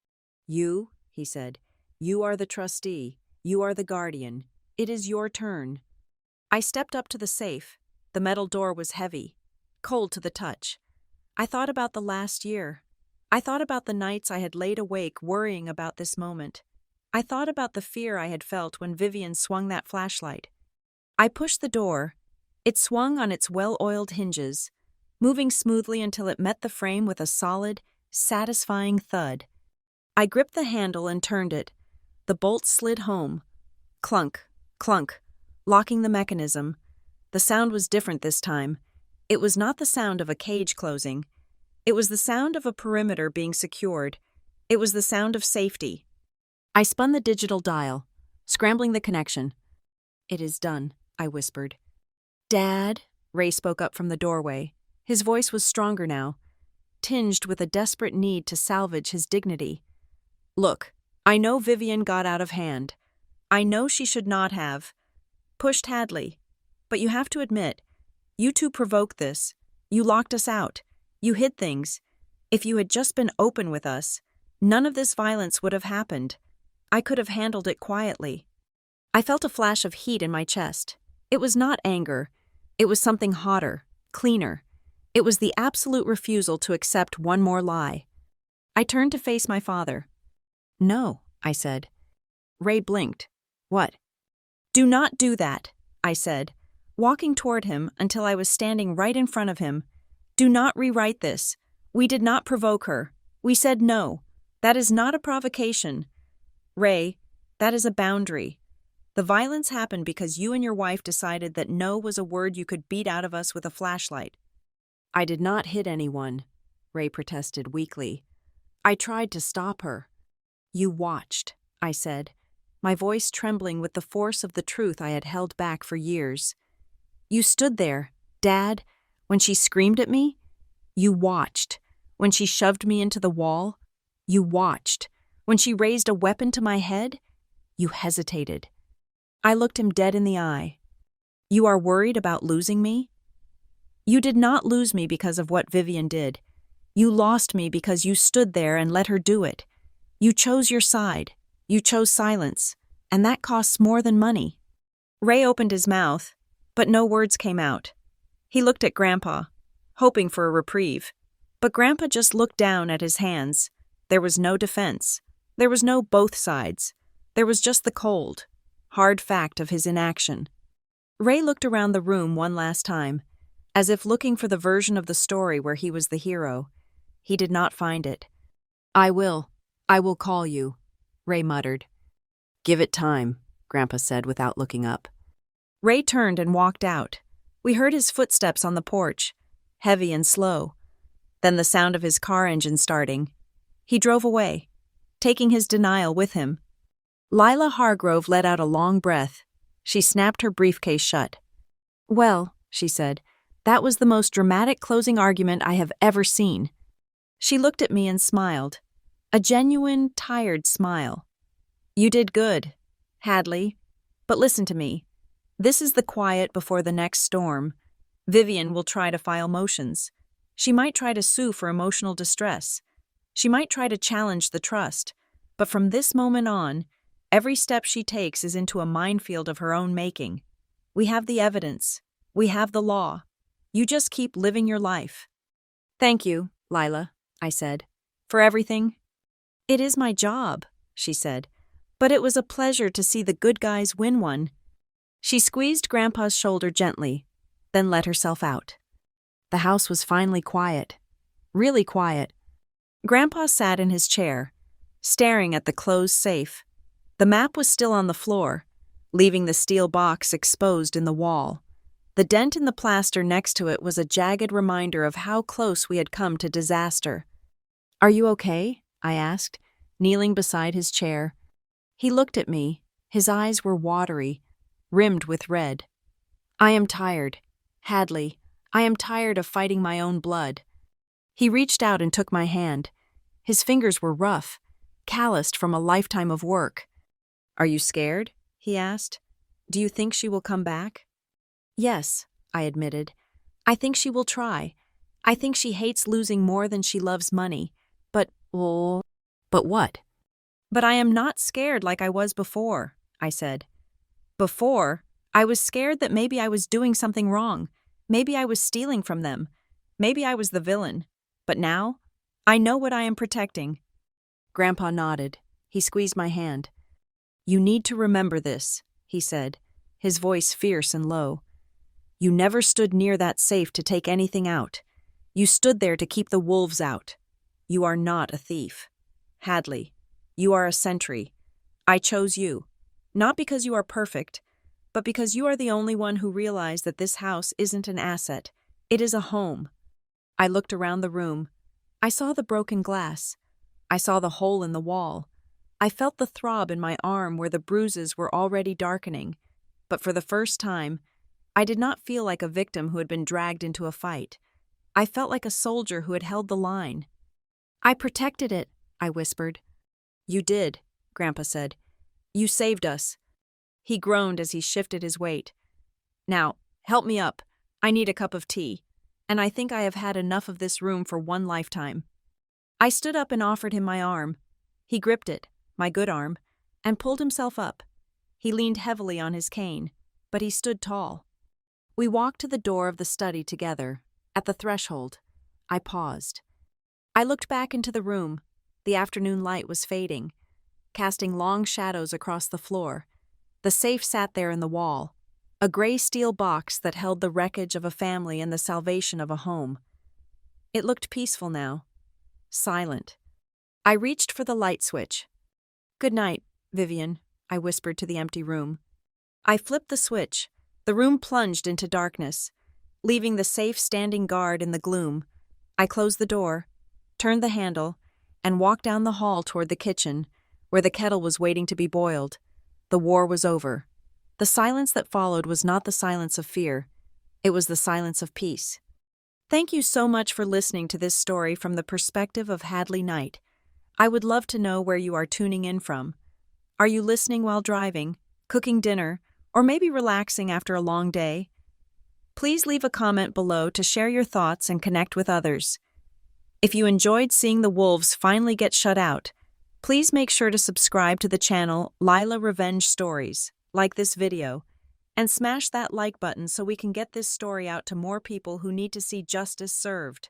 You, he said. You are the trustee. You are the guardian. It is your turn. I stepped up to the safe. The metal door was heavy, cold to the touch. I thought about the last year. I thought about the nights I had laid awake worrying about this moment. I thought about the fear I had felt when Vivian swung that flashlight. I pushed the door. It swung on its well-oiled hinges, moving smoothly until it met the frame with a solid, satisfying thud. I gripped the handle and turned it. The bolt slid home. Clunk, clunk, locking the mechanism. The sound was different this time. It was not the sound of a cage closing. It was the sound of a perimeter being secured. It was the sound of safety. I spun the digital dial, scrambling the connection. It is done, I whispered. Dad, Ray spoke up from the doorway. His voice was stronger now, tinged with a desperate need to salvage his dignity. Look, I know Vivian got out of hand. I know she should not have pushed Hadley. But you have to admit, you two provoked this. You locked us out. You hid things. If you had just been open with us, none of this violence would have happened. I could have handled it quietly. I felt a flash of heat in my chest. It was not anger. It was something hotter, cleaner. It was the absolute refusal to accept one more lie. I turned to face my father. No, I said. Ray blinked. What? Do not do that, I said, walking toward him until I was standing right in front of him. Do not rewrite this. We did not provoke her. We said no. That is not a provocation. Ray, that is a boundary. The violence happened because you and your wife decided that no was a word you could beat out of us with a flashlight. I did not hit anyone, Ray protested weakly. I tried to stop her. You watched, I said, my voice trembling with the force of the truth I had held back for years. You stood there, Dad, when she screamed at me. You watched. When she shoved me into the wall. You watched. When she raised a weapon to my head. You hesitated. I looked him dead in the eye. You are worried about losing me? You did not lose me because of what Vivian did. You lost me because you stood there and let her do it. You chose your side. You chose silence. And that costs more than money. Ray opened his mouth, but no words came out. He looked at Grandpa, hoping for a reprieve. But Grandpa just looked down at his hands. There was no defense. There was no both sides. There was just the cold, hard fact of his inaction. Ray looked around the room one last time, as if looking for the version of the story where he was the hero. He did not find it. I will call you, Ray muttered. Give it time, Grandpa said without looking up. Ray turned and walked out. We heard his footsteps on the porch, heavy and slow. Then the sound of his car engine starting. He drove away, taking his denial with him. Lila Hargrove let out a long breath. She snapped her briefcase shut. Well, she said, that was the most dramatic closing argument I have ever seen. She looked at me and smiled. A genuine, tired smile. You did good, Hadley. But listen to me. This is the quiet before the next storm. Vivian will try to file motions. She might try to sue for emotional distress. She might try to challenge the trust. But from this moment on, every step she takes is into a minefield of her own making. We have the evidence. We have the law. You just keep living your life. Thank you, Lila, I said, for everything. It is my job, she said, but it was a pleasure to see the good guys win one. She squeezed Grandpa's shoulder gently, then let herself out. The house was finally quiet, really quiet. Grandpa sat in his chair, staring at the closed safe. The map was still on the floor, leaving the steel box exposed in the wall. The dent in the plaster next to it was a jagged reminder of how close we had come to disaster. Are you okay? I asked, kneeling beside his chair. He looked at me. His eyes were watery, rimmed with red. I am tired, Hadley. I am tired of fighting my own blood. He reached out and took my hand. His fingers were rough, calloused from a lifetime of work. Are you scared? He asked. Do you think she will come back? Yes, I admitted. I think she will try. I think she hates losing more than she loves money. But what? But I am not scared like I was before, I said. Before, I was scared that maybe I was doing something wrong. Maybe I was stealing from them. Maybe I was the villain. But now, I know what I am protecting. Grandpa nodded. He squeezed my hand. You need to remember this, he said, his voice fierce and low. You never stood near that safe to take anything out. You stood there to keep the wolves out. You are not a thief. Hadley, you are a sentry. I chose you, not because you are perfect, but because you are the only one who realized that this house isn't an asset. It is a home. I looked around the room. I saw the broken glass. I saw the hole in the wall. I felt the throb in my arm where the bruises were already darkening. But for the first time, I did not feel like a victim who had been dragged into a fight. I felt like a soldier who had held the line. I protected it, I whispered. You did, Grandpa said. You saved us. He groaned as he shifted his weight. Now, help me up. I need a cup of tea, and I think I have had enough of this room for one lifetime. I stood up and offered him my arm. He gripped it, my good arm, and pulled himself up. He leaned heavily on his cane, but he stood tall. We walked to the door of the study together. At the threshold, I paused. I looked back into the room. The afternoon light was fading, casting long shadows across the floor. The safe sat there in the wall, a gray steel box that held the wreckage of a family and the salvation of a home. It looked peaceful now, silent. I reached for the light switch. Good night, Vivian, I whispered to the empty room. I flipped the switch. The room plunged into darkness, leaving the safe standing guard in the gloom. I closed the door, turned the handle, and walked down the hall toward the kitchen, where the kettle was waiting to be boiled. The war was over. The silence that followed was not the silence of fear. It was the silence of peace. Thank you so much for listening to this story from the perspective of Hadley Knight. I would love to know where you are tuning in from. Are you listening while driving, cooking dinner, or maybe relaxing after a long day? Please leave a comment below to share your thoughts and connect with others. If you enjoyed seeing the wolves finally get shut out, please make sure to subscribe to the channel Lila Revenge Stories, like this video, and smash that like button so we can get this story out to more people who need to see justice served.